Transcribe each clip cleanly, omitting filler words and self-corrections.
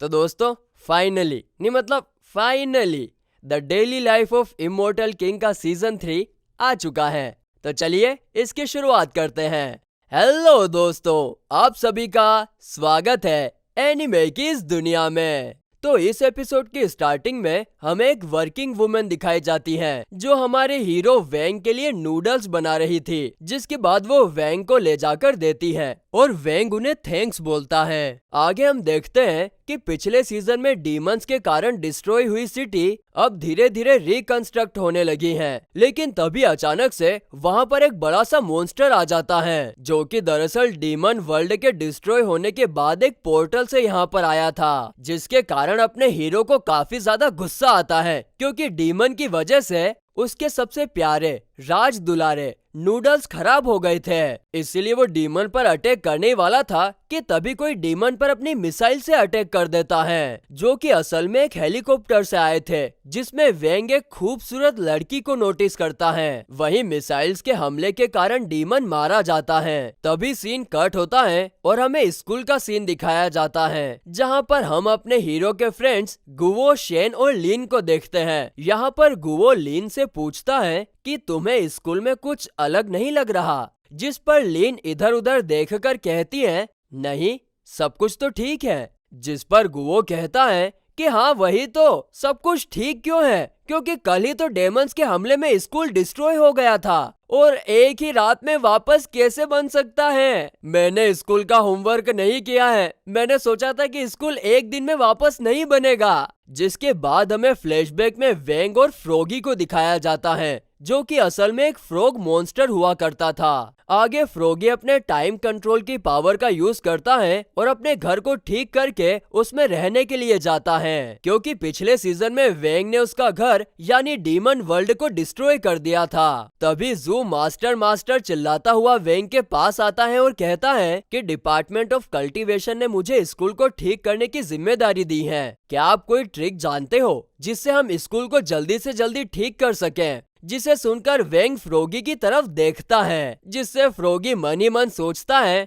तो दोस्तों फाइनली नहीं मतलब finally the daily life of immortal king का सीजन 3 आ चुका है। तो चलिए इसकी शुरुआत करते हैं। हेलो दोस्तों, आप सभी का स्वागत है एनिमे की इस दुनिया में। तो इस एपिसोड की स्टार्टिंग में हमें एक वर्किंग वुमेन दिखाई जाती है जो हमारे हीरो वैंग के लिए नूडल्स बना रही थी, जिसके बाद वो वैंग को ले जाकर देती है और वैंग उन्हें थैंक्स बोलता है। आगे हम देखते हैं कि पिछले सीजन में डीमंस के कारण डिस्ट्रॉय हुई सिटी अब धीरे धीरे रिकंस्ट्रक्ट होने लगी है, लेकिन तभी अचानक से वहां पर एक बड़ा सा मॉन्स्टर आ जाता है जो कि दरअसल डीमन वर्ल्ड के डिस्ट्रॉय होने के बाद एक पोर्टल से यहाँ पर आया था, जिसके कारण अपने हीरो को काफी ज्यादा गुस्सा आता है क्योंकि डीमन की वजह से उसके सबसे प्यारे राज दुलारे नूडल्स खराब हो गए थे। इसीलिए वो डीमन पर अटैक करने वाला था कि तभी कोई डीमन पर अपनी मिसाइल से अटैक कर देता है, जो कि असल में एक हेलीकॉप्टर से आए थे, जिसमें वेंग एक खूबसूरत लड़की को नोटिस करता है। वहीं मिसाइल्स के हमले के कारण डीमन मारा जाता है। तभी सीन कट होता है और हमें स्कूल का सीन दिखाया जाता है, जहाँ पर हम अपने हीरो के फ्रेंड्स गुवो, शेन और लीन को देखते हैं। यहाँ पर गुवो लीन से पूछता है कि तुम्हें स्कूल में कुछ अलग नहीं लग रहा, जिस पर लीन इधर उधर देखकर कहती है नहीं, सब कुछ तो ठीक है। जिस पर गुवो कहता है कि हाँ वही तो, सब कुछ ठीक क्यों है, क्योंकि कल ही तो डेमंस के हमले में स्कूल डिस्ट्रॉय हो गया था और एक ही रात में वापस कैसे बन सकता है। मैंने स्कूल का होमवर्क नहीं किया है, मैंने सोचा था कि स्कूल एक दिन में वापस नहीं बनेगा। जिसके बाद हमें फ्लैशबैक में वेंग और फ्रॉगी को दिखाया जाता है, जो कि असल में एक फ्रॉग मॉन्स्टर हुआ करता था। आगे फ्रॉगी अपने टाइम कंट्रोल की पावर का यूज करता है और अपने घर को ठीक करके उसमें रहने के लिए जाता है, क्योंकि पिछले सीजन में वेंग ने उसका घर यानी डीमन वर्ल्ड को डिस्ट्रॉय कर दिया था। तभी जू मास्टर चिल्लाता हुआ वेंग के पास आता है और कहता है कि डिपार्टमेंट ऑफ कल्टीवेशन ने मुझे स्कूल को ठीक करने की जिम्मेदारी दी है। क्या आप कोई ट्रिक जानते हो जिससे हम स्कूल को जल्दी से जल्दी ठीक कर सकें? जिसे सुनकर वेंग फ्रॉगी की तरफ देखता है, जिससे फ्रॉगी मन ही मन सोचता है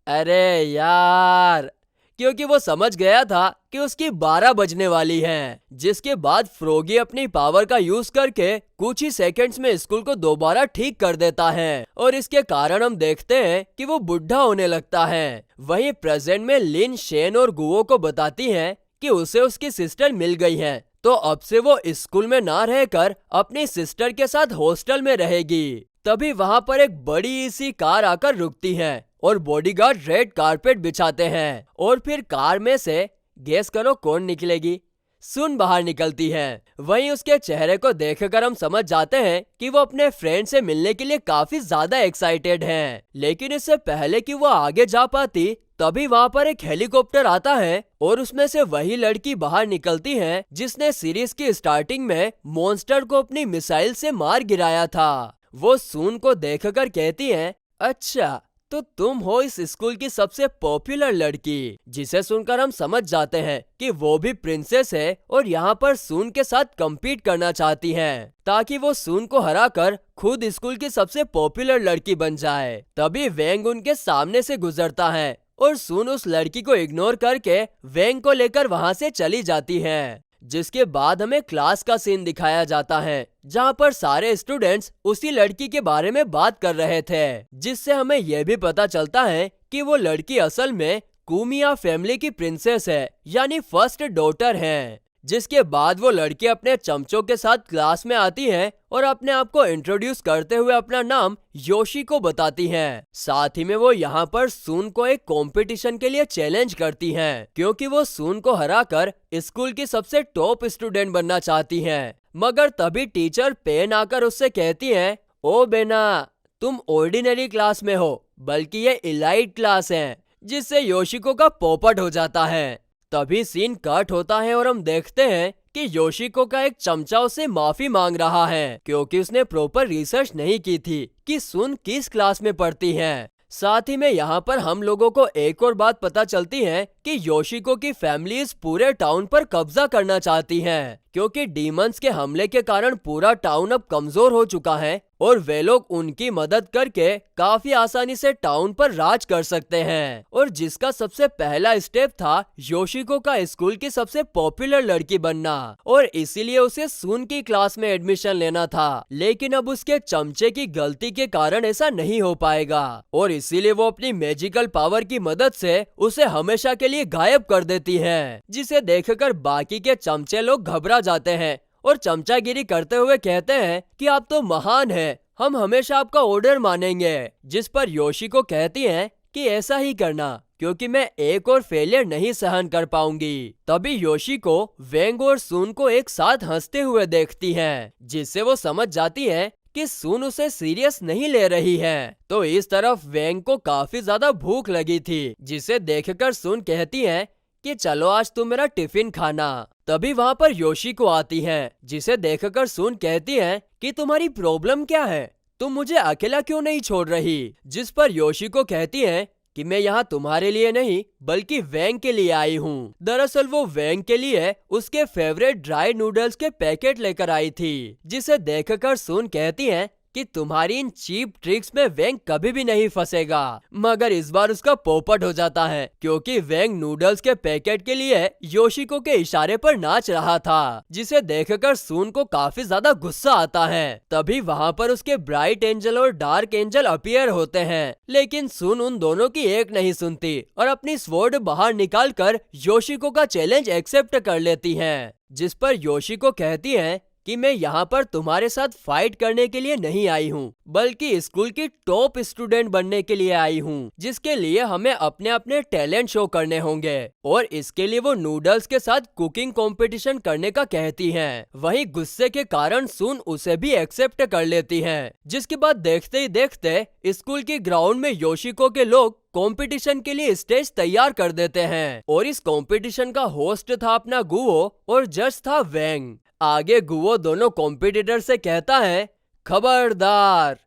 अरे यार, क्योंकि वो समझ गया था कि उसकी 12 बजने वाली है। जिसके बाद फ्रॉगी अपनी पावर का यूज करके कुछ ही सेकंड्स में स्कूल को दोबारा ठीक कर देता है और इसके कारण हम देखते हैं कि वो बुढ़ा होने लगता है। वहीं प्रेजेंट में लिन, शेन और गुवो को बताती है कि उसे उसकी सिस्टर मिल गई है, तो अब से वो स्कूल में ना रहकर अपनी सिस्टर के साथ हॉस्टल में रहेगी। तभी वहां पर एक बड़ी सी कार आकर रुकती है और बॉडीगार्ड रेड कारपेट बिछाते हैं और फिर कार में से गेस करो कौन निकलेगी? सुन बाहर निकलती है। वहीं उसके चेहरे को देखकर हम समझ जाते हैं कि वो अपने फ्रेंड से मिलने के लिए काफी ज्यादा एक्साइटेड है। लेकिन इससे पहले कि वो आगे जा पाती, तभी वहां पर एक हेलीकॉप्टर आता है और उसमें से वही लड़की बाहर निकलती है जिसने सीरीज की स्टार्टिंग में मॉन्स्टर को अपनी मिसाइल से मार गिराया था। वो सून को देखकर कहती है अच्छा, तो तुम हो इस स्कूल की सबसे पॉपुलर लड़की। जिसे सुनकर हम समझ जाते हैं कि वो भी प्रिंसेस है और यहाँ पर सून के साथ compete करना चाहती है ताकि वो सून को हराकर खुद स्कूल की सबसे पॉपुलर लड़की बन जाए। तभी वेंग उनके सामने से गुजरता है और सून उस लड़की को इग्नोर करके वेंग को लेकर वहां से चली जाती है। जिसके बाद हमें क्लास का सीन दिखाया जाता है, जहां पर सारे स्टूडेंट्स उसी लड़की के बारे में बात कर रहे थे, जिससे हमें यह भी पता चलता है कि वो लड़की असल में कुमिया फैमिली की प्रिंसेस है, यानी फर्स्ट डॉटर है। जिसके बाद वो लड़की अपने चमचों के साथ क्लास में आती है और अपने आप को इंट्रोड्यूस करते हुए अपना नाम योशी को बताती है। साथ ही में वो यहाँ पर सून को एक कंपटीशन के लिए चैलेंज करती हैं, क्योंकि वो सून को हराकर स्कूल की सबसे टॉप स्टूडेंट बनना चाहती हैं। मगर तभी टीचर पेन आकर उससे कहती है ओ बेना, तुम ऑर्डिनरी क्लास में हो, बल्कि ये इलाइट क्लास है, जिससे योशिको का पोपट हो जाता है। तभी सीन कट होता है और हम देखते हैं कि योशिको का एक चमचा उसे माफी मांग रहा है, क्योंकि उसने प्रॉपर रिसर्च नहीं की थी कि सुन किस क्लास में पढ़ती है। साथ ही में यहाँ पर हम लोगों को एक और बात पता चलती है कि योशिको की फैमिली इस पूरे टाउन पर कब्जा करना चाहती है, क्योंकि डीमंस के हमले के कारण पूरा टाउन अब कमजोर हो चुका है और वे लोग उनकी मदद करके काफी आसानी से टाउन पर राज कर सकते हैं। और जिसका सबसे पहला स्टेप था योशिको का स्कूल की सबसे पॉपुलर लड़की बनना, और इसीलिए उसे सुन की क्लास में एडमिशन लेना था। लेकिन अब उसके चमचे की गलती के कारण ऐसा नहीं हो पाएगा, और इसीलिए वो अपनी मैजिकल पावर की मदद से उसे हमेशा के लिए गायब कर देती है, जिसे देखकर बाकी के चमचे लोग घबरा जाते हैं और चमचागिरी करते हुए कहते हैं कि आप तो महान हैं, हम हमेशा आपका ऑर्डर मानेंगे। जिस पर योशिको कहती हैं कि ऐसा ही करना, क्योंकि मैं एक और फेलियर नहीं सहन कर पाऊंगी। तभी योशिको वेंग और सुन को एक साथ हंसते हुए देखती है, जिससे वो समझ जाती है कि सुन उसे सीरियस नहीं ले रही है। तो इस तरफ वेंग को काफी ज्यादा भूख लगी थी, जिसे देखकर सुन कहती है कि चलो आज तुम मेरा टिफिन खाना। तभी वहाँ पर योशिको आती है, जिसे देखकर सुन कहती है कि तुम्हारी प्रॉब्लम क्या है, तुम मुझे अकेला क्यों नहीं छोड़ रही। जिस पर योशिको कहती है कि मैं यहाँ तुम्हारे लिए नहीं बल्कि वेंग के लिए आई हूँ। दरअसल वो वेंग के लिए उसके फेवरेट ड्राई नूडल्स के पैकेट लेकर आई थी, जिसे देखकर सुन कहती है कि तुम्हारी इन चीप ट्रिक्स में वेंग कभी भी नहीं फंसेगा। मगर इस बार उसका पोपट हो जाता है, क्योंकि वेंग नूडल्स के पैकेट के लिए योशिको के इशारे पर नाच रहा था, जिसे देखकर सुन को काफी ज्यादा गुस्सा आता है। तभी वहाँ पर उसके ब्राइट एंजल और डार्क एंजल अपीयर होते हैं, लेकिन सुन उन दोनों की एक नहीं सुनती और अपनी स्वॉर्ड बाहर निकाल कर योशिको का चैलेंज एक्सेप्ट कर लेती है। जिस पर योशिको कहती है कि मैं यहाँ पर तुम्हारे साथ फाइट करने के लिए नहीं आई हूँ, बल्कि स्कूल की टॉप स्टूडेंट बनने के लिए आई हूँ, जिसके लिए हमें अपने अपने टैलेंट शो करने होंगे। और इसके लिए वो नूडल्स के साथ कुकिंग कंपटीशन करने का कहती हैं। वहीं गुस्से के कारण सुन उसे भी एक्सेप्ट कर लेती है, जिसके बाद देखते ही देखते स्कूल की ग्राउंड में योशिको के लोग कंपटीशन के लिए स्टेज तैयार कर देते हैं। और इस कंपटीशन का होस्ट था अपना गुओ और जज था वेंग। आगे गुओ दोनों कॉम्पिटिटर से कहता है, खबरदार,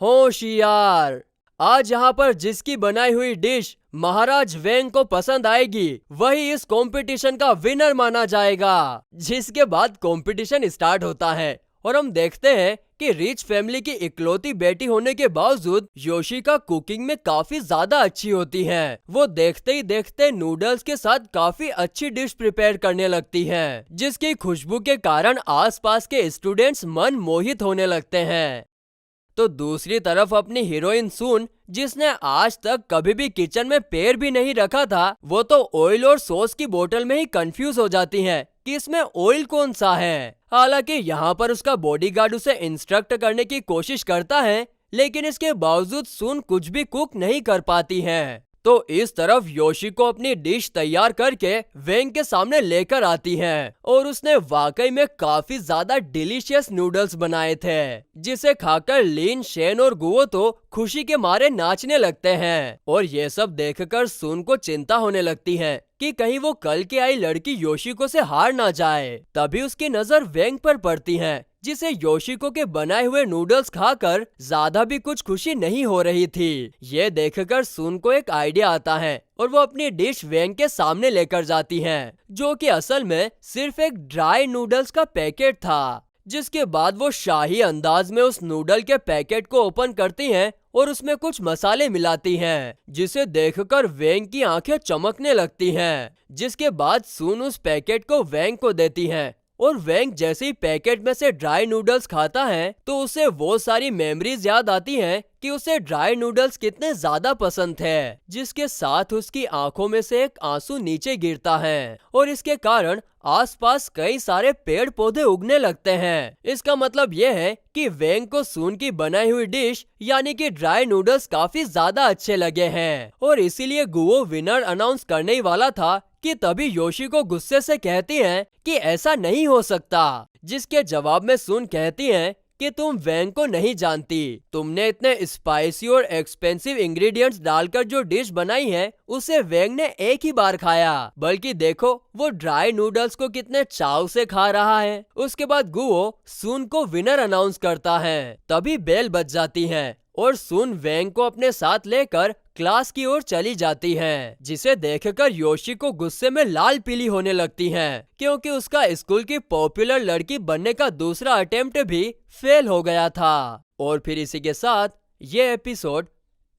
होशियार, आज यहाँ पर जिसकी बनाई हुई डिश महाराज वेंग को पसंद आएगी वही इस कंपटीशन का विनर माना जाएगा। जिसके बाद कंपटीशन स्टार्ट होता है और हम देखते हैं कि रिच फैमिली की इकलौती बेटी होने के बावजूद योशिका कुकिंग में काफी ज्यादा अच्छी होती है। वो देखते ही देखते नूडल्स के साथ काफी अच्छी डिश प्रिपेयर करने लगती है, जिसकी खुशबू के कारण आसपास के स्टूडेंट्स मन मोहित होने लगते हैं। तो दूसरी तरफ अपनी हीरोइन सुन, जिसने आज तक कभी भी किचन में पैर भी नहीं रखा था, वो तो ऑयल और सॉस की बोतल में ही कंफ्यूज हो जाती है कि इसमें ऑयल कौन सा है। हालांकि यहाँ पर उसका बॉडीगार्ड उसे इंस्ट्रक्ट करने की कोशिश करता है, लेकिन इसके बावजूद सुन कुछ भी कुक नहीं कर पाती है। तो इस तरफ योशिको अपनी डिश तैयार करके वेंग के सामने लेकर आती है और उसने वाकई में काफी ज्यादा डिलीशियस नूडल्स बनाए थे, जिसे खाकर लिन, शेन और गुओ तो खुशी के मारे नाचने लगते हैं। और ये सब देखकर सुन को चिंता होने लगती है कि कहीं वो कल की आई लड़की योशिको से हार ना जाए। तभी उसकी नजर वेंग पर पड़ती है, जिसे योशिको के बनाए हुए नूडल्स खाकर ज्यादा भी कुछ खुशी नहीं हो रही थी। ये देखकर सुन को एक आइडिया आता है और वो अपनी डिश वेंग के सामने लेकर जाती है, जो कि असल में सिर्फ एक ड्राई नूडल्स का पैकेट था। जिसके बाद वो शाही अंदाज में उस नूडल के पैकेट को ओपन करती हैं और उसमें कुछ मसाले मिलाती हैं, जिसे देखकर वेंग की आंखें चमकने लगती हैं। जिसके बाद सुन उस पैकेट को वेंग को देती है और वेंग जैसे ही पैकेट में से ड्राई नूडल्स खाता है तो उसे वो सारी मेमोरीज याद आती हैं कि उसे ड्राई नूडल्स कितने ज्यादा पसंद थे। जिसके साथ उसकी आंखों में से एक आंसू नीचे गिरता है और इसके कारण आसपास कई सारे पेड़ पौधे उगने लगते हैं। इसका मतलब ये है कि वेंग को सुन की बनाई हुई डिश यानी कि ड्राई नूडल्स काफी ज्यादा अच्छे लगे हैं और इसीलिए गुओ विनर अनाउंस करने ही वाला था कि तभी योशिको गुस्से से कहती हैं कि ऐसा नहीं हो सकता। जिसके जवाब में सुन कहती हैं कि तुम वेंग को नहीं जानती, तुमने इतने स्पाइसी और एक्सपेंसिव इंग्रेडिएंट्स डालकर जो डिश बनाई है उसे वेंग ने एक ही बार खाया, बल्कि देखो वो ड्राई नूडल्स को कितने चाव से खा रहा है। उसके बाद गुओ सुन को विनर अनाउंस करता है। तभी बेल बज जाती है और सुन वेंग को अपने साथ लेकर क्लास की ओर चली जाती हैं, जिसे देखकर योशी को गुस्से में लाल पीली होने लगती हैं, क्योंकि उसका स्कूल की पॉपुलर लड़की बनने का दूसरा अटेम्प्ट भी फेल हो गया था। और फिर इसी के साथ ये एपिसोड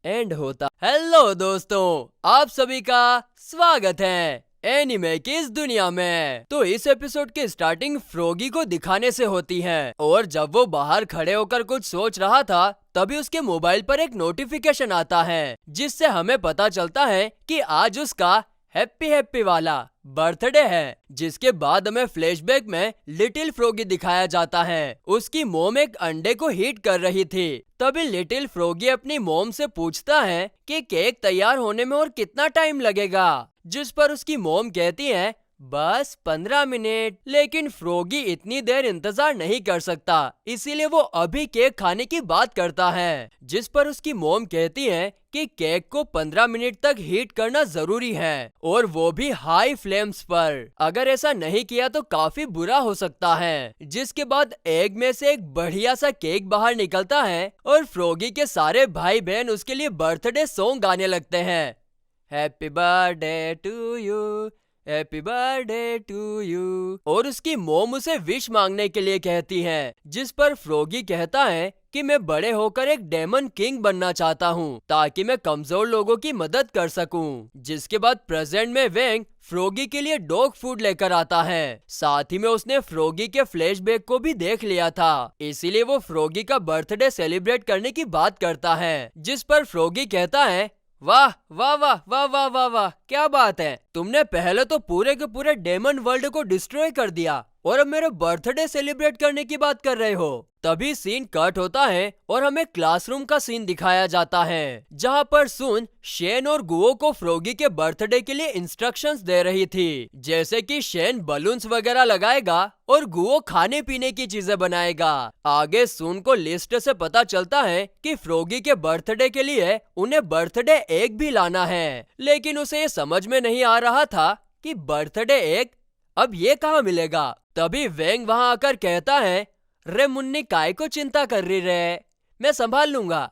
एंड होता। हेलो दोस्तों, आप सभी का स्वागत है एनिमे की इस दुनिया में। तो इस एपिसोड की स्टार्टिंग फ्रॉगी को दिखाने से होती है, और जब वो बाहर खड़े होकर कुछ सोच रहा था तभी उसके मोबाइल पर एक नोटिफिकेशन आता है, जिससे हमें पता चलता है कि आज उसका हैप्पी हैप्पी वाला बर्थडे है। जिसके बाद हमें फ्लैशबैक में लिटिल फ्रॉगी दिखाया जाता है। उसकी मॉम एक अंडे को हीट कर रही थी। तभी लिटिल फ्रॉगी अपनी मॉम से पूछता है कि केक तैयार होने में और कितना टाइम लगेगा, जिस पर उसकी मॉम कहती है बस 15 मिनट। लेकिन फ्रॉगी इतनी देर इंतजार नहीं कर सकता, इसीलिए वो अभी केक खाने की बात करता है, जिस पर उसकी मॉम कहती है कि केक को 15 मिनट तक हीट करना जरूरी है, और वो भी हाई फ्लेम्स पर। अगर ऐसा नहीं किया तो काफी बुरा हो सकता है। जिसके बाद एग में से एक बढ़िया सा केक बाहर निकलता है, और फ्रॉगी के सारे भाई बहन उसके लिए बर्थडे सॉन्ग गाने लगते हैं। Happy birthday to you, happy birthday to you. और उसकी मोम उसे विश मांगने के लिए कहती है, जिस पर फ्रॉगी कहता है कि मैं बड़े होकर एक डेमन किंग बनना चाहता हूँ, ताकि मैं कमजोर लोगों की मदद कर सकूं। जिसके बाद प्रेजेंट में वेंग फ्रॉगी के लिए डॉग फूड लेकर आता है। साथ ही में उसने फ्रॉगी के फ्लैशबैक को भी देख लिया था, इसीलिए वो फ्रॉगी का बर्थडे सेलिब्रेट करने की बात करता है। जिस पर फ्रॉगी कहता है वाह वाह वाह वाह वाह वाह वाह, क्या बात है, तुमने पहले तो पूरे के पूरे डेमन वर्ल्ड को डिस्ट्रॉय कर दिया और अब मेरे बर्थडे सेलिब्रेट करने की बात कर रहे हो। तभी सीन कट होता है और हमें क्लासरूम का सीन दिखाया जाता है, जहाँ पर सुन शेन और गुओ को फ्रॉगी के बर्थडे के लिए इंस्ट्रक्शंस दे रही थी, जैसे कि शेन बलून्स वगैरह लगाएगा और गुओ खाने पीने की चीजें बनाएगा। आगे सुन को लिस्ट से पता चलता है कि फ्रॉगी के बर्थडे के लिए उन्हें बर्थडे एग भी लाना है, लेकिन उसे ये समझ में नहीं आ रहा था कि बर्थडे एग अब ये कहाँ मिलेगा। तभी वेंग वहां आकर कहता है रे मुन्नी काय को चिंता कर रही रे, मैं संभाल लूंगा।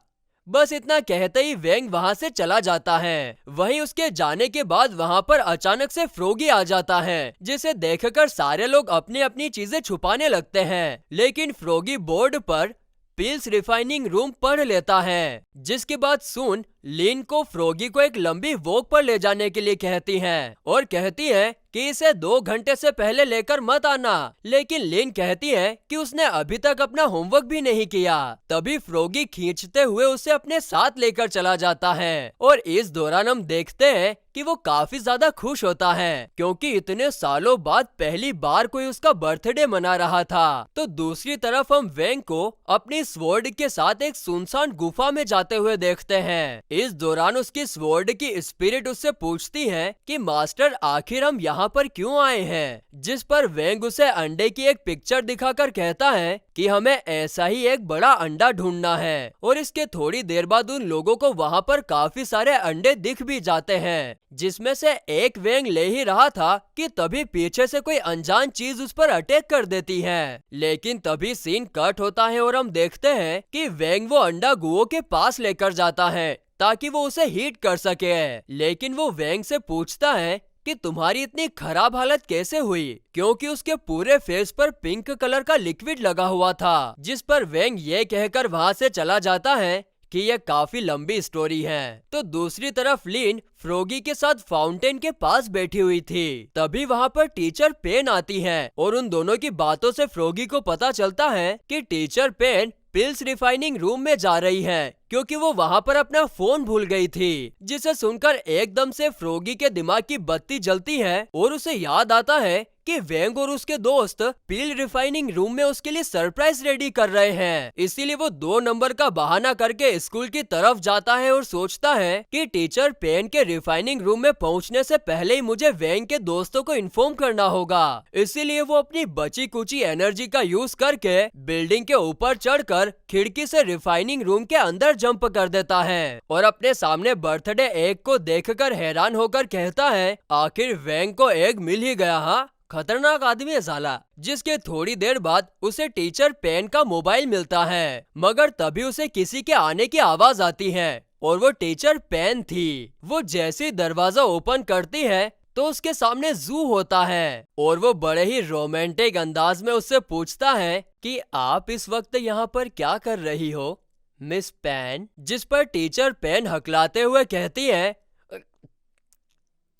बस इतना कहते ही वेंग वहां से चला जाता है। वहीं उसके जाने के बाद वहां पर अचानक से फ्रॉगी आ जाता है, जिसे देखकर सारे लोग अपनी अपनी चीजें छुपाने लगते हैं। लेकिन फ्रॉगी बोर्ड पर पिल्स रिफाइनिंग रूम पढ़ लेता है। जिसके बाद सुन लिन को फ्रॉगी को एक लंबी वॉक पर ले जाने के लिए कहती है, और कहती है कि इसे 2 घंटे से पहले लेकर मत आना। लेकिन लिन कहती है कि उसने अभी तक अपना होमवर्क भी नहीं किया। तभी फ्रॉगी खींचते हुए उसे अपने साथ लेकर चला जाता है, और इस दौरान हम देखते हैं कि वो काफी ज्यादा खुश होता है, क्योंकि इतने सालों बाद पहली बार कोई उसका बर्थडे मना रहा था। तो दूसरी तरफ हम वेंग को अपनी स्वॉर्ड के साथ एक सुनसान गुफा में जाते हुए देखते हैं। इस दौरान उसकी स्वॉर्ड की स्पिरिट उससे पूछती है कि मास्टर आखिर हम यहाँ पर क्यों आए हैं, जिस पर वेंग उसे अंडे की एक पिक्चर दिखाकर कहता है कि हमें ऐसा ही एक बड़ा अंडा ढूंढना है। और इसके थोड़ी देर बाद उन लोगों को वहाँ पर काफी सारे अंडे दिख भी जाते हैं, जिसमें से एक वेंग ले ही रहा था कि तभी पीछे से कोई अनजान चीज उस पर अटैक कर देती है। लेकिन तभी सीन कट होता है और हम देखते हैं कि वेंग वो अंडा गुओ के पास लेकर जाता है ताकि वो उसे हीट कर सके। लेकिन वो वेंग से पूछता है कि तुम्हारी इतनी खराब हालत कैसे हुई, क्योंकि उसके पूरे फेस पर पिंक कलर का लिक्विड लगा हुआ था। जिस पर वेंग ये कहकर वहाँ से चला जाता है कि यह काफी लंबी स्टोरी है। तो दूसरी तरफ लिन फ्रॉगी के साथ फाउंटेन के पास बैठी हुई थी। तभी वहाँ पर टीचर पेन आती है, और उन दोनों की बातों से फ्रॉगी को पता चलता है कि टीचर पेन पिल्स रिफाइनिंग रूम में जा रही है, क्योंकि वो वहाँ पर अपना फोन भूल गई थी। जिसे सुनकर एकदम से फ्रॉगी के दिमाग की बत्ती जलती है, और उसे याद आता है कि वेंग और उसके दोस्त पिल रिफाइनिंग रूम में उसके लिए सरप्राइज रेडी कर रहे हैं। इसीलिए वो 2 नंबर का बहाना करके स्कूल की तरफ जाता है और सोचता है कि टीचर पेन के रिफाइनिंग रूम में पहुंचने से पहले ही मुझे वेंग के दोस्तों को इन्फॉर्म करना होगा। इसीलिए वो अपनी बची कुची एनर्जी का यूज करके बिल्डिंग के ऊपर चढ़कर खिड़की से रिफाइनिंग रूम के अंदर जंप कर देता है, और अपने सामने बर्थडे एग को देखकर हैरान होकर कहता है आखिर वेंग को एग मिल ही गया। हाँ, खतरनाक आदमी है साला। जिसके थोड़ी देर बाद उसे टीचर पेन का मोबाइल मिलता है, मगर तभी उसे किसी के आने की आवाज आती है। और वो टीचर पेन थी। वो जैसे ही दरवाजा ओपन करती है तो उसके सामने जू होता है और वो बड़े ही रोमांटिक अंदाज में उससे पूछता है कि आप इस वक्त यहाँ पर क्या कर रही हो मिस पेन। जिस पर टीचर पेन हकलाते हुए कहती है,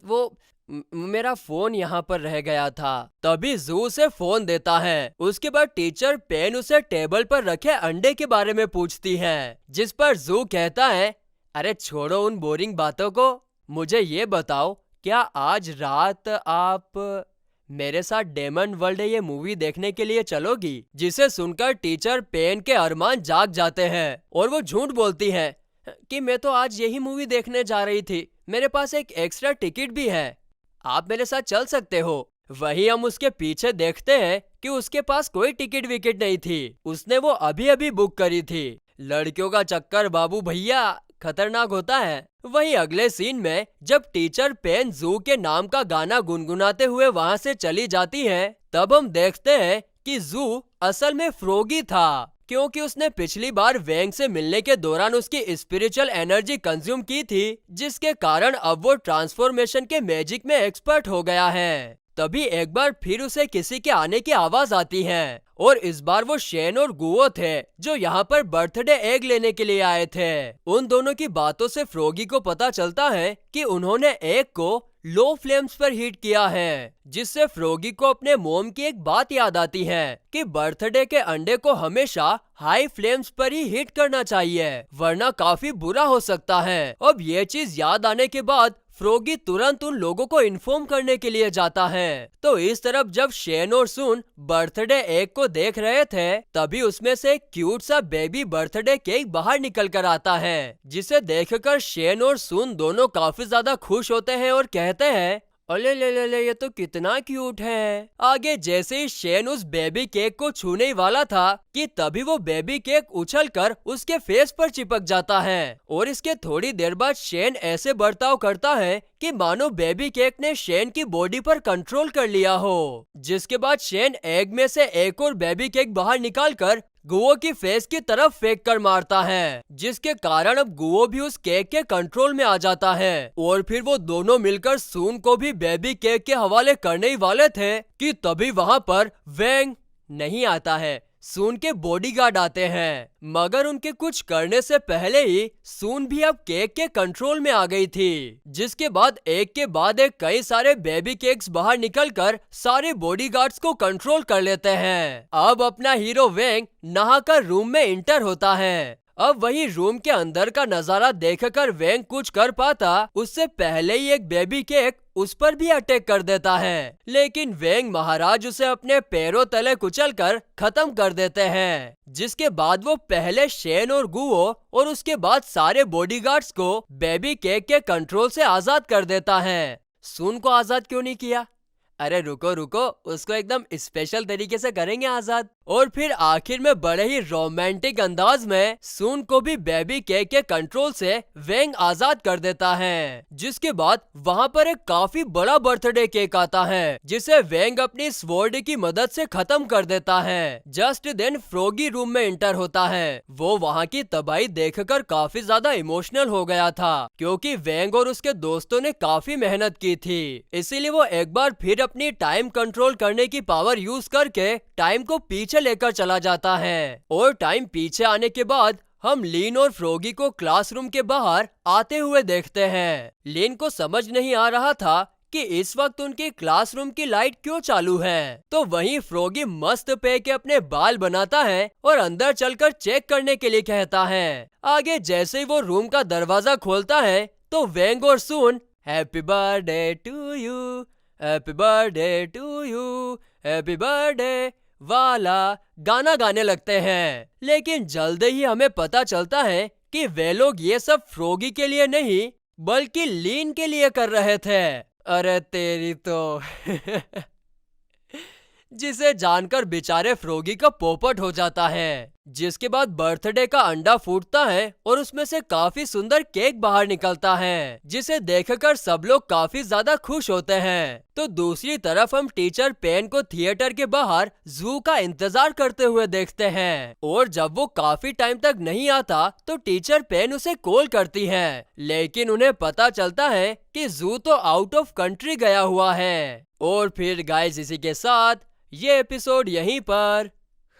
वो मेरा फोन यहाँ पर रह गया था। तभी जू उसे फोन देता है। उसके बाद टीचर पेन उसे टेबल पर रखे अंडे के बारे में पूछती है, जिस पर जू कहता है, अरे छोड़ो उन बोरिंग बातों को, मुझे ये बताओ क्या आज रात आप मेरे साथ डेमन वर्ल्ड ये मूवी देखने के लिए चलोगी। जिसे सुनकर टीचर पेन के अरमान जाग जाते हैं और वो झूठ बोलती है कि मैं तो आज यही मूवी देखने जा रही थी, मेरे पास एक एक्स्ट्रा टिकट भी है, आप मेरे साथ चल सकते हो। वही हम उसके पीछे देखते हैं कि उसके पास कोई टिकट विकेट नहीं थी, उसने वो अभी अभी बुक करी थी। लड़कियों का चक्कर बाबू भैया खतरनाक होता है। वहीं अगले सीन में जब टीचर पेन जू के नाम का गाना गुनगुनाते हुए वहां से चली जाती है, तब हम देखते हैं कि जू असल में फ्रोगी था, क्योंकि उसने पिछली बार वेंग से मिलने के दौरान उसकी स्पिरिचुअल एनर्जी कंज्यूम की थी, जिसके कारण अब वो ट्रांसफॉर्मेशन के मैजिक में एक्सपर्ट हो गया है। तभी एक बार फिर उसे किसी के आने की आवाज आती है और इस बार वो शेन और गुओ थे जो यहाँ पर बर्थडे एग लेने के लिए आए थे। उन दोनों की बातों से फ्रोगी को पता चलता है कि उन्होंने एग को लो फ्लेम्स पर हीट किया है, जिससे फ्रोगी को अपने मोम की एक बात याद आती है कि बर्थडे के अंडे को हमेशा हाई फ्लेम्स पर ही हीट करना चाहिए, वरना काफी बुरा हो सकता है। अब ये चीज याद आने के बाद फ्रोगी तुरंत उन लोगों को इन्फॉर्म करने के लिए जाता है। तो इस तरफ जब शेन और सुन बर्थडे एग को देख रहे थे, तभी उसमें से एक क्यूट सा बेबी बर्थडे केक बाहर निकल कर आता है, जिसे देखकर शेन और सुन दोनों काफी ज्यादा खुश होते हैं और कहते हैं, अले ले ले ले, ये तो कितना क्यूट है। आगे जैसे ही शेन उस बेबी केक को छूने ही वाला था कि तभी वो बेबी केक उछलकर उसके फेस पर चिपक जाता है और इसके थोड़ी देर बाद शेन ऐसे बर्ताव करता है कि मानो बेबी केक ने शेन की बॉडी पर कंट्रोल कर लिया हो। जिसके बाद शेन एग में से एक और बेबी केक बाहर निकालकर गुओ की फेस की तरफ फेंक कर मारता है, जिसके कारण अब गुओ भी उस केक के कंट्रोल में आ जाता है और फिर वो दोनों मिलकर सून को भी बेबी केक के हवाले करने ही वाले थे कि तभी वहां पर वेंग नहीं आता है। सून के बॉडीगार्ड आते हैं, मगर उनके कुछ करने से पहले ही सून भी अब केक के कंट्रोल में आ गई थी। जिसके बाद एक के बाद एक कई सारे बेबी केक्स बाहर निकलकर सारे बॉडीगार्ड्स को कंट्रोल कर लेते हैं। अब अपना हीरो वेंग नहाकर रूम में इंटर होता है। अब वही रूम के अंदर का नजारा देखकर वेंग कुछ कर पाता उससे पहले ही एक बेबी केक उस पर भी अटैक कर देता है, लेकिन वेंग महाराज उसे अपने पैरों तले कुचलकर खत्म कर देते हैं। जिसके बाद वो पहले शेन और गुओ और उसके बाद सारे बॉडीगार्ड्स को बेबी केक के कंट्रोल से आजाद कर देता है। सुन को आजाद क्यों नहीं किया? अरे रुको रुको, उसको एकदम स्पेशल तरीके से करेंगे आजाद। और फिर आखिर में बड़े ही रोमांटिक अंदाज में सुन को भी बेबी केक के कंट्रोल से वेंग आजाद कर देता है। जिसके बाद वहाँ पर एक काफी बड़ा बर्थडे केक आता है, जिसे वेंग अपनी स्वॉर्ड की मदद से खत्म कर देता है। जस्ट देन फ्रोगी रूम में इंटर होता है। वो वहाँ की तबाही देखकर काफी ज्यादा इमोशनल हो गया था, क्योंकि वेंग और उसके दोस्तों ने काफी मेहनत की थी। इसीलिए वो एक बार फिर अपनी टाइम कंट्रोल करने की पावर यूज करके टाइम को पीछे लेकर चला जाता है। और टाइम पीछे आने के बाद हम लीन और फ्रोगी को क्लासरूम के बाहर आते हुए देखते हैं। लीन को समझ नहीं आ रहा था कि इस वक्त उनकी क्लासरूम की लाइट क्यों चालू है, तो वहीं फ्रोगी मस्त पे के अपने बाल बनाता है और अंदर चलकर चेक करने के लिए कहता है। आगे जैसे ही वो रूम का दरवाजा खोलता है तो वेंग और सुन happy birthday to you, happy birthday to you, happy birthday वाला गाना गाने लगते हैं। लेकिन जल्द ही हमें पता चलता है कि वे लोग ये सब फ्रोगी के लिए नहीं बल्कि लीन के लिए कर रहे थे। अरे तेरी तो जिसे जानकर बेचारे फ्रोगी का पोपट हो जाता है। जिसके बाद बर्थडे का अंडा फूटता है और उसमें से काफी सुंदर केक बाहर निकलता है, जिसे देखकर सब लोग काफी ज्यादा खुश होते हैं। तो दूसरी तरफ हम टीचर पेन को थिएटर के बाहर जू का इंतजार करते हुए देखते हैं, और जब वो काफी टाइम तक नहीं आता तो टीचर पेन उसे कॉल करती है, लेकिन उन्हें पता चलता है कि जू तो आउट ऑफ कंट्री गया हुआ है। और फिर गाइस, इसी के साथ ये एपिसोड यहीं पर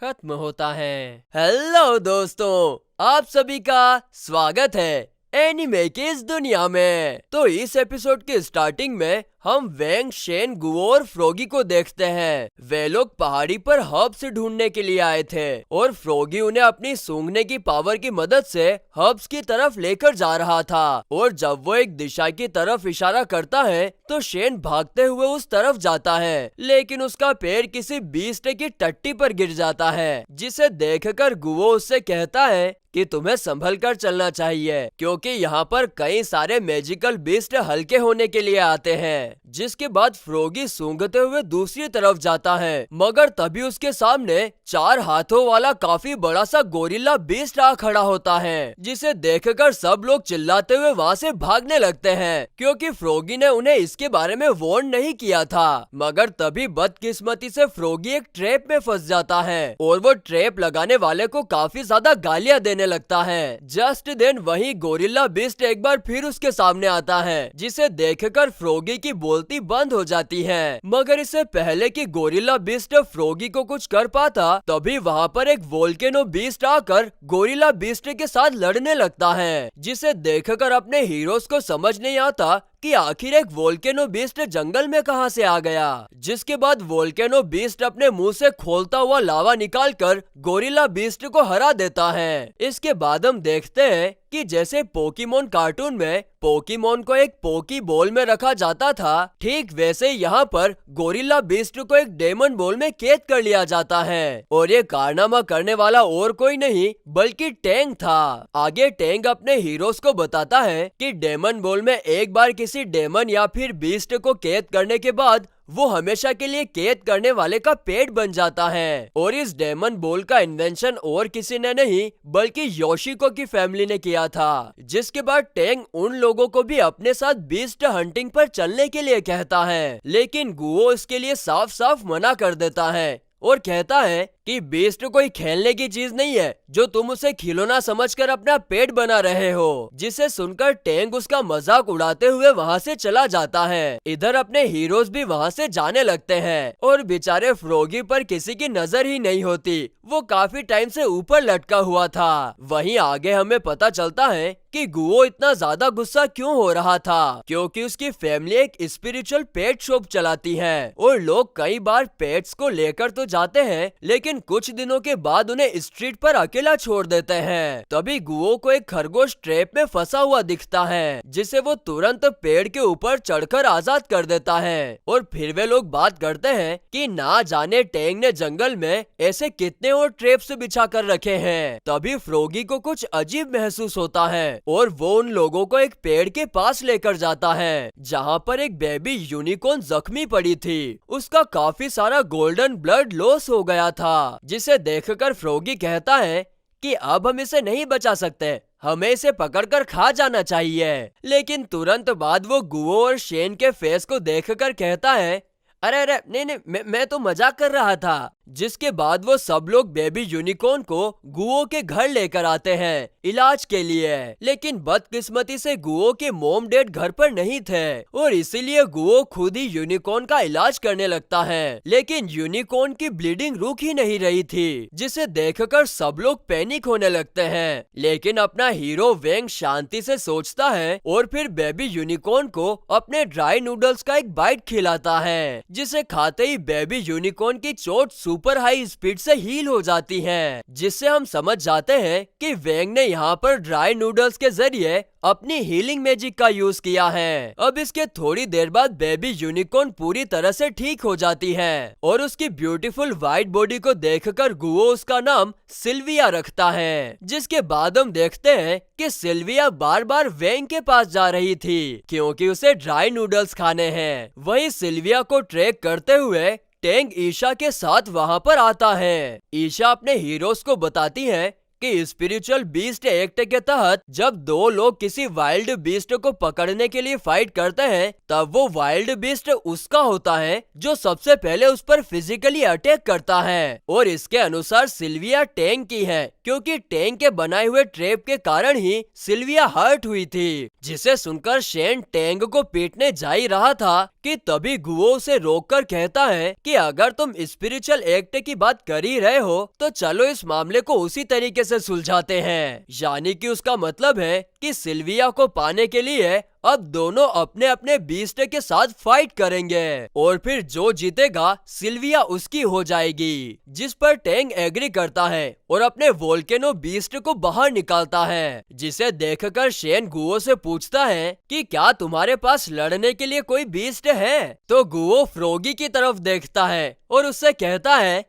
खत्म होता है। हेलो दोस्तों, आप सभी का स्वागत है एनिमे की इस दुनिया में। तो इस एपिसोड के स्टार्टिंग में हम वेंग, शेन, गुओ और फ्रोगी को देखते हैं। वे लोग पहाड़ी पर हर्ब्स ढूंढने के लिए आए थे और फ्रोगी उन्हें अपनी सूंघने की पावर की मदद से हर्ब्स की तरफ लेकर जा रहा था। और जब वो एक दिशा की तरफ इशारा करता है तो शेन भागते हुए उस तरफ जाता है, लेकिन उसका पैर किसी बीस्ट की टट्टी पर गिर जाता है, जिसे देखकर गुओ उससे कहता है कि तुम्हें संभल कर चलना चाहिए, क्योंकि यहाँ पर कई सारे मैजिकल बीस्ट हल्के होने के लिए आते हैं। जिसके बाद फ्रोगी सूंघते हुए दूसरी तरफ जाता है, मगर तभी उसके सामने 4 हाथों वाला काफी बड़ा सा गोरिल्ला बीस्ट आ खड़ा होता है, जिसे देखकर सब लोग चिल्लाते हुए वहाँ से भागने लगते हैं, क्योंकि फ्रोगी ने उन्हें इसके बारे में वार्न नहीं किया था। मगर तभी बदकिस्मती से फ्रोगी एक ट्रैप में फंस जाता है और वो ट्रैप लगाने वाले को काफी ज्यादा गालियां देने लगता है। जस्ट देन वही गोरिल्ला बीस्ट एक बार फिर उसके सामने आता है, जिसे देखकर फ्रोगी की बोलती बंद हो जाती है। मगर इससे पहले कि गोरिल्ला बीस्ट फ्रोगी को कुछ कर पाता, तभी वहाँ पर एक वोल्केनो बीस्ट आकर गोरिल्ला बीस्ट के साथ लड़ने लगता है, जिसे देखकर अपने हीरोज को समझ नहीं आता कि आखिर एक वोल्केनो बीस्ट जंगल में कहां से आ गया। जिसके बाद वोल्केनो बीस्ट अपने मुंह से खोलता हुआ लावा निकालकर गोरिल्ला बीस्ट को हरा देता है। इसके बाद हम देखते हैं कि जैसे पोकीमोन कार्टून में पोकीमोन को एक पोकी बॉल में रखा जाता था, ठीक वैसे यहाँ पर गोरिल्ला बीस्ट को एक डेमन बॉल में कैद कर लिया जाता है। और ये कारनामा करने वाला और कोई नहीं बल्कि टैंग था। आगे टैंग अपने हीरोज को बताता है कि डेमन बॉल में एक बार किसी डेमन या फिर बीस्ट को कैद करने के बाद वो हमेशा के लिए कैद करने वाले का पेट बन जाता है। और इस डेमन बॉल का इन्वेंशन और किसी ने नहीं बल्कि योशिको की फैमिली ने किया था। जिसके बाद टैंग उन लोगों को भी अपने साथ बीस्ट हंटिंग पर चलने के लिए कहता है, लेकिन गुओ इसके लिए साफ साफ मना कर देता है और कहता है कि बीस्ट कोई खेलने की चीज नहीं है जो तुम उसे खिलौना समझकर अपना पेट बना रहे हो। जिसे सुनकर टैंग उसका मजाक उड़ाते हुए वहाँ से चला जाता है। इधर अपने हीरोज भी वहाँ से जाने लगते हैं और बेचारे फ्रोगी पर किसी की नजर ही नहीं होती, वो काफी टाइम से ऊपर लटका हुआ था। वहीं आगे हमें पता चलता है कि गुओ इतना ज्यादा गुस्सा क्यों हो रहा था, क्योंकि उसकी फैमिली एक स्पिरिचुअल पेट शॉप चलाती है और लोग कई बार पेट्स को लेकर तो जाते हैं, लेकिन कुछ दिनों के बाद उन्हें स्ट्रीट पर अकेला छोड़ देते हैं। तभी गुओ को एक खरगोश ट्रैप में फंसा हुआ दिखता है, जिसे वो तुरंत पेड़ के ऊपर चढ़कर आजाद कर देता है। और फिर वे लोग बात करते हैं कि ना जाने टैंग ने जंगल में ऐसे कितने और ट्रैप्स बिछा कर रखे हैं। तभी फ्रोगी को कुछ अजीब महसूस होता है और वो उन लोगों को एक पेड़ के पास लेकर जाता है, जहाँ पर एक बेबी यूनिकॉर्न जख्मी पड़ी थी। उसका काफी सारा गोल्डन ब्लड लॉस हो गया था, जिसे देखकर फ्रोगी कहता है कि अब हम इसे नहीं बचा सकते, हमें इसे पकड़कर खा जाना चाहिए। लेकिन तुरंत बाद वो गुओ और शेन के फेस को देखकर कहता है, अरे अरे नहीं, मैं तो मजाक कर रहा था। जिसके बाद वो सब लोग बेबी यूनिकॉर्न को गुओ के घर लेकर आते हैं इलाज के लिए। लेकिन बदकिस्मती से गुओ के मॉम डैड घर पर नहीं थे और इसीलिए गुओ खुद ही यूनिकॉर्न का इलाज करने लगता है। लेकिन यूनिकॉर्न की ब्लीडिंग रुक ही नहीं रही थी, जिसे देखकर सब लोग पैनिक होने लगते हैं। लेकिन अपना हीरो वेंग शांति से सोचता है और फिर बेबी यूनिकॉर्न को अपने ड्राई नूडल्स का एक बाइट खिलाता है, जिसे खाते ही बेबी यूनिकॉर्न की चोट सुपर हाई स्पीड से हील हो जाती है। जिससे हम समझ जाते हैं कि वेंग ने यहाँ पर ड्राई नूडल्स के जरिए अपनी हीलिंग मैजिक का यूज किया है। अब इसके थोड़ी देर बाद बेबी यूनिकॉर्न पूरी तरह से ठीक हो जाती है और उसकी ब्यूटीफुल व्हाइट बॉडी को देखकर गुओ उसका नाम सिल्विया रखता है। जिसके बाद हम देखते हैं कि सिल्विया बार बार वेंग के पास जा रही थी, क्योंकि उसे ड्राई नूडल्स खाने हैं। वही सिल्विया को ट्रैक करते हुए टैंग ईशा के साथ वहां पर आता है। ईशा अपने हीरोज को बताती है कि स्पिरिचुअल बीस्ट एक्ट के तहत जब दो लोग किसी वाइल्ड बीस्ट को पकड़ने के लिए फाइट करते हैं, तब वो वाइल्ड बीस्ट उसका होता है जो सबसे पहले उस पर फिजिकली अटैक करता है। और इसके अनुसार सिल्विया टैंग की है, क्योंकि टैंग के बनाए हुए ट्रैप के कारण ही सिल्विया हर्ट हुई थी। जिसे सुनकर शेन टैंग को पीटने जा ही रहा था कि तभी गुओ उसे रोककर कहता है कि अगर तुम स्पिरिचुअल एक्ट की बात कर ही रहे हो तो चलो इस मामले को उसी तरीके से सुलझाते हैं। यानी कि उसका मतलब है कि सिल्विया को पाने के लिए अब दोनों अपने अपने बीस्ट के साथ फाइट करेंगे और फिर जो जीतेगा सिल्विया उसकी हो जाएगी। जिस पर टैंग एग्री करता है और अपने वोल्केनो बीस्ट को बाहर निकालता है, जिसे देखकर शेन गुओ से पूछता है कि क्या तुम्हारे पास लड़ने के लिए कोई बीस्ट है? तो गुओ फ्रोगी की तरफ देखता है और उससे कहता है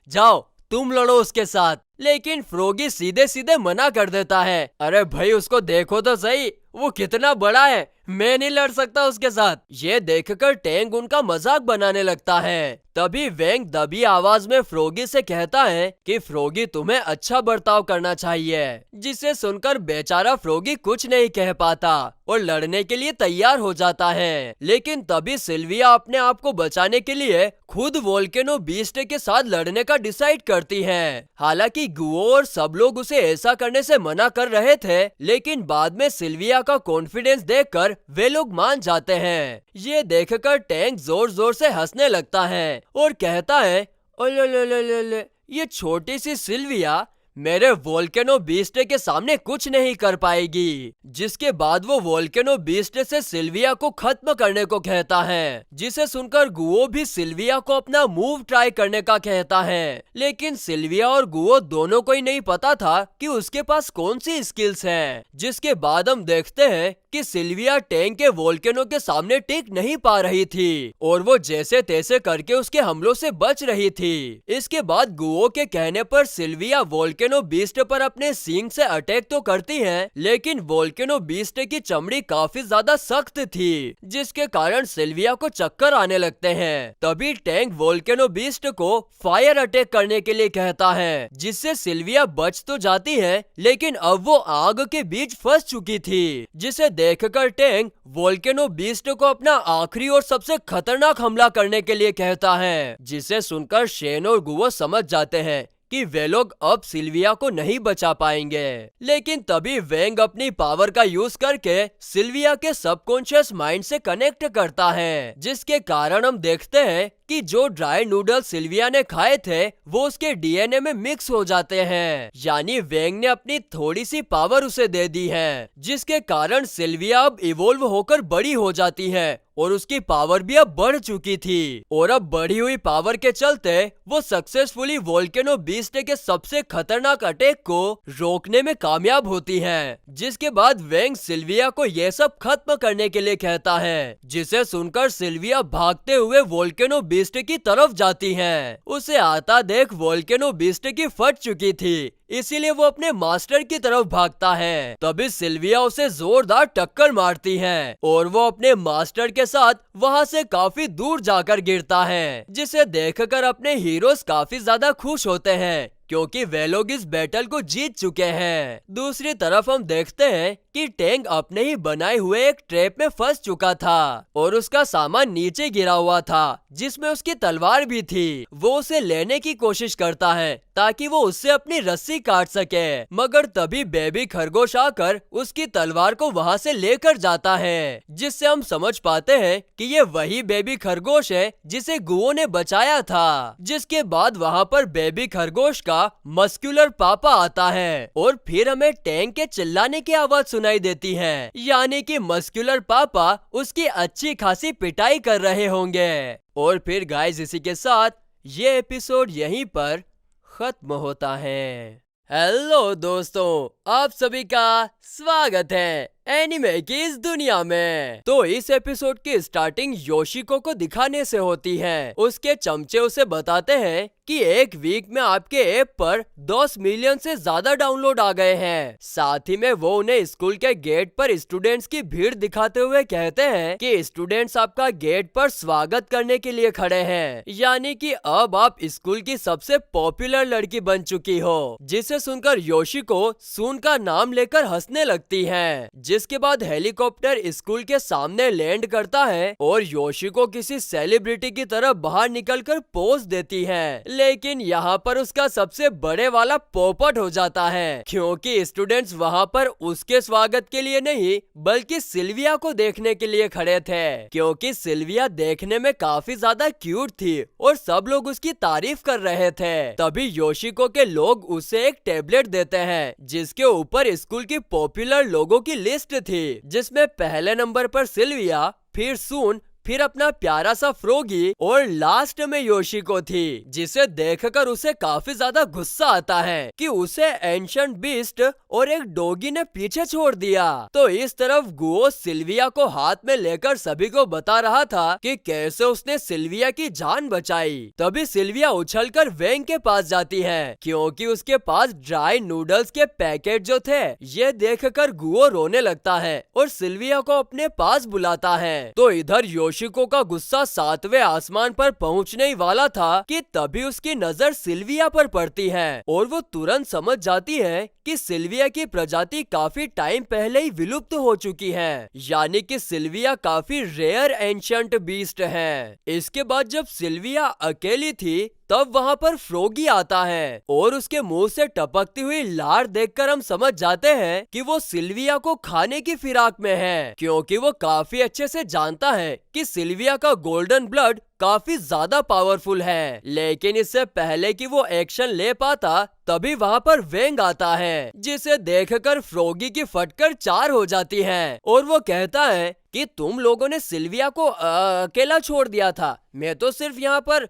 जाओ तुम लड़ो उसके साथ। लेकिन फ्रोगी सीधे सीधे मना कर देता है। अरे भाई उसको देखो तो सही, वो कितना बड़ा है, मैं नहीं लड़ सकता उसके साथ। ये देखकर टैंग उनका मजाक बनाने लगता है। तभी वेंग दबी आवाज में फ्रोगी से कहता है कि फ्रोगी तुम्हें अच्छा बर्ताव करना चाहिए। जिसे सुनकर बेचारा फ्रोगी कुछ नहीं कह पाता और लड़ने के लिए तैयार हो जाता है। लेकिन तभी सिल्विया अपने आप को बचाने के लिए खुद वोल्केनो बीस्ट के साथ लड़ने का डिसाइड करती है। हालांकि गुओ और सब लोग उसे ऐसा करने से मना कर रहे थे, लेकिन बाद में सिल्विया का कॉन्फिडेंस देखकर वे लोग मान जाते हैं। ये देखकर टैंक जोर जोर से हंसने लगता है और कहता है ओले ये छोटी सी सिल्विया मेरे वोल्केनो बीस्ट के सामने कुछ नहीं कर पाएगी। जिसके बाद वो वोल्केनो बीस्ट से सिल्विया को खत्म करने को कहता है। जिसे सुनकर गुओ भी सिल्विया को अपना मूव ट्राई करने का कहता है। लेकिन सिल्विया और गुओ दोनों को ही नहीं पता था कि उसके पास कौन सी स्किल्स हैं। जिसके बाद हम देखते हैं कि सिल्विया टैंक के वोल्केनो के सामने टिक नहीं पा रही थी और वो जैसे तैसे करके उसके हमलों से बच रही थी। इसके बाद गुओ के कहने पर सिल्विया वोल्केनो बीस्ट पर अपने सींग से अटैक तो करती है, लेकिन वोल्केनो बीस्ट की चमड़ी काफी ज्यादा सख्त थी, जिसके कारण सिल्विया को चक्कर आने लगते हैं। तभी टैंक वोल्केनो बीस्ट को फायर अटैक करने के लिए कहता है, जिससे सिल्विया बच तो जाती है, लेकिन अब वो आग के बीच फंस चुकी थी। जिसे देखकर टैंक वोल्केनो बीस्ट को अपना आखिरी और सबसे खतरनाक हमला करने के लिए कहता है। जिसे सुनकर शेन और गुओ समझ जाते हैं कि वे लोग अब सिल्विया को नहीं बचा पाएंगे। लेकिन तभी वेंग अपनी पावर का यूज करके सिल्विया के सबकॉन्शियस माइंड से कनेक्ट करता है, जिसके कारण हम देखते हैं कि जो ड्राई नूडल सिल्विया ने खाए थे वो उसके डीएनए में मिक्स हो जाते हैं। यानी वेंग ने अपनी थोड़ी सी पावर उसे दे दी है, जिसके कारण सिल्विया अब इवोल्व होकर बड़ी हो जाती है और उसकी पावर भी अब बढ़ चुकी थी। और अब बढ़ी हुई पावर के चलते वो सक्सेसफुली वोल्केनो बीस्ट के सबसे खतरनाक अटैक को रोकने में कामयाब होती है। जिसके बाद वेंग सिल्विया को ये सब खत्म करने के लिए कहता है, जिसे सुनकर सिल्विया भागते हुए वोल्केनो बीस्ट की तरफ जाती है। उसे आता देख वोल्केनो बीस्ट की फट चुकी थी, इसीलिए वो अपने मास्टर की तरफ भागता है। तभी सिल्विया उसे जोरदार टक्कर मारती है और वो अपने मास्टर के साथ वहां से काफी दूर जाकर गिरता है, जिसे देखकर अपने हीरोज काफी ज्यादा खुश होते हैं क्योंकि वे लोग इस बैटल को जीत चुके हैं। दूसरी तरफ हम देखते हैं कि टैंक अपने ही बनाए हुए एक ट्रैप में फंस चुका था और उसका सामान नीचे गिरा हुआ था, जिसमें उसकी तलवार भी थी। वो उसे लेने की कोशिश करता है ताकि वो उससे अपनी रस्सी काट सके, मगर तभी बेबी खरगोश आकर उसकी तलवार को वहां से लेकर जाता है, जिससे हम समझ पाते हैं कि ये वही बेबी खरगोश है जिसे गुओ ने बचाया था। जिसके बाद वहाँ पर बेबी खरगोश का मस्कुलर पापा आता है और फिर हमें टैंक के चिल्लाने की आवाज सुनाई देती है, यानी कि मस्कुलर पापा उसकी अच्छी खासी पिटाई कर रहे होंगे। और फिर गाइस इसी के साथ ये एपिसोड यहीं पर खत्म होता है। हेलो दोस्तों, आप सभी का स्वागत है एनिमे की इस दुनिया में। तो इस एपिसोड की स्टार्टिंग योशिको को दिखाने से होती है। उसके चमचे उसे बताते हैं कि एक वीक में आपके ऐप पर 10 मिलियन से ज्यादा डाउनलोड आ गए हैं। साथ ही में वो उन्हें स्कूल के गेट पर स्टूडेंट्स की भीड़ दिखाते हुए कहते हैं कि स्टूडेंट्स आपका गेट पर स्वागत करने के लिए खड़े हैं, यानी कि अब आप स्कूल की सबसे पॉपुलर लड़की बन चुकी हो। जिसे सुनकर योशिको सून का नाम लेकर हंसने लगती है, जिसके बाद हेलीकॉप्टर स्कूल के सामने लैंड करता है और योशिको किसी सेलिब्रिटी की तरह बाहर निकलकर पोज देती है। लेकिन यहाँ पर उसका सबसे बड़े वाला पोपट हो जाता है, क्योंकि स्टूडेंट्स वहाँ पर उसके स्वागत के लिए नहीं बल्कि सिल्विया को देखने के लिए खड़े थे, क्योंकि सिल्विया देखने में काफी ज्यादा क्यूट थी और सब लोग उसकी तारीफ कर रहे थे। तभी योशिको के लोग उसे एक टेबलेट देते हैं, जिसके ऊपर स्कूल की पॉपुलर लोगों की लिस्ट थी, जिसमें पहले नंबर पर सिल्विया, फिर सून, फिर अपना प्यारा सा फ्रोगी और लास्ट में योशिको थी, जिसे देखकर उसे काफी ज्यादा गुस्सा आता है कि उसे एंशिएंट बीस्ट और एक डॉगी ने पीछे छोड़ दिया। तो इस तरफ गुओ सिल्विया को हाथ में लेकर सभी को बता रहा था कि कैसे उसने सिल्विया की जान बचाई। तभी सिल्विया उछलकर वेंग के पास जाती है, क्योंकि उसके पास ड्राई नूडल्स के पैकेट जो थे। ये देखकर गुओ रोने लगता है और सिल्विया को अपने पास बुलाता है। तो इधर योशिको का गुस्सा 7वें आसमान पर पहुंचने ही वाला था कि तभी उसकी नजर सिल्विया पर पड़ती है और वो तुरंत समझ जाती है कि सिल्विया की प्रजाति काफी टाइम पहले ही विलुप्त हो चुकी है, यानी कि सिल्विया काफी रेयर एंशिएंट बीस्ट है। इसके बाद जब सिल्विया अकेली थी तब वहाँ पर फ्रोगी आता है और उसके मुंह से टपकती हुई लार देखकर हम समझ जाते हैं कि वो सिल्विया को खाने की फिराक में है, क्योंकि वो काफी अच्छे से जानता है कि सिल्विया का गोल्डन ब्लड काफी ज्यादा पावरफुल है। लेकिन इससे पहले कि वो एक्शन ले पाता तभी वहाँ पर वेंग आता है, जिसे देखकर फ्रोगी की फटकर 4 हो जाती है और वो कहता है कि तुम लोगों ने सिल्विया को अकेला छोड़ दिया था, मैं तो सिर्फ यहाँ पर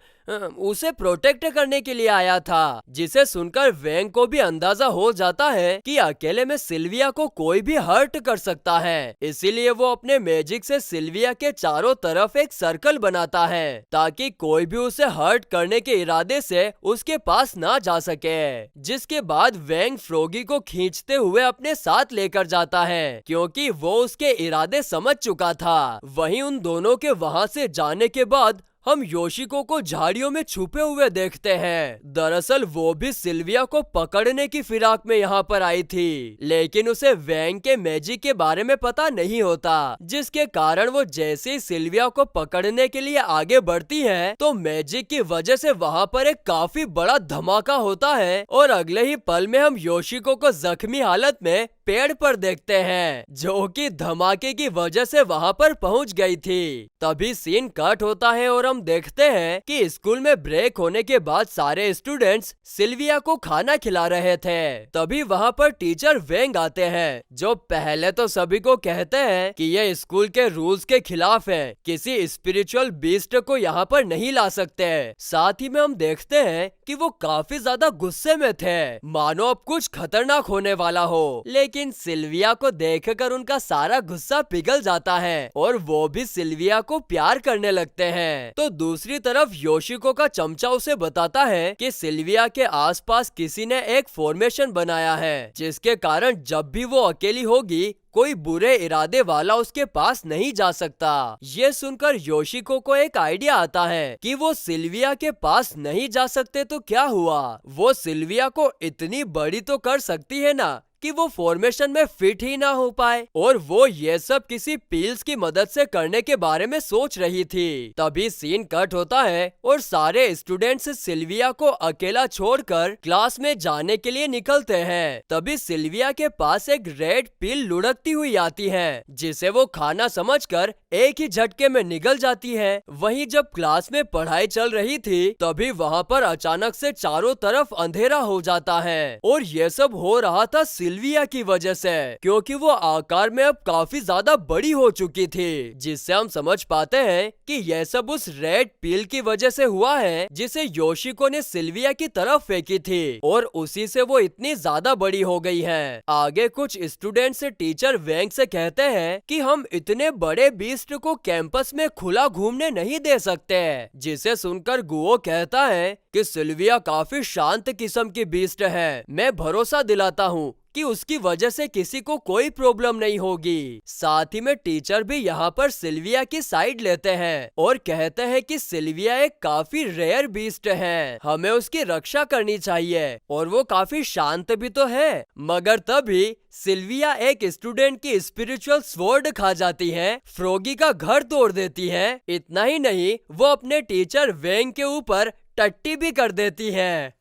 उसे प्रोटेक्ट करने के लिए आया था। जिसे सुनकर वेंग को भी अंदाजा हो जाता है कि अकेले में सिल्विया को कोई भी हर्ट कर सकता है, इसीलिए वो अपने मैजिक से सिल्विया के चारों तरफ एक सर्कल बनाता है ताकि कोई भी उसे हर्ट करने के इरादे से उसके पास ना जा सके। जिसके बाद वेंग फ्रोगी को खींचते हुए अपने साथ लेकर जाता है, क्योंकि वो उसके इरादे समझ चुका था। वहीं उन दोनों के वहां से जाने के बाद हम योशिको को झाड़ियों में छुपे हुए देखते हैं। दरअसल वो भी सिल्विया को पकड़ने की फिराक में यहाँ पर आई थी, लेकिन उसे वेंग के मैजिक के बारे में पता नहीं होता, जिसके कारण वो जैसे ही सिल्विया को पकड़ने के लिए आगे बढ़ती है तो मैजिक की वजह से वहाँ पर एक काफी बड़ा धमाका होता है और अगले ही पल में हम योशिको को जख्मी हालत में पेड़ पर देखते हैं, जो कि धमाके की वजह से वहाँ पर पहुँच गई थी। तभी सीन कट होता है और हम देखते हैं कि स्कूल में ब्रेक होने के बाद सारे स्टूडेंट्स सिल्विया को खाना खिला रहे थे। तभी वहाँ पर टीचर वेंग आते हैं, जो पहले तो सभी को कहते हैं कि ये स्कूल के रूल्स के खिलाफ है, किसी स्पिरिचुअल बीस्ट को यहाँ पर नहीं ला सकते। साथ ही में हम देखते हैं कि वो काफी ज्यादा गुस्से में थे, मानो अब कुछ खतरनाक होने वाला हो। लेकिन सिल्विया को देखकर उनका सारा गुस्सा पिघल जाता है और वो भी सिल्विया को प्यार करने लगते हैं। तो दूसरी तरफ योशिको का चमचा उसे बताता है कि सिल्विया के आसपास किसी ने एक फॉर्मेशन बनाया है, जिसके कारण जब भी वो अकेली होगी कोई बुरे इरादे वाला उसके पास नहीं जा सकता। ये सुनकर योशिको को एक आइडिया आता है कि वो सिल्विया के पास नहीं जा सकते तो क्या हुआ, वो सिल्विया को इतनी बड़ी तो कर सकती है ना कि वो फॉर्मेशन में फिट ही ना हो पाए, और वो ये सब किसी पील्स की मदद से करने के बारे में सोच रही थी। तभी सीन कट होता है और सारे स्टूडेंट्स सिल्विया को अकेला छोड़कर क्लास में जाने के लिए निकलते हैं। तभी सिल्विया के पास एक रेड पिल लुढ़कती हुई आती है, जिसे वो खाना समझकर एक ही झटके में निगल जाती है। वहीं जब क्लास में पढ़ाई चल रही थी तभी वहाँ पर अचानक से चारों तरफ अंधेरा हो जाता है और ये सब हो रहा था सिल्विया की वजह से, क्योंकि वो आकार में अब काफी ज्यादा बड़ी हो चुकी थी, जिससे हम समझ पाते हैं कि यह सब उस रेड पील की वजह से हुआ है जिसे योशिको ने सिल्विया की तरफ फेंकी थी, और उसी से वो इतनी ज्यादा बड़ी हो गई है। आगे कुछ स्टूडेंट्स टीचर वेंग से कहते हैं कि हम इतने बड़े बीस्ट को कैंपस में खुला घूमने नहीं दे सकते, जिसे सुनकर गुओ कहता है कि सिल्विया काफी शांत किस्म की बीस्ट है, मैं भरोसा दिलाता हूँ कि उसकी वजह से किसी को कोई प्रॉब्लम नहीं होगी। साथ ही में टीचर भी यहाँ पर सिल्विया की साइड लेते हैं और कहते हैं कि सिल्विया एक काफी रेयर बीस्ट है, हमें उसकी रक्षा करनी चाहिए, और वो काफी शांत भी तो है। मगर तभी सिल्विया एक स्टूडेंट की स्पिरिचुअल स्वॉर्ड खा जाती है, फ्रॉगी का घर तोड़ देती है। इतना ही नहीं, वो अपने टीचर वेंग के ऊपर टट्टी भी कर देती है।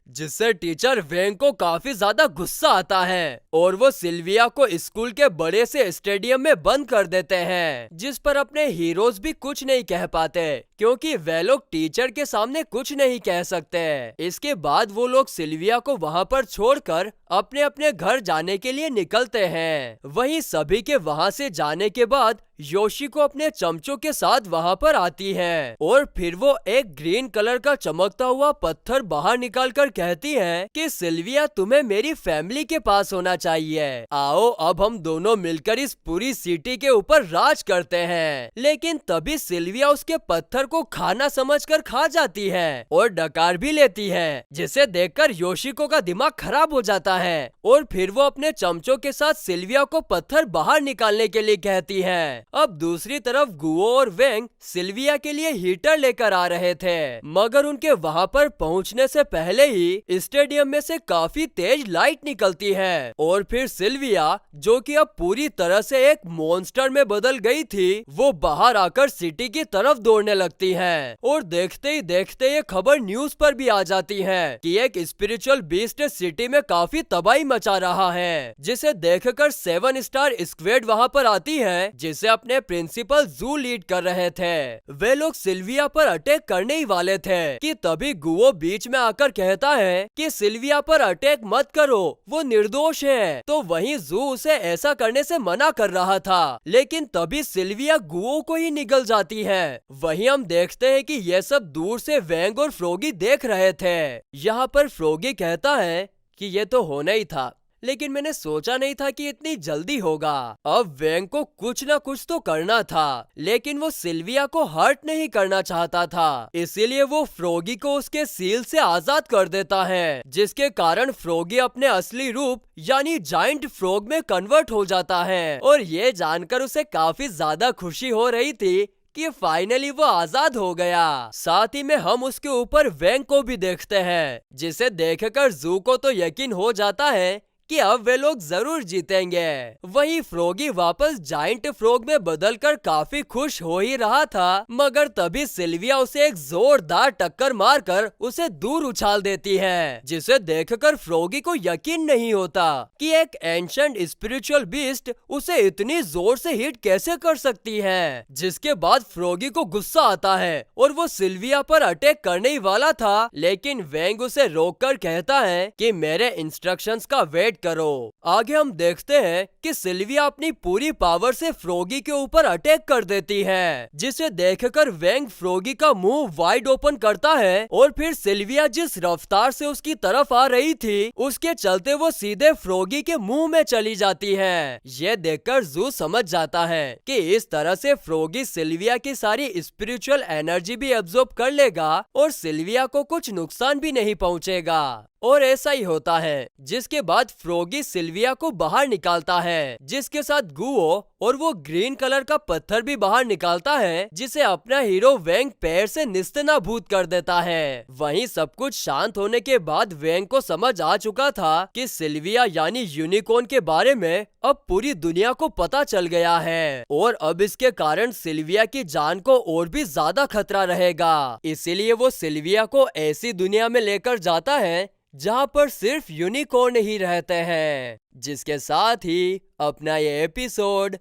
जिससे टीचर वेंग को काफी ज्यादा गुस्सा आता है और वो सिल्विया को स्कूल के बड़े से स्टेडियम में बंद कर देते हैं, जिस पर अपने हीरोज भी कुछ नहीं कह पाते क्योंकि वे लोग टीचर के सामने कुछ नहीं कह सकते। इसके बाद वो लोग सिल्विया को वहाँ पर छोड़कर अपने अपने घर जाने के लिए निकलते हैं। वहीं सभी के वहाँ से जाने के बाद योशिको अपने चमचों के साथ वहाँ पर आती है और फिर वो एक ग्रीन कलर का चमकता हुआ पत्थर बाहर निकालकर कहती है कि सिल्विया, तुम्हें मेरी फैमिली के पास होना चाहिए, आओ अब हम दोनों मिलकर इस पूरी सिटी के ऊपर राज करते हैं। लेकिन तभी सिल्विया उसके पत्थर को खाना समझकर खा जाती है और डकार भी लेती है, जिसे देखकर योशिको का दिमाग खराब हो जाता है और फिर वो अपने चमचों के साथ सिल्विया को पत्थर बाहर निकालने के लिए कहती है। अब दूसरी तरफ गुओ और वेंग सिल्विया के लिए हीटर लेकर आ रहे थे, मगर उनके वहाँ पर पहुँचने से पहले ही स्टेडियम में से काफी तेज लाइट निकलती है और फिर सिल्विया, जो कि अब पूरी तरह से एक मॉन्स्टर में बदल गई थी, वो बाहर आकर सिटी की तरफ दौड़ने लगती है और देखते ही देखते ये खबर न्यूज पर भी आ जाती है कि एक स्पिरिचुअल बीस्ट सिटी में काफी तबाही मचा रहा है, जिसे देखकर 7 स्टार स्क्वाड वहाँ पर आती है, जिसे अपने प्रिंसिपल जू लीड कर रहे थे। वे लोग सिल्विया पर अटैक करने ही वाले थे कि तभी गुओ बीच में आकर कहता है कि सिल्विया पर अटैक मत करो, वो निर्दोष है। तो वहीं जू उसे ऐसा करने से मना कर रहा था, लेकिन तभी सिल्विया गुओ को ही निगल जाती है। वहीं हम देखते हैं कि यह सब दूर से वेंग और फ्रॉगी देख रहे थे। यहाँ पर फ्रॉगी कहता है कि ये तो होना ही था, लेकिन मैंने सोचा नहीं था कि इतनी जल्दी होगा। अब वेंग को कुछ ना कुछ तो करना था, लेकिन वो सिल्विया को हर्ट नहीं करना चाहता था, इसीलिए वो फ्रॉगी को उसके सील से आजाद कर देता है, जिसके कारण फ्रॉगी अपने असली रूप यानी जायंट फ्रॉग में कन्वर्ट हो जाता है। और ये जानकर उसे काफी ज्यादा खुशी हो रही थी कि फाइनली वो आजाद हो गया। साथ ही में हम उसके ऊपर वेंग को भी देखते हैं, जिसे देखकर जू को तो यकीन हो जाता है कि अब वे लोग जरूर जीतेंगे। वहीं फ्रॉगी वापस जायंट फ्रॉग में बदलकर काफी खुश हो ही रहा था, मगर तभी सिल्विया उसे एक जोरदार टक्कर मारकर उसे दूर उछाल देती है, जिसे देखकर फ्रॉगी को यकीन नहीं होता कि एक एंशिएंट स्पिरिचुअल बीस्ट उसे इतनी जोर से हिट कैसे कर सकती है। जिसके बाद फ्रॉगी को गुस्सा आता है और वो सिल्विया पर अटैक करने ही वाला था, लेकिन वेंग उसे रोककर कहता है कि मेरे इंस्ट्रक्शंस का वेट करो। आगे हम देखते हैं कि सिल्विया अपनी पूरी पावर से फ्रॉगी के ऊपर अटैक कर देती है, जिसे देखकर वेंग फ्रॉगी का मुंह वाइड ओपन करता है और फिर सिल्विया जिस रफ्तार से उसकी तरफ आ रही थी, उसके चलते वो सीधे फ्रॉगी के मुंह में चली जाती है। ये देखकर जू समझ जाता है कि इस तरह से फ्रॉगी सिल्विया की सारी स्पिरिचुअल एनर्जी भी एब्जॉर्ब कर लेगा और सिल्विया को कुछ नुकसान भी नहीं पहुंचेगा। और ऐसा ही होता है, जिसके बाद फ्रॉगी सिल्विया को बाहर निकालता है, जिसके साथ गुओ और वो ग्रीन कलर का पत्थर भी बाहर निकालता है, जिसे अपना हीरो वेंग पैर से निस्तेनाबूद कर देता है। वहीं सब कुछ शांत होने के बाद वेंग को समझ आ चुका था कि सिल्विया यानी यूनिकॉर्न के बारे में अब पूरी दुनिया को पता चल गया है और अब इसके कारण सिल्विया की जान को और भी ज्यादा खतरा रहेगा। इसीलिए वो सिल्विया को ऐसी दुनिया में लेकर जाता है जहाँ पर सिर्फ यूनिकॉर्न ही रहते हैं। जिसके साथ ही अपना ये एपिसोड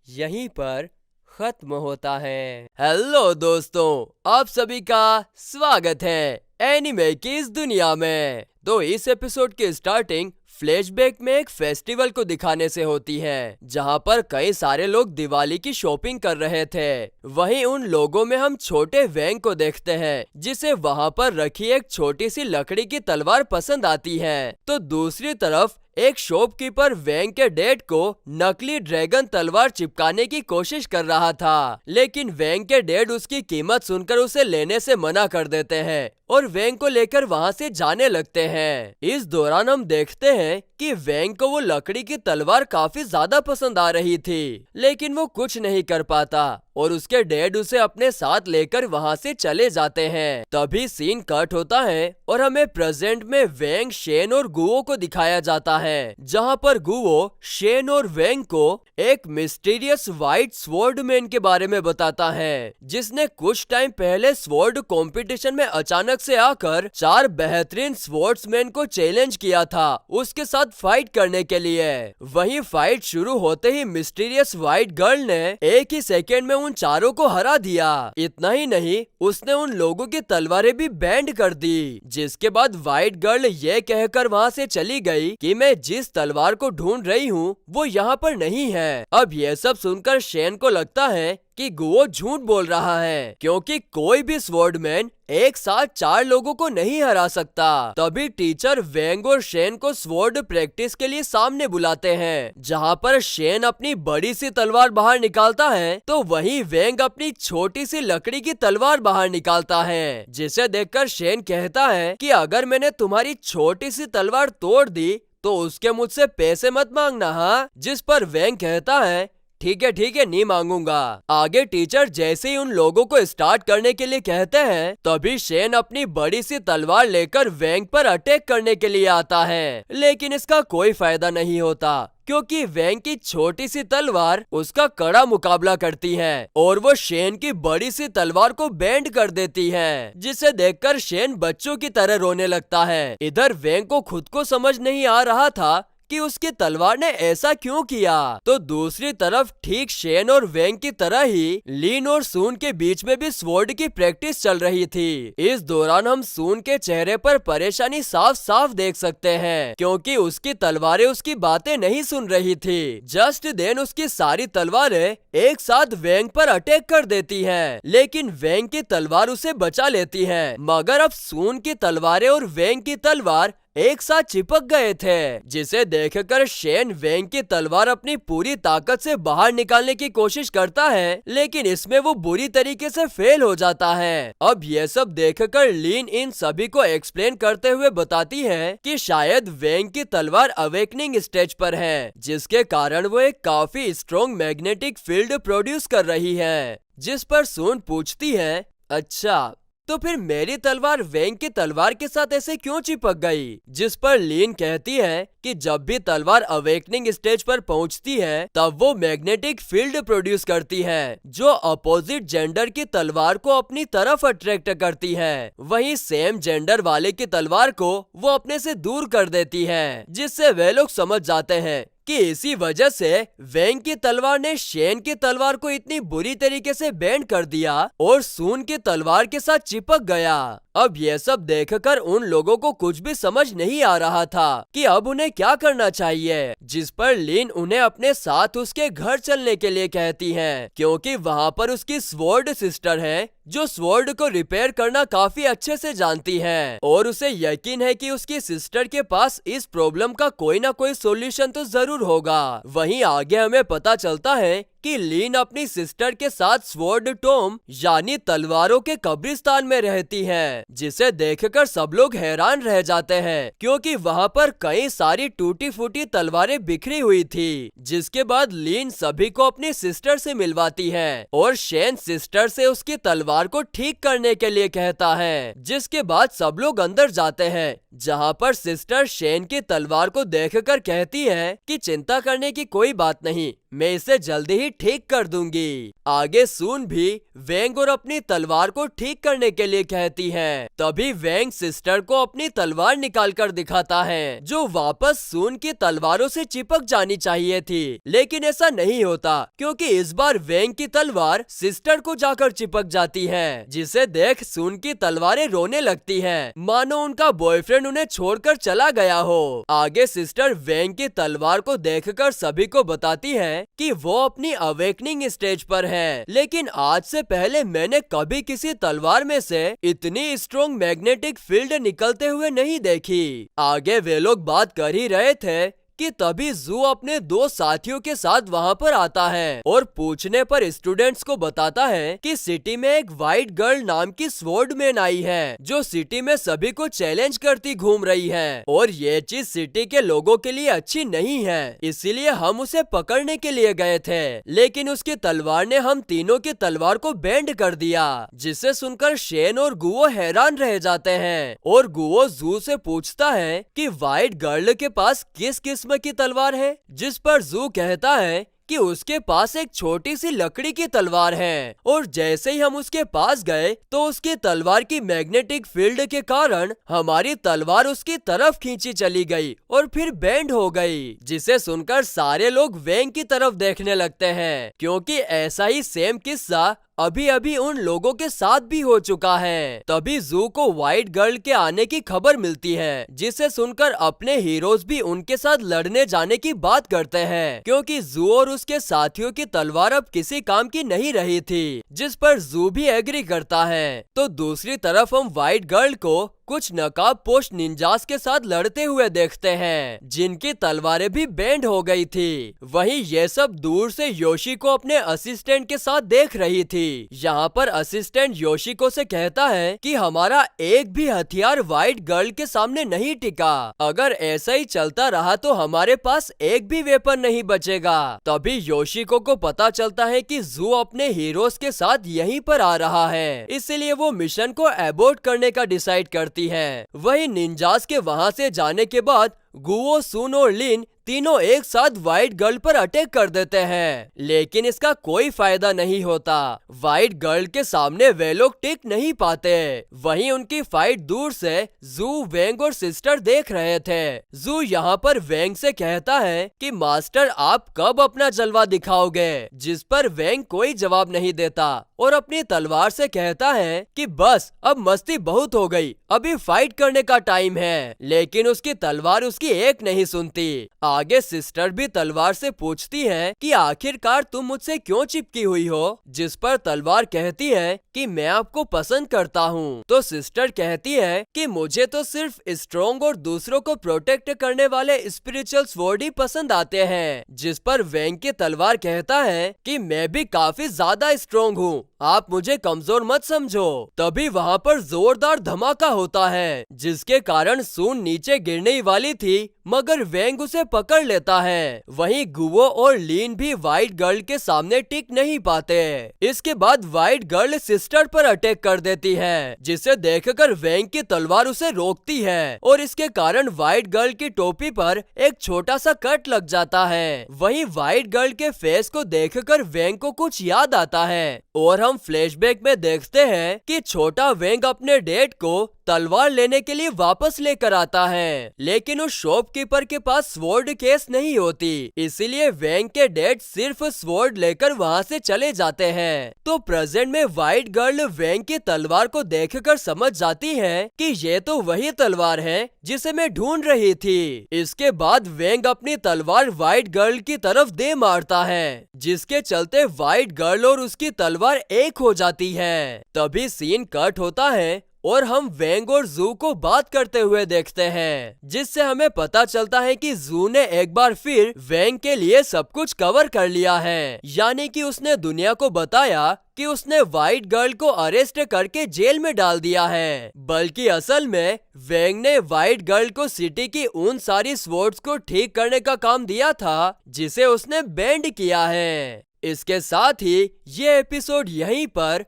यहीं पर खत्म होता है। हेलो दोस्तों, आप सभी का स्वागत है एनिमे की इस दुनिया में। तो इस एपिसोड की स्टार्टिंग फ्लैशबैक में एक फेस्टिवल को दिखाने से होती है, जहां पर कई सारे लोग दिवाली की शॉपिंग कर रहे थे। वहीं उन लोगों में हम छोटे वैंग को देखते हैं, जिसे वहां पर रखी एक छोटी सी लकड़ी की तलवार पसंद आती है। तो दूसरी तरफ एक शॉपकीपर वैंग के डैड को नकली ड्रैगन तलवार चिपकाने की कोशिश कर रहा था, लेकिन वैंग के डैड उसकी कीमत सुनकर उसे लेने से मना कर देते हैं और वैंग को लेकर वहां से जाने लगते हैं। इस दौरान हम देखते हैं कि वैंग को वो लकड़ी की तलवार काफी ज्यादा पसंद आ रही थी, लेकिन वो कुछ नहीं कर पाता और उसके डैड उसे अपने साथ लेकर वहां से चले जाते हैं। तभी सीन कट होता है और हमें प्रेजेंट में वैंग, शेन और गुओ को दिखाया जाता है, जहां पर गुओ शेन और वैंग को एक मिस्टीरियस व्हाइट स्वॉर्ड मैन के बारे में बताता है, जिसने कुछ टाइम पहले स्वॉर्ड कंपटीशन में अचानक से आकर 4 बेहतरीन स्वॉर्ड्समैन को चैलेंज किया था उसके साथ फाइट करने के लिए। वहीं फाइट शुरू होते ही मिस्टीरियस व्हाइट गर्ल ने एक ही सेकेंड में उन चारों को हरा दिया। इतना ही नहीं, उसने उन लोगों की तलवारें भी बैंड कर दी, जिसके बाद व्हाइट गर्ल ये कहकर वहां से चली गई कि मैं जिस तलवार को ढूंढ रही हूँ वो यहाँ पर नहीं है। अब ये सब सुनकर शेन को लगता है कि गुओ झूठ बोल रहा है, क्योंकि कोई भी स्वॉर्डमैन एक साथ 4 लोगों को नहीं हरा सकता। तभी टीचर वैंग और शेन को स्वॉर्ड प्रैक्टिस के लिए सामने बुलाते हैं, जहां पर शेन अपनी बड़ी सी तलवार बाहर निकालता है तो वहीं वैंग अपनी छोटी सी लकड़ी की तलवार बाहर निकालता है, जिसे देखकर शेन कहता है कि अगर मैंने तुम्हारी छोटी सी तलवार तोड़ दी तो उसके मुझसे पैसे मत मांगना। हाँ, जिस पर वैंग कहता है ठीक है नहीं मांगूंगा। आगे टीचर जैसे ही उन लोगों को स्टार्ट करने के लिए कहते हैं, तभी शेन अपनी बड़ी सी तलवार लेकर वैंग पर अटैक करने के लिए आता है, लेकिन इसका कोई फायदा नहीं होता, क्योंकि वैंग की छोटी सी तलवार उसका कड़ा मुकाबला करती है और वो शेन की बड़ी सी तलवार को बेंड कर देती है, जिसे देखकर शेन बच्चों की तरह रोने लगता है। इधर वैंग को खुद को समझ नहीं आ रहा था कि उसकी तलवार ने ऐसा क्यों किया। तो दूसरी तरफ ठीक शेन और वैंग की तरह ही लीन और सून के बीच में भी स्वॉर्ड की प्रैक्टिस चल रही थी। इस दौरान हम सून के चेहरे पर परेशानी साफ साफ देख सकते हैं, क्योंकि उसकी तलवारें उसकी बातें नहीं सुन रही थी। जस्ट देन उसकी सारी तलवारें एक साथ वैंग पर अटैक कर देती हैं, लेकिन वैंग की तलवार उसे बचा लेती है। मगर अब सून की तलवारें और वैंग की तलवार एक साथ चिपक गए थे, जिसे देखकर शेन वैंग की तलवार अपनी पूरी ताकत से बाहर निकालने की कोशिश करता है, लेकिन इसमें वो बुरी तरीके से फेल हो जाता है। अब ये सब देखकर लीन इन सभी को एक्सप्लेन करते हुए बताती है कि शायद वैंग की तलवार अवेकनिंग स्टेज पर है, जिसके कारण वो एक काफी स्ट्रॉन्ग मैग्नेटिक फील्ड प्रोड्यूस कर रही है। जिस पर सून पूछती है, अच्छा तो फिर मेरी तलवार वैंग की तलवार के साथ ऐसे क्यों चिपक गई? जिस पर लीन कहती है कि जब भी तलवार अवेकनिंग स्टेज पर पहुंचती है तब वो मैग्नेटिक फील्ड प्रोड्यूस करती है, जो अपोजिट जेंडर की तलवार को अपनी तरफ अट्रैक्ट करती है। वहीं सेम जेंडर वाले की तलवार को वो अपने से दूर कर देती है, जिससे वे लोग समझ जाते हैं कि इसी वजह से वैंग की तलवार ने शेन की तलवार को इतनी बुरी तरीके से बेंड कर दिया और सून की तलवार के साथ चिपक गया। अब ये सब देखकर उन लोगों को कुछ भी समझ नहीं आ रहा था कि अब उन्हें क्या करना चाहिए, जिस पर लीन उन्हें अपने साथ उसके घर चलने के लिए कहती है, क्योंकि वहाँ पर उसकी स्वॉर्ड सिस्टर है जो स्वॉर्ड को रिपेयर करना काफी अच्छे से जानती है और उसे यकीन है कि उसकी सिस्टर के पास इस प्रॉब्लम का कोई ना कोई सॉल्यूशन तो जरूर होगा। वहीं आगे हमें पता चलता है कि लीन अपनी सिस्टर के साथ स्वॉर्ड टॉम यानी तलवारों के कब्रिस्तान में रहती है, जिसे देखकर सब लोग हैरान रह जाते हैं, क्योंकि वहाँ पर कई सारी टूटी फूटी तलवारें बिखरी हुई थी। जिसके बाद लीन सभी को अपनी सिस्टर से मिलवाती है और शेन सिस्टर से उसकी तलवार को ठीक करने के लिए कहता है, जिसके बाद सब लोग अंदर जाते हैं, जहाँ पर सिस्टर शेन की तलवार को देखकर कहती है कि चिंता करने की कोई बात नहीं, मैं इसे जल्दी ही ठीक कर दूंगी। आगे सून भी वेंग और अपनी तलवार को ठीक करने के लिए कहती है। तभी वेंग सिस्टर को अपनी तलवार निकाल कर दिखाता है, जो वापस सून की तलवारों से चिपक जानी चाहिए थी, लेकिन ऐसा नहीं होता क्योंकि इस बार वेंग की तलवार सिस्टर को जाकर चिपक जाती है, जिसे देख सून की तलवारें रोने लगती हैं, मानो उनका बॉयफ्रेंड उन्हें छोड़कर चला गया हो। आगे सिस्टर वेंग की तलवार को देखकर सभी को बताती है कि वो अपनी अवेकनिंग स्टेज पर है, लेकिन आज से पहले मैंने कभी किसी तलवार में से इतनी स्ट्रॉन्ग मैग्नेटिक फील्ड निकलते हुए नहीं देखी। आगे वे लोग बात कर ही रहे थे कि तभी जू अपने दो साथियों के साथ वहाँ पर आता है और पूछने पर स्टूडेंट्स को बताता है कि सिटी में एक वाइट गर्ल नाम की स्वॉर्डमैन आई है, जो सिटी में सभी को चैलेंज करती घूम रही है और ये चीज सिटी के लोगों के लिए अच्छी नहीं है, इसीलिए हम उसे पकड़ने के लिए गए थे, लेकिन उसकी तलवार ने हम तीनों की तलवार को बेंड कर दिया, जिसे सुनकर शेन और गुओ हैरान रह जाते हैं और गुओ जू से पूछता है कि वाइट गर्ल के पास किस किस्म की तलवार है, जिस पर जू कहता है कि उसके पास एक छोटी सी लकड़ी की तलवार है और जैसे ही हम उसके पास गए तो उसकी तलवार की मैग्नेटिक फील्ड के कारण हमारी तलवार उसकी तरफ खींची चली गई और फिर बेंड हो गई, जिसे सुनकर सारे लोग वेंग की तरफ देखने लगते हैं, क्योंकि ऐसा ही सेम किस्सा अभी अभी उन लोगों के साथ भी हो चुका है। तभी जू को व्हाइट गर्ल के आने की खबर मिलती है, जिसे सुनकर अपने हीरोज भी उनके साथ लड़ने जाने की बात करते हैं, क्योंकि जू और उसके साथियों की तलवार अब किसी काम की नहीं रही थी, जिस पर जू भी एग्री करता है। तो दूसरी तरफ हम व्हाइट गर्ल को कुछ नकाब पोस्ट निंजास के साथ लड़ते हुए देखते हैं, जिनकी तलवारें भी बेंड हो गई थी। वहीं ये सब दूर से योशी को अपने असिस्टेंट के साथ देख रही थी। यहाँ पर असिस्टेंट योशिको से कहता है कि हमारा एक भी हथियार व्हाइट गर्ल के सामने नहीं टिका, अगर ऐसा ही चलता रहा तो हमारे पास एक भी वेपन नहीं बचेगा। तभी योशिको को पता चलता है कि जू अपने हीरोज के साथ यहीं पर आ रहा है, इसलिए वो मिशन को एबॉर्ट करने का डिसाइड करती है। वही निंजास के वहां से जाने के बाद गुओ, सुन और लिन तीनों एक साथ व्हाइट गर्ल पर अटैक कर देते हैं, लेकिन इसका कोई फायदा नहीं होता। व्हाइट गर्ल के सामने वे लोग टिक नहीं पाते। वहीं उनकी फाइट दूर से जू, वेंग और सिस्टर देख रहे थे। जू यहाँ पर वेंग से कहता है कि मास्टर आप कब अपना जलवा दिखाओगे, जिस पर वेंग कोई जवाब नहीं देता और अपनी तलवार से कहता है कि बस अब मस्ती बहुत हो गई, अभी फाइट करने का टाइम है, लेकिन उसकी तलवार उसकी एक नहीं सुनती। आगे सिस्टर भी तलवार से पूछती है कि आखिरकार तुम मुझसे क्यों चिपकी हुई हो, जिस पर तलवार कहती है कि मैं आपको पसंद करता हूँ। तो सिस्टर कहती है कि मुझे तो सिर्फ स्ट्रॉन्ग और दूसरों को प्रोटेक्ट करने वाले स्पिरिचुअल स्वॉर्ड ही पसंद आते हैं, जिस पर वेंग की तलवार कहता है कि मैं भी काफी ज्यादा स्ट्रॉन्ग हूँ, आप मुझे कमजोर मत समझो। तभी वहाँ पर जोरदार धमाका होता है, जिसके कारण सून नीचे गिरने ही वाली थी, मगर वेंग उसे पकड़ लेता है। वहीं गुओ और लीन भी व्हाइट गर्ल के सामने टिक नहीं पाते। इसके बाद व्हाइट गर्ल सिस्टर पर अटैक कर देती है, जिसे देखकर वेंग की तलवार उसे रोकती है और इसके कारण व्हाइट गर्ल की टोपी पर एक छोटा सा कट लग जाता है। वहीं व्हाइट गर्ल के फेस को देखकर वेंग को कुछ याद आता है और हम फ्लैशबैक में देखते हैं कि छोटा वेंग अपने डेट को तलवार लेने के लिए वापस लेकर आता है, लेकिन उस शॉपकीपर के पास स्वॉर्ड केस नहीं होती, इसीलिए वेंग के डैड सिर्फ स्वॉर्ड लेकर वहाँ से चले जाते हैं। तो प्रेजेंट में व्हाइट गर्ल वेंग की तलवार को देखकर समझ जाती है कि ये तो वही तलवार है जिसे मैं ढूंढ रही थी। इसके बाद वेंग अपनी तलवार व्हाइट गर्ल की तरफ दे मारता है, जिसके चलते व्हाइट गर्ल और उसकी तलवार एक हो जाती है। तभी सीन कट होता है और हम वेंग और जू को बात करते हुए देखते हैं, जिससे हमें पता चलता है कि जू ने एक बार फिर वेंग के लिए सब कुछ कवर कर लिया है, यानी कि उसने दुनिया को बताया कि उसने व्हाइट गर्ल को अरेस्ट करके जेल में डाल दिया है, बल्कि असल में वेंग ने व्हाइट गर्ल को सिटी की उन सारी स्वॉर्ड्स को ठीक करने का काम दिया था जिसे उसने बैंड किया है। इसके साथ ही ये एपिसोड यहीं पर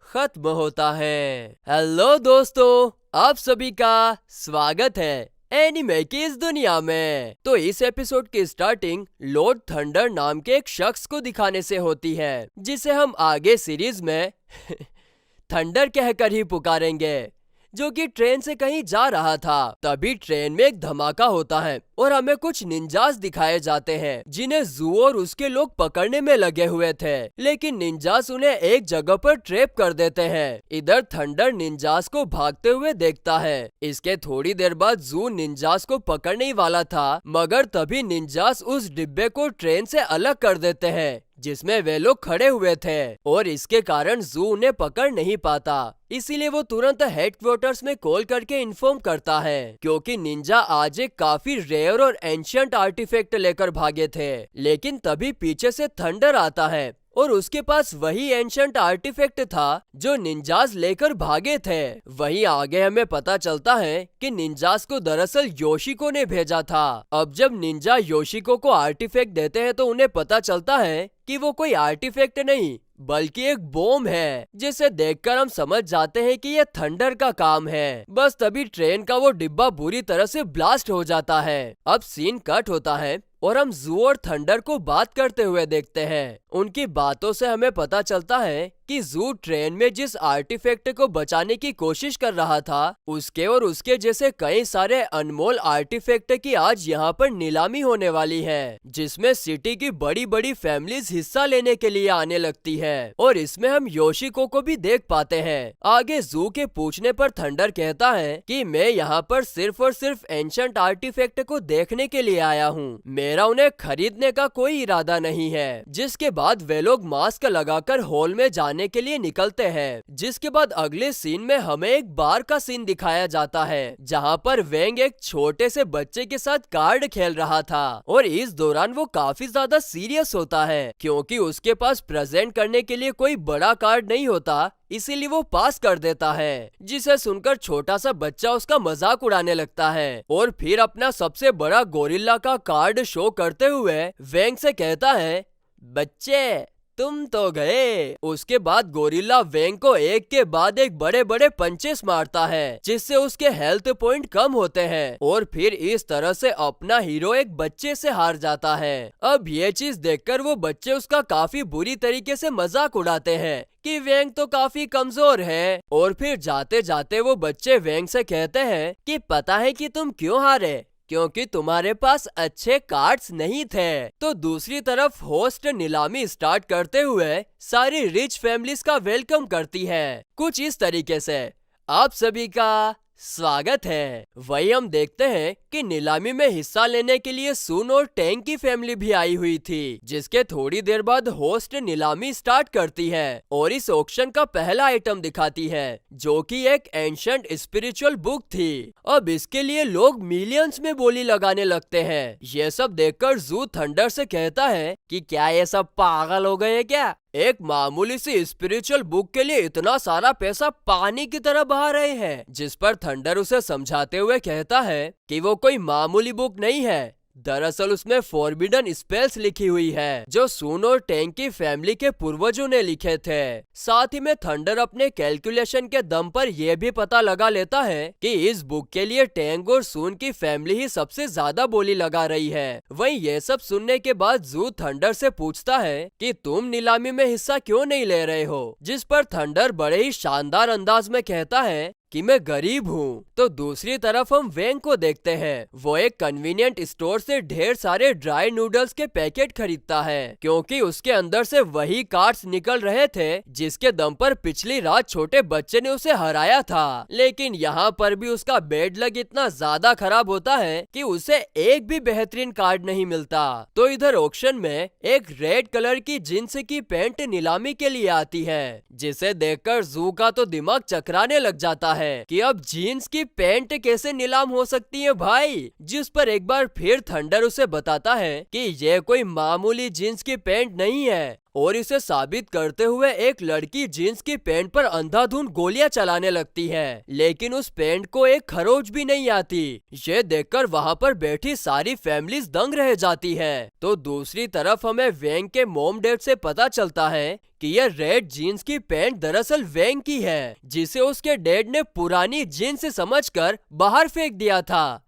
खत्म होता है। हेलो दोस्तों, आप सभी का स्वागत है एनिमे की इस दुनिया में। तो इस एपिसोड की स्टार्टिंग लॉर्ड थंडर नाम के एक शख्स को दिखाने से होती है, जिसे हम आगे सीरीज में थंडर कहकर ही पुकारेंगे, जो कि ट्रेन से कहीं जा रहा था। तभी ट्रेन में एक धमाका होता है और हमें कुछ निंजास दिखाए जाते हैं, जिन्हें जू और उसके लोग पकड़ने में लगे हुए थे। लेकिन निंजास उन्हें एक जगह पर ट्रैप कर देते हैं। इधर थंडर निंजास को भागते हुए देखता है। इसके थोड़ी देर बाद जू निंजास को पकड़ने ही वाला था, मगर तभी निंजास उस डिब्बे को ट्रेन से अलग कर देते हैं जिसमें वे लोग खड़े हुए थे, और इसके कारण जू उन्हें पकड़ नहीं पाता। इसीलिए वो तुरंत हेडक्वार्टर्स में कॉल करके इन्फॉर्म करता है, क्योंकि निंजा आज एक काफी रेयर और एंशिएंट आर्टिफैक्ट लेकर भागे थे। लेकिन तभी पीछे से थंडर आता है और उसके पास वही एंशिएंट आर्टिफैक्ट था जो निंजास लेकर भागे थे। वहीं आगे हमें पता चलता है कि निंजास को दरअसल योशिको ने भेजा था। अब जब निंजा योशिको को आर्टिफैक्ट देते हैं तो उन्हें पता चलता है कि वो कोई आर्टिफैक्ट नहीं बल्कि एक बॉम्ब है, जिसे देखकर हम समझ जाते हैं कि ये थंडर का काम है। बस तभी ट्रेन का वो डिब्बा बुरी तरह से ब्लास्ट हो जाता है। अब सीन कट होता है और हम जू और थंडर को बात करते हुए देखते हैं। उनकी बातों से हमें पता चलता है कि जू ट्रेन में जिस आर्टिफैक्ट को बचाने की कोशिश कर रहा था, उसके और उसके जैसे कई सारे अनमोल आर्टिफैक्ट की आज यहाँ पर नीलामी होने वाली है, जिसमें सिटी की बड़ी बड़ी फैमिलीज हिस्सा लेने के लिए आने लगती है। और इसमें हम योशिको को भी देख पाते हैं। आगे जू के पूछने पर थंडर कहता है कि मैं यहाँ पर सिर्फ और सिर्फ एंशिएंट आर्टिफैक्ट को देखने के लिए आया हूँ, मेरा उन्हें खरीदने का कोई इरादा नहीं है। जिसके बाद वे लोग मास्क लगाकर हॉल में जाने के लिए निकलते हैं। जिसके बाद अगले सीन में हमें एक बार का सीन दिखाया जाता है, जहाँ पर वेंग एक छोटे से बच्चे के साथ कार्ड खेल रहा था, और इस दौरान वो काफी ज्यादा सीरियस होता है, क्योंकि उसके पास प्रेजेंट करने के लिए कोई बड़ा कार्ड नहीं होता, इसीलिए वो पास कर देता है। जिसे सुनकर छोटा सा बच्चा उसका मजाक उड़ाने लगता है और फिर अपना सबसे बड़ा गोरिल्ला का कार्ड शो करते हुए वेंग से कहता है, बच्चे तुम तो गए। उसके बाद गोरिल्ला वेंग को एक के बाद एक बड़े बड़े पंचेस मारता है, जिससे उसके हेल्थ पॉइंट कम होते हैं, और फिर इस तरह से अपना हीरो एक बच्चे से हार जाता है। अब ये चीज देखकर वो बच्चे उसका काफी बुरी तरीके से मजाक उड़ाते हैं कि वेंग तो काफी कमजोर है, और फिर जाते जाते वो बच्चे वेंग से कहते हैं कि पता है कि तुम क्यों हारे, क्योंकि तुम्हारे पास अच्छे कार्ड्स नहीं थे। तो दूसरी तरफ होस्ट नीलामी स्टार्ट करते हुए सारी रिच फैमिलीज का वेलकम करती है, कुछ इस तरीके से, आप सभी का स्वागत है। वही हम देखते हैं कि नीलामी में हिस्सा लेने के लिए सुन और टैंग की फैमिली भी आई हुई थी, जिसके थोड़ी देर बाद होस्ट नीलामी स्टार्ट करती है और इस ऑक्शन का पहला आइटम दिखाती है, जो कि एक एंशिएंट स्पिरिचुअल बुक थी। अब इसके लिए लोग मिलियंस में बोली लगाने लगते हैं। ये सब देखकर जू थंडर से कहता है कि क्या ये सब पागल हो गए हैं क्या, एक मामूली सी स्पिरिचुअल बुक के लिए इतना सारा पैसा पानी की तरह बहा रहे हैं। जिस पर थंडर उसे समझाते हुए कहता है कि वो कोई मामूली बुक नहीं है, दरअसल उसमें फॉरबिडन स्पेल्स लिखी हुई है, जो सुन और टैंग की फैमिली के पूर्वजों ने लिखे थे। साथ ही में थंडर अपने कैलकुलेशन के दम पर यह भी पता लगा लेता है कि इस बुक के लिए टैंग और सुन की फैमिली ही सबसे ज्यादा बोली लगा रही है। वहीं ये सब सुनने के बाद जू थंडर से पूछता है कि तुम नीलामी में हिस्सा क्यों नहीं ले रहे हो, जिस पर थंडर बड़े ही शानदार अंदाज में कहता है कि मैं गरीब हूँ। तो दूसरी तरफ हम वेंग को देखते हैं। वो एक कन्वीनियंट स्टोर से ढेर सारे ड्राई नूडल्स के पैकेट खरीदता है, क्योंकि उसके अंदर से वही कार्ड्स निकल रहे थे जिसके दम पर पिछली रात छोटे बच्चे ने उसे हराया था। लेकिन यहाँ पर भी उसका बैड लक इतना ज्यादा खराब होता है कि उसे एक भी बेहतरीन कार्ड नहीं मिलता। तो इधर ऑक्शन में एक रेड कलर की जींस की पैंट नीलामी के लिए आती है, जिसे देखकर जू का तो दिमाग चकराने लग जाता है कि अब जीन्स की पैंट कैसे नीलाम हो सकती है भाई। जिस पर एक बार फिर थंडर उसे बताता है कि यह कोई मामूली जीन्स की पैंट नहीं है, और इसे साबित करते हुए एक लड़की जींस की पैंट पर अंधाधुंध गोलियां चलाने लगती है, लेकिन उस पैंट को एक खरोच भी नहीं आती। ये देखकर वहाँ पर बैठी सारी फैमिलीज दंग रह जाती है। तो दूसरी तरफ हमें वेंग के मॉम डैड से पता चलता है कि यह रेड जीन्स की पैंट दरअसल वेंग की है, जिसे उसके डैड ने पुरानी जीन्स समझकर बाहर फेंक दिया था।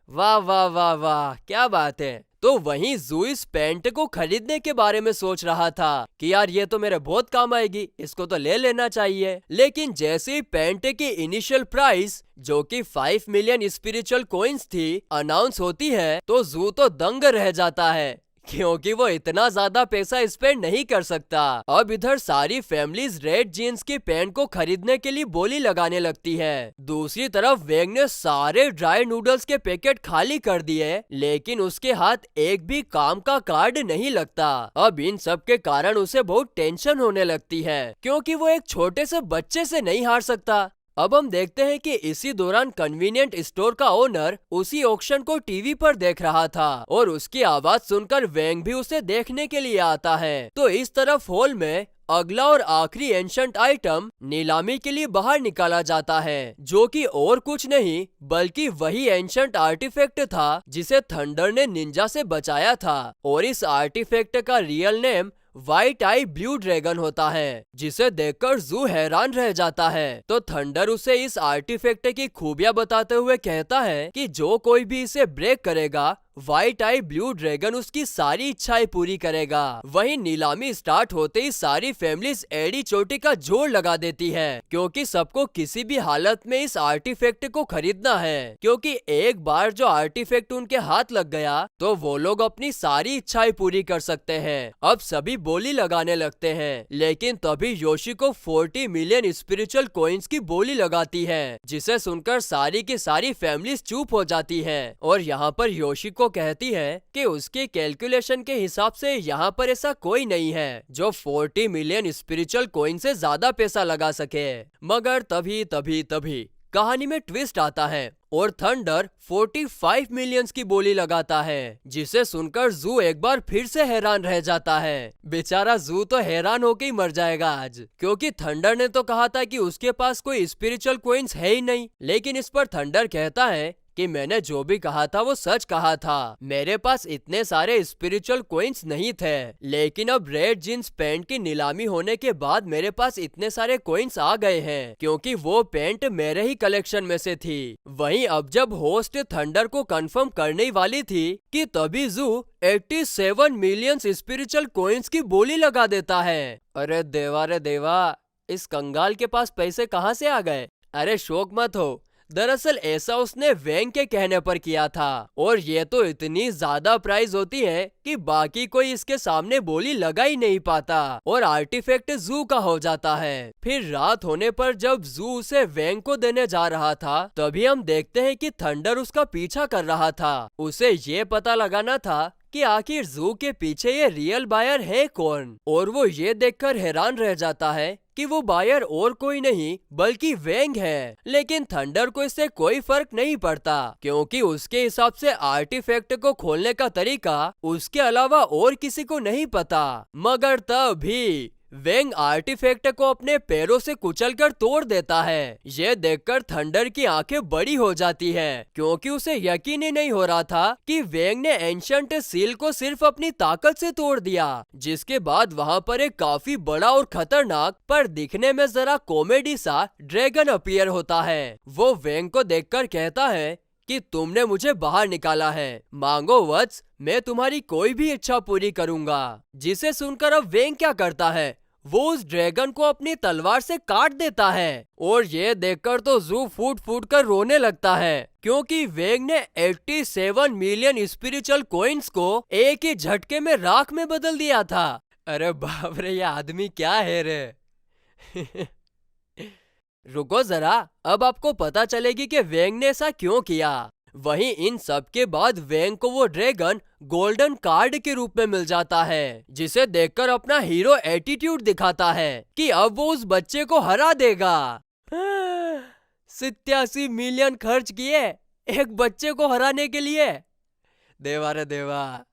वाह वाह वाह वाह, क्या बात है। तो वहीं जू इस पैंट को खरीदने के बारे में सोच रहा था कि यार ये तो मेरे बहुत काम आएगी, इसको तो ले लेना चाहिए। लेकिन जैसे ही पैंट की इनिशियल प्राइस, जो कि 5 मिलियन स्पिरिचुअल कॉइन्स थी, अनाउंस होती है, तो जू तो दंग रह जाता है, क्योंकि वो इतना ज्यादा पैसा स्पेंड नहीं कर सकता। अब इधर सारी फैमिलीज रेड जीन्स की पैंट को खरीदने के लिए बोली लगाने लगती है। दूसरी तरफ वेंग ने सारे ड्राई नूडल्स के पैकेट खाली कर दिए, लेकिन उसके हाथ एक भी काम का कार्ड नहीं लगता। अब इन सब के कारण उसे बहुत टेंशन होने लगती है, क्योंकि वो एक छोटे से बच्चे से नहीं हार सकता। अब हम देखते हैं कि इसी दौरान कन्वीनियंट स्टोर का ओनर उसी ऑक्शन को टीवी पर देख रहा था और उसकी आवाज सुनकर वेंग भी उसे देखने के लिए आता है। तो इस तरफ हॉल में अगला और आखिरी एंशंट आइटम नीलामी के लिए बाहर निकाला जाता है, जो कि और कुछ नहीं बल्कि वही एंशंट आर्टिफैक्ट था जिसे थंडर ने निंजा से बचाया था। और इस आर्टिफैक्ट का रियल नेम व्हाइट आई ब्लू ड्रैगन होता है, जिसे देखकर जू हैरान रह जाता है। तो थंडर उसे इस आर्टिफैक्ट की खूबियां बताते हुए कहता है कि जो कोई भी इसे ब्रेक करेगा, व्हाइट आई ब्लू ड्रैगन उसकी सारी इच्छाएं पूरी करेगा। वहीं नीलामी स्टार्ट होते ही सारी फैमिलीज एड़ी चोटी का जोर लगा देती है, क्योंकि सबको किसी भी हालत में इस आर्टिफैक्ट को खरीदना है, क्योंकि एक बार जो आर्टिफैक्ट उनके हाथ लग गया तो वो लोग अपनी सारी इच्छाएं पूरी कर सकते हैं। अब सभी बोली लगाने लगते हैं, लेकिन तभी योशी को 40 मिलियन स्पिरिचुअल कॉइन्स की बोली लगाती है, जिसे सुनकर सारी की सारी फैमिलीज चुप हो जाती है। और यहाँ पर योशी को कहती है कि उसके कैलकुलेशन के हिसाब से यहाँ पर ऐसा कोई नहीं है जो 40 मिलियन स्पिरिचुअल कॉइन से ज्यादा पैसा लगा सके। मगर तभी तभी तभी कहानी में ट्विस्ट आता है और थंडर 45 मिलियंस की बोली लगाता है, जिसे सुनकर जू एक बार फिर से हैरान रह जाता है। बेचारा जू तो हैरान होके ही मर जाएगा आज, क्योंकि थंडर ने तो कहा था कि उसके पास कोई स्पिरिचुअल कॉइन्स है ही नहीं। लेकिन इस पर थंडर कहता है कि मैंने जो भी कहा था वो सच कहा था, मेरे पास इतने सारे स्पिरिचुअल कॉइन्स नहीं थे, लेकिन अब रेड जीन्स पैंट की नीलामी होने के बाद मेरे पास इतने सारे कॉइन्स आ गए हैं, क्योंकि वो पैंट मेरे ही कलेक्शन में से थी। वहीं अब जब होस्ट थंडर को कंफर्म करने वाली थी कि तभी जू 87 मिलियन स्पिरिचुअल कॉइन्स की बोली लगा देता है। अरे देवा रे देवा, इस कंगाल के पास पैसे कहाँ से आ गए। अरे शोक मत हो, दरअसल ऐसा उसने वेंग के कहने पर किया था, और ये तो इतनी ज्यादा प्राइस होती है कि बाकी कोई इसके सामने बोली लगा ही नहीं पाता और आर्टिफैक्ट जू का हो जाता है। फिर रात होने पर जब जू उसे वेंग को देने जा रहा था, तभी हम देखते हैं कि थंडर उसका पीछा कर रहा था। उसे ये पता लगाना था कि आखिर जू के पीछे ये रियल बायर है कौन, और वो ये देखकर हैरान रह जाता है कि वो बायर और कोई नहीं बल्कि वेंग है। लेकिन थंडर को इससे कोई फर्क नहीं पड़ता, क्योंकि उसके हिसाब से आर्टिफैक्ट को खोलने का तरीका उसके अलावा और किसी को नहीं पता। मगर तभी वेंग आर्टिफैक्ट को अपने पैरों से कुचलकर तोड़ देता है। ये देखकर थंडर की आंखें बड़ी हो जाती है, क्योंकि उसे यकीन ही नहीं हो रहा था कि वेंग ने एंशंट सील को सिर्फ अपनी ताकत से तोड़ दिया। जिसके बाद वहाँ पर एक काफी बड़ा और खतरनाक पर दिखने में जरा कॉमेडी सा ड्रैगन अपीयर होता है। वो वेंग को देखकर कहता है कि तुमने मुझे बाहर निकाला है, मांगो वत्स, मैं तुम्हारी कोई भी इच्छा पूरी करूंगा। जिसे सुनकर अब वेंग क्या करता है, वो उस ड्रैगन को अपनी तलवार से काट देता है। और ये देखकर तो जू फूट फूट कर रोने लगता है, क्योंकि वेंग ने 87 मिलियन स्पिरिचुअल कॉइन्स को एक ही झटके में राख में बदल दिया था। अरे बाप रे, ये आदमी क्या है रे। रुको जरा, अब आपको पता चलेगी कि वेंग ने ऐसा क्यों किया। वहीं इन सब के बाद वेंग को वो ड्रैगन गोल्डन कार्ड के रूप में मिल जाता है, जिसे देखकर अपना हीरो एटीट्यूड दिखाता है कि अब वो उस बच्चे को हरा देगा। 87 मिलियन खर्च किए एक बच्चे को हराने के लिए, देवा रे देवा।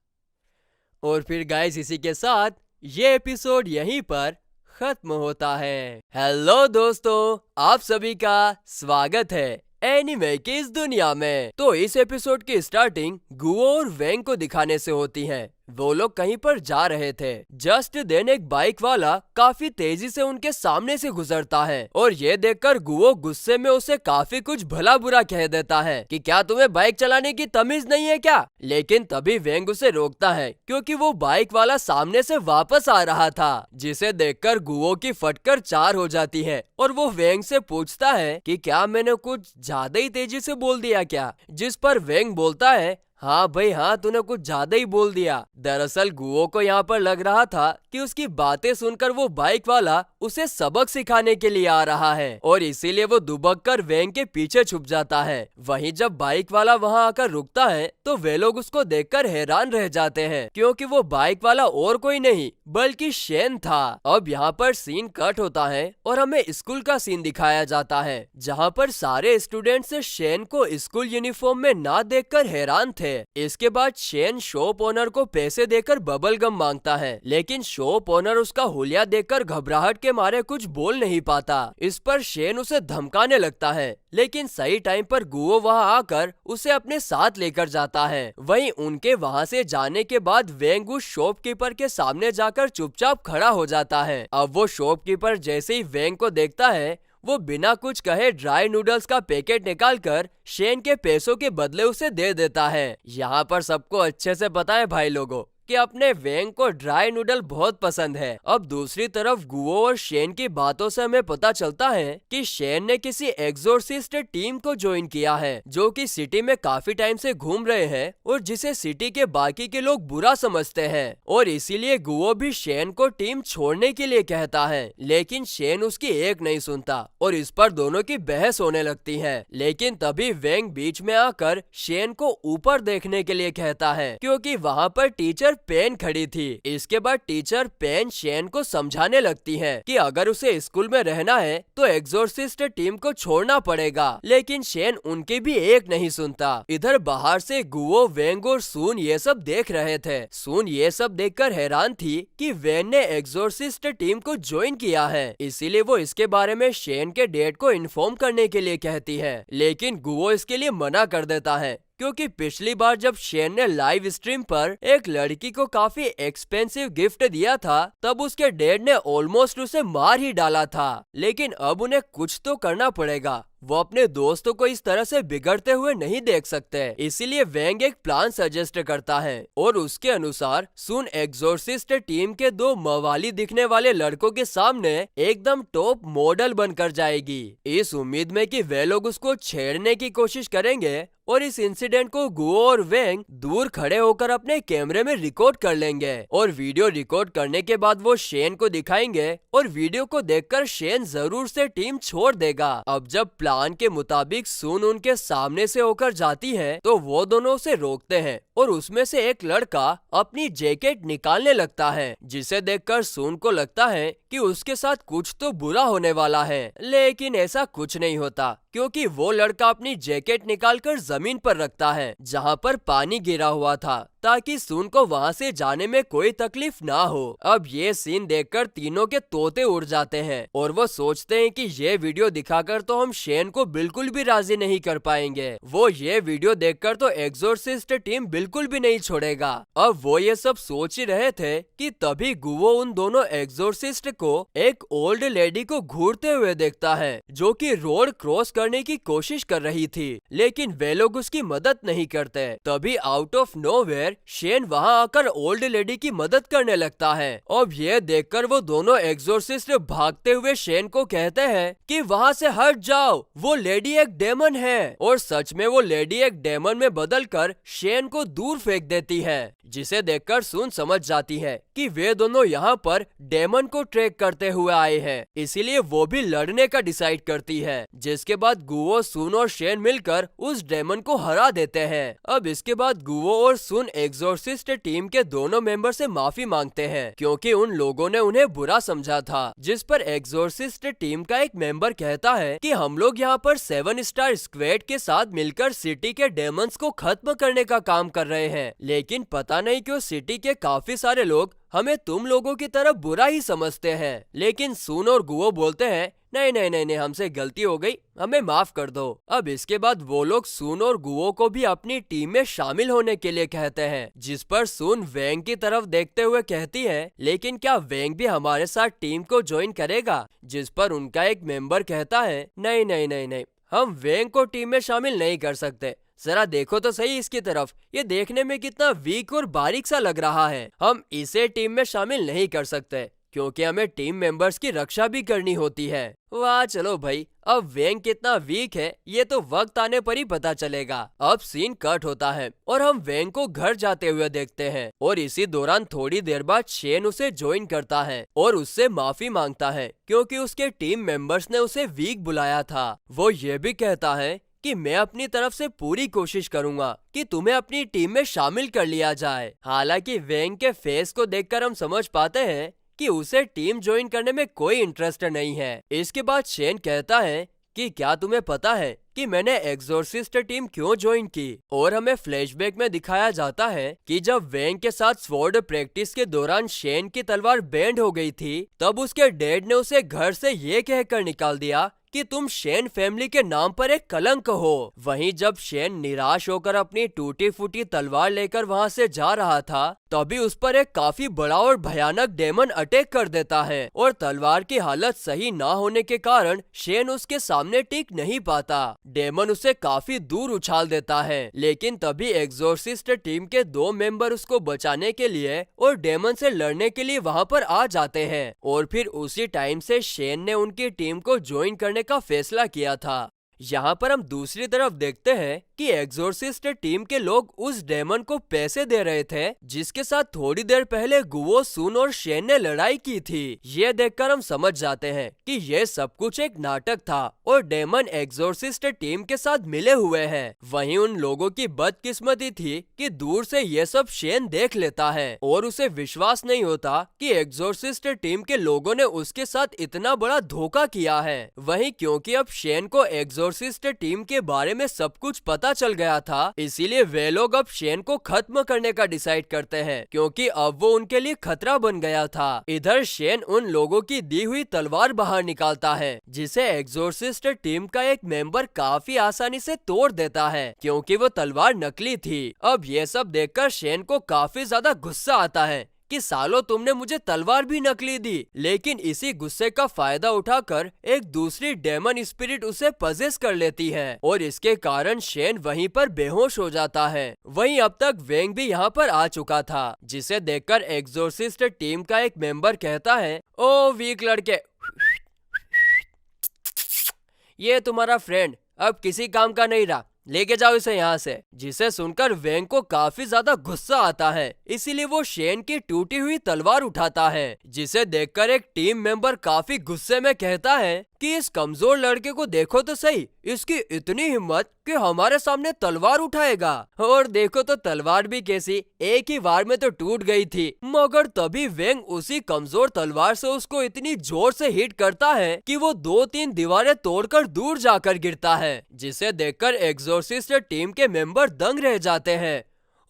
और फिर गाइस, इसी के साथ ये एपिसोड यहीं पर खत्म होता है। हेलो दोस्तों, आप सभी का स्वागत है एनिमे की इस दुनिया में। तो इस एपिसोड की स्टार्टिंग गुओ और वेंग को दिखाने से होती है। वो लोग कहीं पर जा रहे थे। जस्ट देन एक बाइक वाला काफी तेजी से उनके सामने से गुजरता है और ये देखकर गुओ गुस्से में उसे काफी कुछ भला बुरा कह देता है कि क्या तुम्हें बाइक चलाने की तमीज नहीं है क्या। लेकिन तभी वेंग उसे रोकता है क्योंकि वो बाइक वाला सामने से वापस आ रहा था, जिसे देखकर गुओ की फटकर 4 हो जाती है और वो वेंग से पूछता है कि क्या मैंने कुछ ज्यादा ही तेजी से बोल दिया क्या, जिस पर वेंग बोलता है हाँ भाई हाँ, तूने कुछ ज्यादा ही बोल दिया। दरअसल गुओ को यहाँ पर लग रहा था कि उसकी बातें सुनकर वो बाइक वाला उसे सबक सिखाने के लिए आ रहा है और इसीलिए वो दुबक कर वेंग के पीछे छुप जाता है। वहीं जब बाइक वाला वहाँ आकर रुकता है तो वे लोग उसको देखकर हैरान रह जाते हैं क्योंकि वो बाइक वाला और कोई नहीं बल्कि शेन था। अब यहाँ पर सीन कट होता है और हमें स्कूल का सीन दिखाया जाता है जहाँ पर सारे स्टूडेंट्स शेन को स्कूल यूनिफॉर्म में ना देखकर हैरान थे। इसके बाद शेन शॉप ओनर को पैसे देकर बबल गम मांगता है, लेकिन शॉप ओनर उसका हुलिया देखकर घबराहट के मारे कुछ बोल नहीं पाता। इस पर शेन उसे धमकाने लगता है, लेकिन सही टाइम पर गुओ वहां आकर उसे अपने साथ लेकर जाता है। वहीं उनके वहां से जाने के बाद वेंग उस शॉपकीपर के सामने जाकर चुपचाप खड़ा हो जाता है। अब वो शॉपकीपर जैसे ही वेंग को देखता है वो बिना कुछ कहे ड्राई नूडल्स का पैकेट निकालकर शेन के पैसों के बदले उसे दे देता है। यहाँ पर सबको अच्छे से पता है भाई लोगों कि अपने वेंग को ड्राई नूडल बहुत पसंद है। अब दूसरी तरफ गुओ और शेन की बातों से हमें पता चलता है कि शेन ने किसी एक्सोर्सिस्ट टीम को ज्वाइन किया है जो कि सिटी में काफी टाइम से घूम रहे हैं और जिसे सिटी के बाकी के लोग बुरा समझते हैं और इसीलिए गुओ भी शेन को टीम छोड़ने के लिए कहता है, लेकिन शेन उसकी एक नहीं सुनता और इस पर दोनों की बहस होने लगती है। लेकिन तभी वेंग बीच में आकर शेन को ऊपर देखने के लिए कहता है क्योंकि वहाँ पर टीचर पेन खड़ी थी। इसके बाद टीचर पेन शेन को समझाने लगती है कि अगर उसे स्कूल में रहना है तो एक्सोर्सिस्ट टीम को छोड़ना पड़ेगा, लेकिन शेन उनकी भी एक नहीं सुनता। इधर बाहर से गुओ, वेंग और सून ये सब देख रहे थे। सून ये सब देखकर हैरान थी कि वेन ने एक्सोर्सिस्ट टीम को ज्वाइन किया है, इसीलिए वो इसके बारे में शेन के डैड को इन्फॉर्म करने के लिए कहती है, लेकिन गुओ इसके लिए मना कर देता है क्योंकि पिछली बार जब शेन ने लाइव स्ट्रीम पर एक लड़की को काफी एक्सपेंसिव गिफ्ट दिया था तब उसके डैड ने ऑलमोस्ट उसे मार ही डाला था। लेकिन अब उन्हें कुछ तो करना पड़ेगा, वो अपने दोस्तों को इस तरह से बिगड़ते हुए नहीं देख सकते। इसीलिए वेंग एक प्लान सजेस्ट करता है और उसके अनुसार सुन एक्सोर्सिस्ट टीम के 2 मवाली दिखने वाले लड़कों के सामने एकदम टॉप मॉडल बनकर जाएगी, इस उम्मीद में कि वे लोग उसको छेड़ने की कोशिश करेंगे और इस इंसिडेंट को गुओ और वेंग दूर खड़े होकर अपने कैमरे में रिकॉर्ड कर लेंगे और वीडियो रिकॉर्ड करने के बाद वो शेन को दिखाएंगे और वीडियो को देखकर शेन जरूर से टीम छोड़ देगा। अब जब प्लान के मुताबिक सुन उनके सामने से होकर जाती है तो वो दोनों उसे रोकते हैं और उसमें से एक लड़का अपनी जैकेट निकालने लगता है, जिसे देखकर सुन को लगता है कि उसके साथ कुछ तो बुरा होने वाला है, लेकिन ऐसा कुछ नहीं होता क्योंकि वो लड़का अपनी जैकेट निकालकर जमीन पर रखता है जहाँ पर पानी गिरा हुआ था ताकि सुन को वहाँ से जाने में कोई तकलीफ ना हो। अब ये सीन देखकर तीनों के तोते उड़ जाते हैं और वो सोचते हैं कि ये वीडियो दिखाकर तो हम शेन को बिल्कुल भी राजी नहीं कर पाएंगे। वो ये वीडियो देखकर तो एक्सोर्सिस्ट टीम बिल्कुल भी नहीं छोड़ेगा। अब वो ये सब सोच ही रहे थे कि तभी गुओ उन दोनों एक्सोर्सिस्ट को एक ओल्ड लेडी को घूरते हुए देखता है जो कि रोड क्रॉस करने की कोशिश कर रही थी, लेकिन वे लोग उसकी मदद नहीं करते। तभी आउट ऑफ नोवेयर शेन वहां आकर ओल्ड लेडी की मदद करने लगता है। अब ये देखकर वो दोनों एक्सोर्सिस्ट भागते हुए शेन को कहते हैं कि वहां से हट जाओ, वो लेडी एक डेमन है। और सच में वो लेडी एक डेमन में बदलकर शेन को दूर फेंक देती है, जिसे देखकर सुन समझ जाती है कि वे दोनों यहाँ पर डेमन को ट्रैक करते हुए आए हैं, इसीलिए वो भी लड़ने का डिसाइड करती है। जिसके बाद गुओ, सुन और शेन मिलकर उस डेमन को हरा देते हैं। अब इसके बाद गुओ और सुन एक्सोर्सिस्ट टीम के दोनों मेंबर से माफी मांगते हैं क्योंकि उन लोगों ने उन्हें बुरा समझा था। जिस पर एक्सोर्सिस्ट टीम का एक मेंबर कहता है कि हम लोग यहाँ पर 7 स्टार स्क्वाड के साथ मिलकर सिटी के डेमंस को खत्म करने का काम कर रहे हैं, लेकिन पता नहीं क्यों सिटी के काफी सारे लोग हमें तुम लोगों की तरफ बुरा ही समझते हैं। लेकिन सुन और गुओ बोलते हैं, नहीं नहीं नहीं नहीं, हमसे गलती हो गई, हमें माफ कर दो। अब इसके बाद वो लोग सुन और गुओ को भी अपनी टीम में शामिल होने के लिए कहते हैं, जिस पर सुन वेंग की तरफ देखते हुए कहती है, लेकिन क्या वेंग भी हमारे साथ टीम को ज्वाइन करेगा? जिस पर उनका एक मेंबर कहता है, नहीं नहीं नहीं नहीं, हम वेंग को टीम में शामिल नहीं कर सकते। जरा देखो तो सही इसकी तरफ, ये देखने में कितना वीक और बारीक सा लग रहा है। हम इसे टीम में शामिल नहीं कर सकते क्योंकि हमें टीम मेंबर्स की रक्षा भी करनी होती है। वाह चलो भाई, अब वेंग कितना वीक है ये तो वक्त आने पर ही पता चलेगा। अब सीन कट होता है और हम वेंग को घर जाते हुए देखते हैं और इसी दौरान थोड़ी देर बाद शेन उसे ज्वाइन करता है और उससे माफी मांगता है क्योंकि उसके टीम मेंबर्स ने उसे वीक बुलाया था। वो ये भी कहता है कि मैं अपनी तरफ से पूरी कोशिश करूंगा कि तुम्हें अपनी टीम में शामिल कर लिया जाए। हालांकि वेंग के फेस को देखकर हम समझ पाते हैं कि उसे टीम ज्वाइन करने में कोई इंटरेस्ट नहीं है। इसके बाद शेन कहता है कि क्या तुम्हें पता है कि मैंने एक्सोर्सिस्ट टीम क्यों ज्वाइन की? और हमें फ्लैशबैक में दिखाया जाता है कि जब वेंग के साथ स्वॉर्ड प्रैक्टिस के दौरान शेन की तलवार बैंड हो गई थी, तब उसके डैड ने उसे घर से ये कहकर निकाल दिया कि तुम शेन फैमिली के नाम पर एक कलंक हो। वहीं जब शेन निराश होकर अपनी टूटी फूटी तलवार लेकर वहां से जा रहा था, तभी उस पर एक काफी बड़ा और भयानक डेमन अटैक कर देता है और तलवार की हालत सही ना होने के कारण शेन उसके सामने टिक नहीं पाता। डेमन उसे काफी दूर उछाल देता है, लेकिन तभी एक्सोर्सिस्ट टीम के 2 मेंबर उसको बचाने के लिए और डेमन से लड़ने के लिए वहां पर आ जाते हैं और फिर उसी टाइम से शेन ने उनकी टीम को ज्वाइन करने का फैसला किया था। यहाँ पर हम दूसरी तरफ देखते हैं कि एक्सोर्सिस्ट टीम के लोग उस डेमन को पैसे दे रहे थे जिसके साथ थोड़ी देर पहले गुओ, सुन और शेन ने लड़ाई की थी। ये देखकर हम समझ जाते हैं कि ये सब कुछ एक नाटक था और डेमन एक्सोर्सिस्ट टीम के साथ मिले हुए हैं। वहीं उन लोगों की बदकिस्मती थी कि दूर से ये सब शेन देख लेता है और उसे विश्वास नहीं होता कि एक्सोर्सिस्ट टीम के लोगों ने उसके साथ इतना बड़ा धोखा किया है। वहीं क्योंकि अब शेन को एक्सोर्सिस्ट टीम के बारे में सब कुछ पता चल गया था, इसीलिए वे लोग अब शेन को खत्म करने का डिसाइड करते हैं क्योंकि अब वो उनके लिए खतरा बन गया था। इधर शेन उन लोगों की दी हुई तलवार बाहर निकालता है जिसे एक्सोर्सिस्ट टीम का एक मेंबर काफी आसानी से तोड़ देता है क्योंकि वो तलवार नकली थी। अब ये सब देखकर शेन को काफी ज्यादा गुस्सा आता है कि सालो तुमने मुझे तलवार भी नकली दी। लेकिन इसी गुस्से का फायदा उठाकर एक दूसरी डेमन स्पिरिट उसे पजेस कर लेती है और इसके कारण शेन वहीं पर बेहोश हो जाता है। वहीं अब तक वेंग भी यहाँ पर आ चुका था, जिसे देखकर एक्सोर्सिस्ट टीम का एक मेंबर कहता है, ओ वीक लड़के, ये तुम्हारा फ्रेंड अब किसी काम का नहीं रहा, लेके जाओ इसे यहाँ से। जिसे सुनकर वेंग को काफी ज्यादा गुस्सा आता है, इसीलिए वो शेन की टूटी हुई तलवार उठाता है, जिसे देखकर एक टीम मेंबर काफी गुस्से में कहता है कि इस कमजोर लड़के को देखो तो सही, इसकी इतनी हिम्मत कि हमारे सामने तलवार उठाएगा। और देखो तो तलवार भी कैसी, एक ही वार में तो टूट गई थी। मगर तभी वेंग उसी कमजोर तलवार से उसको इतनी जोर से हिट करता है कि वो 2-3 दीवारें तोड़कर दूर जाकर गिरता है, जिसे देखकर एक्सोर्सिस्ट टीम के मेंबर दंग रह जाते हैं।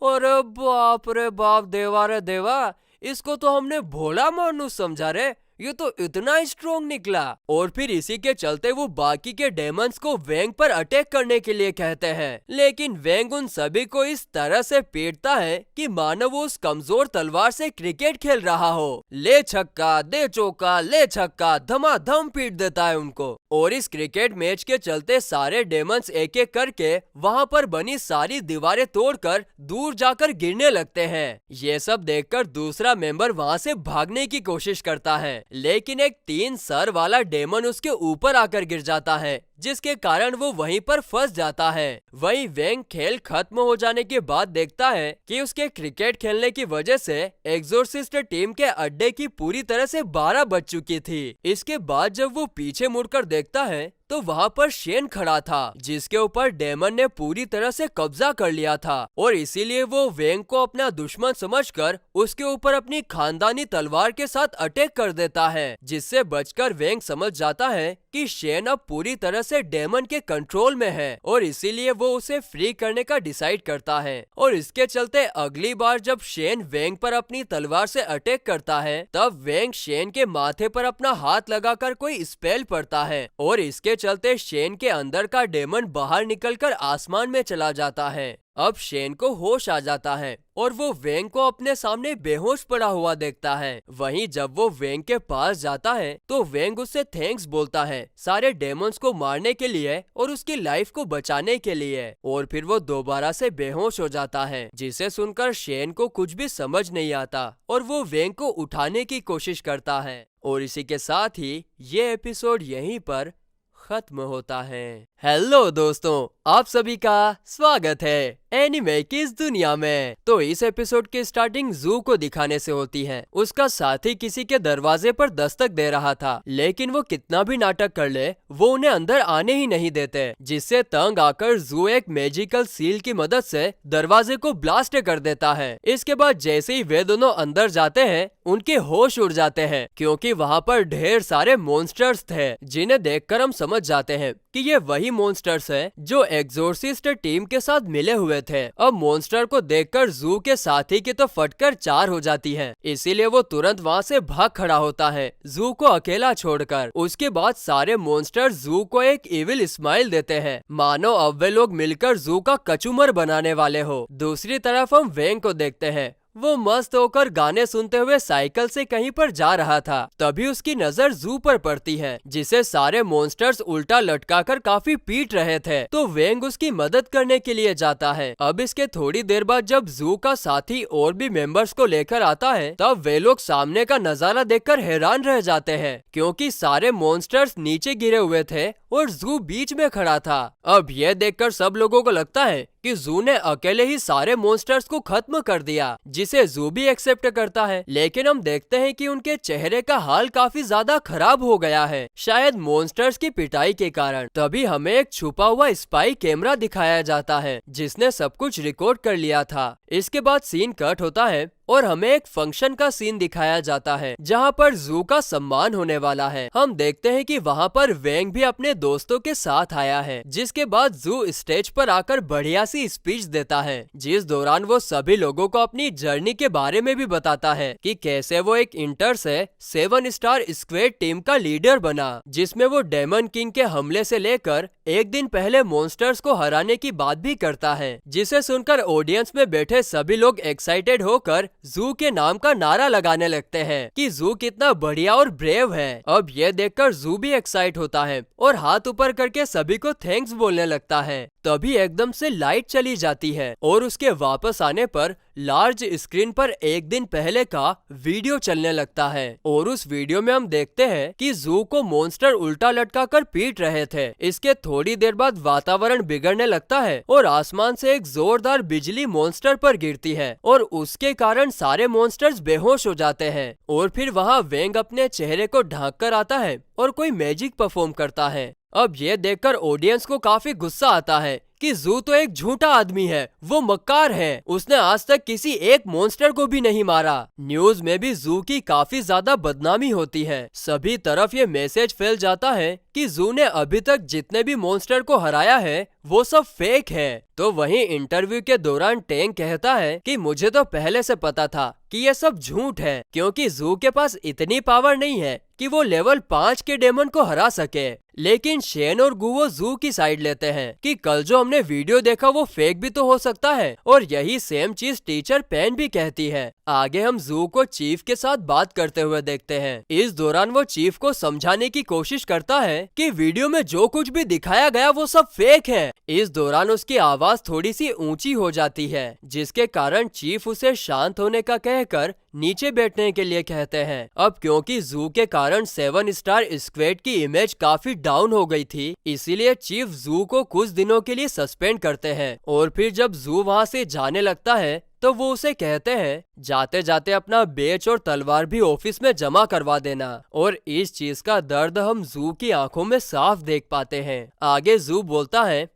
अरे बाप रे बाप, देवा रे देवा, इसको तो हमने भोला मानुस समझा रे, ये तो इतना स्ट्रॉन्ग निकला। और फिर इसी के चलते वो बाकी के डेमंस को वेंग पर अटैक करने के लिए कहते हैं, लेकिन वेंग उन सभी को इस तरह से पीटता है कि मानो वो उस कमजोर तलवार से क्रिकेट खेल रहा हो। ले छक्का, दे चौका, ले छक्का, धमाधम पीट देता है उनको। और इस क्रिकेट मैच के चलते सारे डेमंस एक एक करके वहाँ पर बनी सारी दीवारें तोड़कर दूर जाकर गिरने लगते हैं। ये सब देखकर दूसरा मेंबर वहाँ से भागने की कोशिश करता है, लेकिन एक 3 सर वाला डेमन उसके ऊपर आकर गिर जाता है, जिसके कारण वो वहीं पर फंस जाता है। वहीं वेंग खेल खत्म हो जाने के बाद देखता है कि उसके क्रिकेट खेलने की वजह से एक्सोर्सिस्ट टीम के अड्डे की पूरी तरह से 12 बज चुकी थी। इसके बाद जब वो पीछे मुड़कर देखता है तो वहाँ पर शेन खड़ा था जिसके ऊपर डेमन ने पूरी तरह से कब्जा कर लिया था और इसीलिए वो वेंग को अपना दुश्मन समझकर उसके ऊपर अपनी खानदानी तलवार के साथ अटैक कर देता है, जिससे बचकर वेंग समझ जाता है कि शेन अब पूरी तरह से डेमन के कंट्रोल में है और इसीलिए वो उसे फ्री करने का डिसाइड करता है। और इसके चलते अगली बार जब शेन वेंग पर अपनी तलवार से अटैक करता है तब वेंग शेन के माथे पर अपना हाथ लगाकर कोई स्पेल पढ़ता है और इसके चलते शेन के अंदर का डेमन बाहर निकलकर आसमान में चला जाता है। अब शेन को होश आ जाता है और वो वेंग को अपने सामने बेहोश पड़ा हुआ देखता है। वहीं जब वो वेंग के पास जाता है तो वेंग उससे थैंक्स बोलता है सारे डेमन्स को मारने के लिए और उसकी लाइफ को बचाने के लिए, और फिर वो दोबारा से बेहोश हो जाता है, जिसे सुनकर शेन को कुछ भी समझ नहीं आता और वो वेंग को उठाने की कोशिश करता है। और इसी के साथ ही ये एपिसोड यहीं पर खत्म होता है। हेलो दोस्तों, आप सभी का स्वागत है एनिमे की इस दुनिया में। तो इस एपिसोड की स्टार्टिंग जू को दिखाने से होती है। उसका साथी किसी के दरवाजे पर दस्तक दे रहा था, लेकिन वो कितना भी नाटक कर ले वो उन्हें अंदर आने ही नहीं देते, जिससे तंग आकर जू एक मैजिकल सील की मदद से दरवाजे को ब्लास्ट कर देता है। इसके बाद जैसे ही वे दोनों अंदर जाते हैं उनके होश उड़ जाते हैं, क्योंकि वहाँ पर ढेर सारे मॉन्स्टर्स थे, जिन्हें देखकर हम समझ जाते हैं कि ये वही मॉन्स्टर्स हैं जो एग्जोर्सिस्ट टीम के साथ मिले हुए थे। अब मॉन्स्टर को देखकर जू के साथी की तो फटकर 4 हो जाती है, इसीलिए वो तुरंत वहाँ से भाग खड़ा होता है जू को अकेला छोड़कर। उसके बाद सारे मॉन्स्टर्स जू को एक इविल स्माइल देते हैं, मानो अब वे लोग मिलकर जू का कचूमर बनाने वाले हो। दूसरी तरफ हम वेंग को देखते हैं। वो मस्त होकर गाने सुनते हुए साइकिल से कहीं पर जा रहा था। तभी उसकी नजर जू पर पड़ती है, जिसे सारे मॉन्स्टर्स उल्टा लटकाकर काफी पीट रहे थे। तो वेंग उसकी मदद करने के लिए जाता है। अब इसके थोड़ी देर बाद जब जू का साथी और भी मेंबर्स को लेकर आता है तब वे लोग सामने का नजारा देखकर हैरान रह जाते हैं, क्योंकि सारे मॉन्स्टर्स नीचे गिरे हुए थे और जू बीच में खड़ा था। अब यह देखकर सब लोगों को लगता है कि जू ने अकेले ही सारे मॉन्स्टर्स को खत्म कर दिया, जिसे जू भी एक्सेप्ट करता है। लेकिन हम देखते हैं कि उनके चेहरे का हाल काफी ज्यादा खराब हो गया है, शायद मॉन्स्टर्स की पिटाई के कारण। तभी हमें एक छुपा हुआ स्पाई कैमरा दिखाया जाता है जिसने सब कुछ रिकॉर्ड कर लिया था। इसके बाद सीन कट होता है और हमें एक फंक्शन का सीन दिखाया जाता है जहाँ पर जू का सम्मान होने वाला है। हम देखते हैं कि वहाँ पर वेंग भी अपने दोस्तों के साथ आया है, जिसके बाद जू स्टेज पर आकर बढ़िया सी स्पीच देता है, जिस दौरान वो सभी लोगों को अपनी जर्नी के बारे में भी बताता है कि कैसे वो एक इंटर से 7 स्टार स्क्वाड टीम का लीडर बना, जिसमें वो डेमन किंग के हमले से लेकर एक दिन पहले मॉन्स्टर्स को हराने की बात भी करता है, जिसे सुनकर ऑडियंस में बैठे सभी लोग एक्साइटेड होकर जू के नाम का नारा लगाने लगते हैं कि जू कितना बढ़िया और ब्रेव है। अब ये देखकर जू भी एक्साइट होता है और हाथ ऊपर करके सभी को थैंक्स बोलने लगता है। तभी एकदम से लाइट चली जाती है और उसके वापस आने पर लार्ज स्क्रीन पर एक दिन पहले का वीडियो चलने लगता है और उस वीडियो में हम देखते हैं कि जू को मॉन्स्टर उल्टा लटकाकर पीट रहे थे। इसके थोड़ी देर बाद वातावरण बिगड़ने लगता है और आसमान से एक जोरदार बिजली मॉन्स्टर पर गिरती है और उसके कारण सारे मॉन्स्टर्स बेहोश हो जाते हैं। और फिर वहाँ वेंग अपने चेहरे को ढांक कर आता है और कोई मैजिक परफॉर्म करता है। अब ये देखकर ऑडियंस को काफी गुस्सा आता है कि जू तो एक झूठा आदमी है, वो मक्कार है, उसने आज तक किसी एक मॉन्स्टर को भी नहीं मारा। न्यूज में भी जू की काफी ज्यादा बदनामी होती है। सभी तरफ ये मैसेज फैल जाता है कि जू ने अभी तक जितने भी मॉन्स्टर को हराया है वो सब फेक है। तो वहीं इंटरव्यू के दौरान टेंग कहता है कि मुझे तो पहले से पता था कि ये सब झूठ है, क्योंकि जू के पास इतनी पावर नहीं है कि वो लेवल 5 के डेमन को हरा सके। लेकिन शेन और गुवो जू की साइड लेते हैं कि कल जो हमने वीडियो देखा वो फेक भी तो हो सकता है, और यही सेम चीज टीचर पेन भी कहती है। आगे हम जू को चीफ के साथ बात करते हुए देखते हैं। इस दौरान वो चीफ को समझाने की कोशिश करता है कि वीडियो में जो कुछ भी दिखाया गया वो सब फेक है। इस दौरान उसकी आवाज थोड़ी सी ऊंची हो जाती है, जिसके कारण चीफ उसे शांत होने का कहकर नीचे बैठने के लिए कहते हैं। अब क्योंकि जू के कारण 7 स्टार स्क्वाड की इमेज काफी डाउन हो गई थी, इसीलिए चीफ जू को कुछ दिनों के लिए सस्पेंड करते हैं। और फिर जब जू वहाँ से जाने लगता है तो वो उसे कहते हैं जाते जाते अपना बेच और तलवार भी ऑफिस में जमा करवा देना। और इस चीज का दर्द हम जू की आंखों में साफ देख पाते हैं। आगे जू बोलता है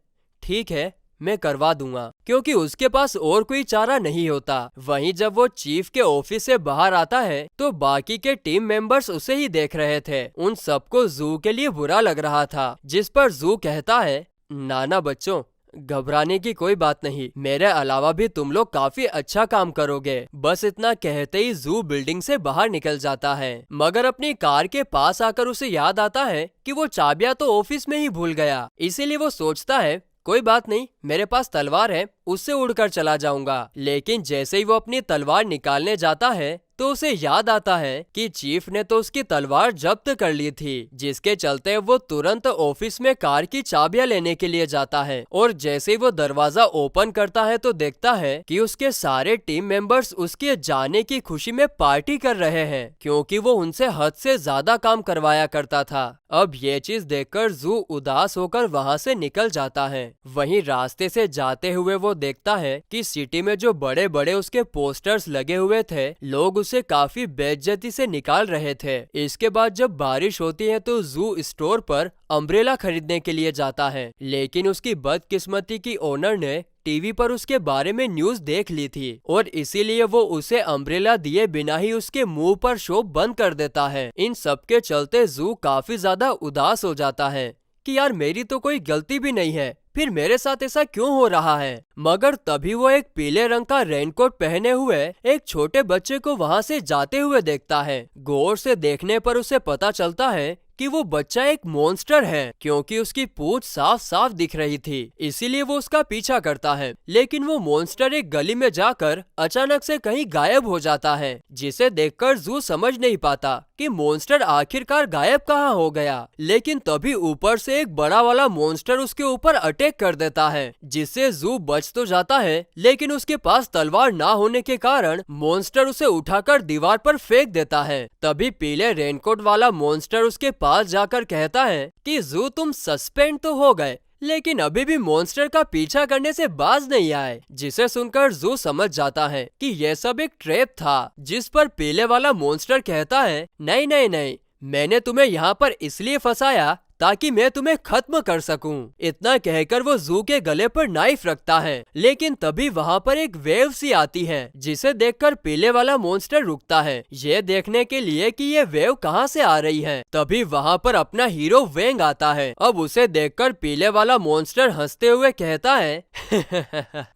ठीक है, मैं करवा दूंगा, क्योंकि उसके पास और कोई चारा नहीं होता। वहीं जब वो चीफ के ऑफिस से बाहर आता है तो बाकी के टीम मेंबर्स उसे ही देख रहे थे। उन सबको जू के लिए बुरा लग रहा था, जिस पर जू कहता है नाना बच्चों, घबराने की कोई बात नहीं, मेरे अलावा भी तुम लोग काफी अच्छा काम करोगे। बस इतना कहते ही जू बिल्डिंग से बाहर निकल जाता है, मगर अपनी कार के पास आकर उसे याद आता है कि वो चाबियां तो ऑफिस में ही भूल गया। इसीलिए वो सोचता है कोई बात नहीं, मेरे पास तलवार है, उससे उड़कर चला जाऊंगा। लेकिन जैसे ही वो अपनी तलवार निकालने जाता है तो उसे याद आता है कि चीफ ने तो उसकी तलवार जब्त कर ली थी, जिसके चलते वो तुरंत ऑफिस में कार की चाबियां लेने के लिए जाता है। और जैसे ही वो दरवाजा ओपन करता है तो देखता है कि उसके सारे टीम मेंबर्स उसके जाने की खुशी में पार्टी कर रहे हैं, क्योंकि वो उनसे हद से ज्यादा काम करवाया करता था। अब ये चीज देखकर जू उदास होकर वहाँ से निकल जाता है। वहीं रास्ते से जाते हुए वो देखता है कि सिटी में जो बड़े बड़े उसके पोस्टर्स लगे हुए थे, लोग उसे काफी बेइज्जती से निकाल रहे थे। इसके बाद जब बारिश होती है तो जू स्टोर पर अम्ब्रेला खरीदने के लिए जाता है, लेकिन उसकी बदकिस्मती की ओनर ने टीवी पर उसके बारे में न्यूज देख ली थी और इसीलिए वो उसे अम्ब्रेला दिए बिना ही उसके मुंह पर शॉप बंद कर देता है। इन सब के चलते जू काफी ज्यादा उदास हो जाता है कि यार मेरी तो कोई गलती भी नहीं है, फिर मेरे साथ ऐसा क्यों हो रहा है। मगर तभी वो एक पीले रंग का रेनकोट पहने हुए एक छोटे बच्चे को वहाँ से जाते हुए देखता है। गौर से देखने पर उसे पता चलता है कि वो बच्चा एक मॉन्स्टर है, क्योंकि उसकी पूंछ साफ साफ दिख रही थी। इसीलिए वो उसका पीछा करता है, लेकिन वो मॉन्स्टर एक गली में जाकर अचानक से कहीं गायब हो जाता है, जिसे देखकर जू समझ नहीं पाता कि मॉन्स्टर आखिरकार गायब कहाँ हो गया। लेकिन तभी ऊपर से एक बड़ा वाला मॉन्स्टर उसके ऊपर अटैक कर देता है, जिससे जू बच तो जाता है, लेकिन उसके पास तलवार ना होने के कारण मॉन्स्टर उसे उठाकर दीवार पर फेंक देता है। तभी पीले रेनकोट वाला मॉन्स्टर उसके पास जाकर कहता है कि जू तुम सस्पेंड तो हो गए, लेकिन अभी भी मॉन्स्टर का पीछा करने से बाज नहीं आए। जिसे सुनकर जू समझ जाता है कि यह सब एक ट्रैप था, जिस पर पीले वाला मॉन्स्टर कहता है नहीं नहीं नहीं, मैंने तुम्हें यहाँ पर इसलिए फंसाया ताकि मैं तुम्हें खत्म कर सकूं। इतना कहकर वो जू के गले पर नाइफ रखता है, लेकिन तभी वहाँ पर एक वेव सी आती है, जिसे देखकर पीले वाला मॉन्स्टर रुकता है, ये देखने के लिए कि ये वेव कहाँ से आ रही है। तभी वहाँ पर अपना हीरो वेंग आता है। अब उसे देखकर पीले वाला मॉन्स्टर हंसते हुए कहता है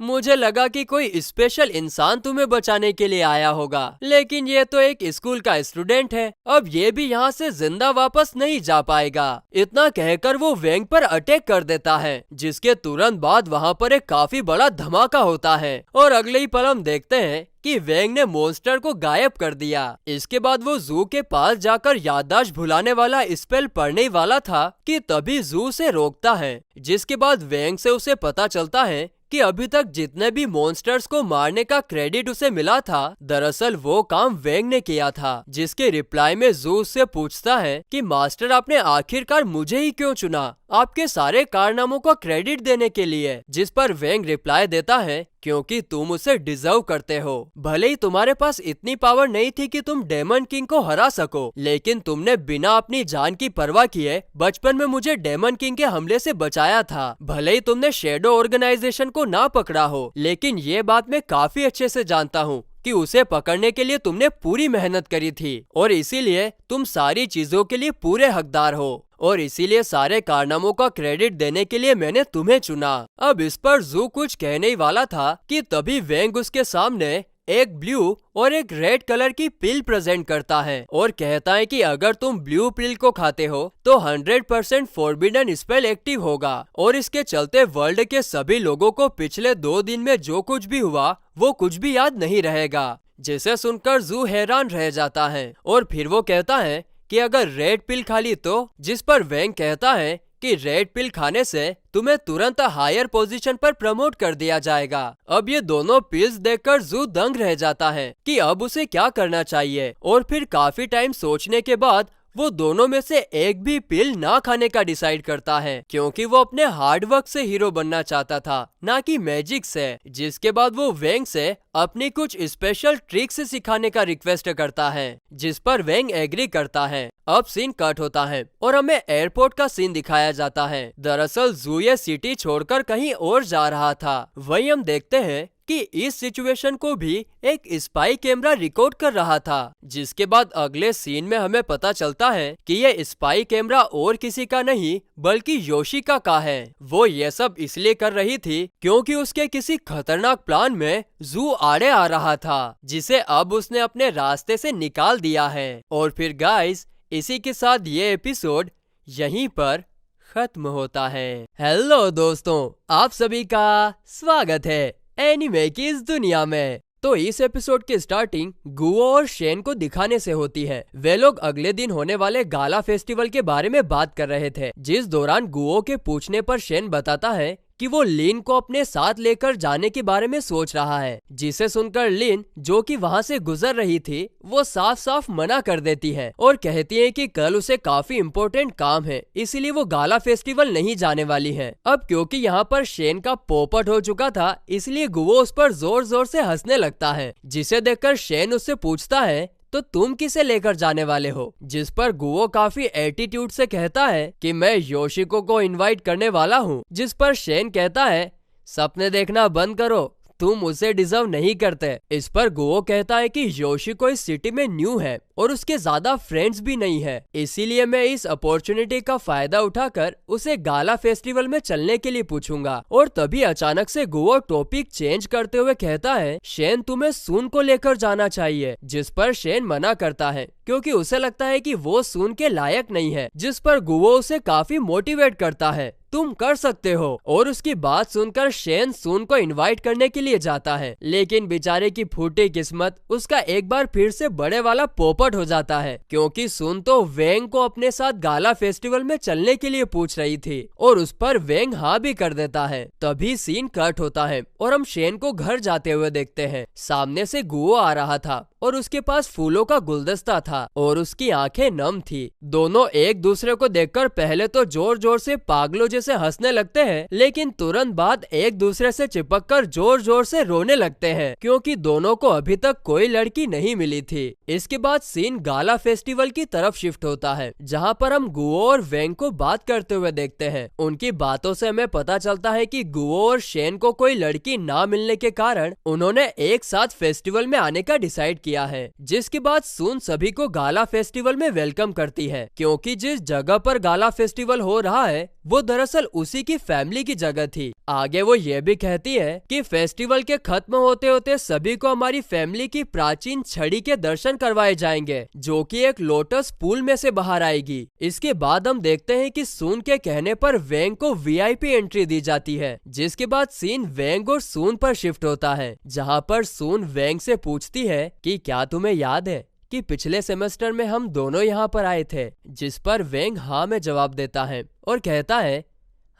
मुझे लगा कि कोई स्पेशल इंसान तुम्हें बचाने के लिए आया होगा, लेकिन ये तो एक स्कूल का स्टूडेंट है, अब ये भी यहाँ से जिंदा वापस नहीं जा पाएगा। इतना कहकर वो वेंग पर अटैक कर देता है, जिसके तुरंत बाद वहाँ पर एक काफी बड़ा धमाका होता है और अगले ही पल हम देखते हैं कि वेंग ने मॉन्स्टर को गायब कर दिया। इसके बाद वो जू के पास जाकर याददाश्त भुलाने वाला स्पेल पढ़ने वाला था कि तभी जू से रोकता है, जिसके बाद वेंग से उसे पता चलता है कि अभी तक जितने भी मॉन्स्टर्स को मारने का क्रेडिट उसे मिला था, दरअसल वो काम वेंग ने किया था। जिसके रिप्लाई में जू उससे पूछता है कि मास्टर आपने आखिरकार मुझे ही क्यों चुना, आपके सारे कारनामों का क्रेडिट देने के लिए। जिस पर वेंग रिप्लाई देता है क्योंकि तुम उसे डिजर्व करते हो। भले ही तुम्हारे पास इतनी पावर नहीं थी कि तुम डेमन किंग को हरा सको, लेकिन तुमने बिना अपनी जान की परवाह किए बचपन में मुझे डेमन किंग के हमले से बचाया था। भले ही तुमने शेडो ऑर्गेनाइजेशन को ना पकड़ा हो, लेकिन ये बात मैं काफी अच्छे से जानता हूँ कि उसे पकड़ने के लिए तुमने पूरी मेहनत करी थी और इसीलिए तुम सारी चीजों के लिए पूरे हकदार हो, और इसीलिए सारे कारनामों का क्रेडिट देने के लिए मैंने तुम्हें चुना। अब इस पर जू कुछ कहने ही वाला था कि तभी वेंग उसके सामने एक ब्लू और एक रेड कलर की पिल प्रेजेंट करता है और कहता है कि अगर तुम ब्लू पिल को खाते हो तो 100% फॉरबिडन स्पेल एक्टिव होगा, और इसके चलते वर्ल्ड के सभी लोगों को पिछले 2 दिन में जो कुछ भी हुआ वो कुछ भी याद नहीं रहेगा। जिसे सुनकर जू हैरान रह जाता है और फिर वो कहता है कि अगर रेड पिल खा ली तो, जिस पर वेंग कहता है कि रेड पिल खाने से तुम्हें तुरंत हायर पोजीशन पर प्रमोट कर दिया जाएगा। अब ये दोनों पिल्स देखकर जू दंग रह जाता है कि अब उसे क्या करना चाहिए, और फिर काफी टाइम सोचने के बाद वो दोनों में से एक भी पिल ना खाने का डिसाइड करता है, क्योंकि वो अपने हार्ड वर्क से हीरो बनना चाहता था, ना कि मैजिक से। जिसके बाद वो वेंग से अपनी कुछ स्पेशल ट्रिक्स सिखाने का रिक्वेस्ट करता है, जिस पर वेंग एग्री करता है। अब सीन कट होता है और हमें एयरपोर्ट का सीन दिखाया जाता है। दरअसल जू ये सिटी छोड़कर कहीं और जा रहा था। वहीं हम देखते हैं कि इस सिचुएशन को भी एक स्पाई कैमरा रिकॉर्ड कर रहा था। जिसके बाद अगले सीन में हमें पता चलता है कि ये स्पाई कैमरा और किसी का नहीं बल्कि योशिका का है। वो ये सब इसलिए कर रही थी क्योंकि उसके किसी खतरनाक प्लान में जू आड़े आ रहा था, जिसे अब उसने अपने रास्ते से निकाल दिया है। और फिर गाइस, इसी के साथ ये एपिसोड यहीं पर खत्म होता है। हेलो दोस्तों, आप सभी का स्वागत है एनिमे की इस दुनिया में। तो इस एपिसोड की स्टार्टिंग गुओ और शेन को दिखाने से होती है। वे लोग अगले दिन होने वाले गाला फेस्टिवल के बारे में बात कर रहे थे, जिस दौरान गुओ के पूछने पर शेन बताता है कि वो लिन को अपने साथ लेकर जाने के बारे में सोच रहा है। जिसे सुनकर लिन, जो कि वहाँ से गुजर रही थी, वो साफ साफ मना कर देती है और कहती है कि कल उसे काफी इम्पोर्टेंट काम है, इसीलिए वो गाला फेस्टिवल नहीं जाने वाली है। अब क्योंकि यहाँ पर शेन का पोपट हो चुका था, इसलिए गुओ उस पर जोर जोर से हंसने लगता है, जिसे देखकर शेन उससे पूछता है तो तुम किसे लेकर जाने वाले हो। जिस पर गुओ काफी एटीट्यूड से कहता है कि मैं योशिको को इनवाइट करने वाला हूँ। जिस पर शेन कहता है सपने देखना बंद करो, तुम उसे डिजर्व नहीं करते। इस पर गुओ कहता है कि योशिको इस सिटी में न्यू है और उसके ज्यादा फ्रेंड्स भी नहीं है, इसीलिए मैं इस अपॉर्चुनिटी का फायदा उठाकर उसे गाला फेस्टिवल में चलने के लिए पूछूंगा। और तभी अचानक से गुओ टॉपिक चेंज करते हुए कहता है शेन, तुम्हें सून को लेकर जाना चाहिए। जिस पर शेन मना करता है क्योंकि उसे लगता है कि वो सून के लायक नहीं है। जिस पर गुओ उसे काफी मोटिवेट करता है, तुम कर सकते हो। और उसकी बात सुनकर शेन सून को इनवाइट करने के लिए जाता है, लेकिन बेचारे की फूटी किस्मत, उसका एक बार फिर से बड़े वाला पोपट हो जाता है, क्योंकि सून तो वेंग को अपने साथ गाला फेस्टिवल में चलने के लिए पूछ रही थी और उस पर वेंग हाँ भी कर देता है। तभी सीन कट होता है और हम शेन को घर जाते हुए देखते हैं। सामने से गुओ आ रहा था और उसके पास फूलों का गुलदस्ता था और उसकी आंखें नम थी। दोनों एक दूसरे को देखकर पहले तो जोर जोर से पागलों जैसे हंसने लगते हैं, लेकिन तुरंत बाद एक दूसरे से चिपककर जोर जोर से रोने लगते हैं, क्योंकि दोनों को अभी तक कोई लड़की नहीं मिली थी। इसके बाद सीन गाला फेस्टिवल की तरफ शिफ्ट होता है, जहाँ पर हम गुओ और वेंग को बात करते हुए देखते हैं। उनकी बातों से हमें पता चलता है कि गुओ और शेन को कोई लड़की ना मिलने के कारण उन्होंने एक साथ फेस्टिवल में आने का डिसाइड किया है। जिसके बाद सून सभी को गाला फेस्टिवल में वेलकम करती है, क्योंकि जिस जगह पर गाला फेस्टिवल हो रहा है वो दरअसल उसी की फैमिली की जगह थी। आगे वो ये भी कहती है कि फेस्टिवल के खत्म होते होते सभी को हमारी फैमिली की प्राचीन छड़ी के दर्शन करवाए जाएंगे, जो कि एक लोटस पूल में से बाहर आएगी। इसके बाद हम देखते हैं कि सून के कहने पर वेंग को वीआईपी एंट्री दी जाती है। जिसके बाद सीन वेंग और सून पर शिफ्ट होता है, जहाँ पर सून वेंग से पूछती है कि क्या तुम्हें याद है कि पिछले सेमेस्टर में हम दोनों यहाँ पर आए थे। जिस पर वेंग हाँ में जवाब देता है और कहता है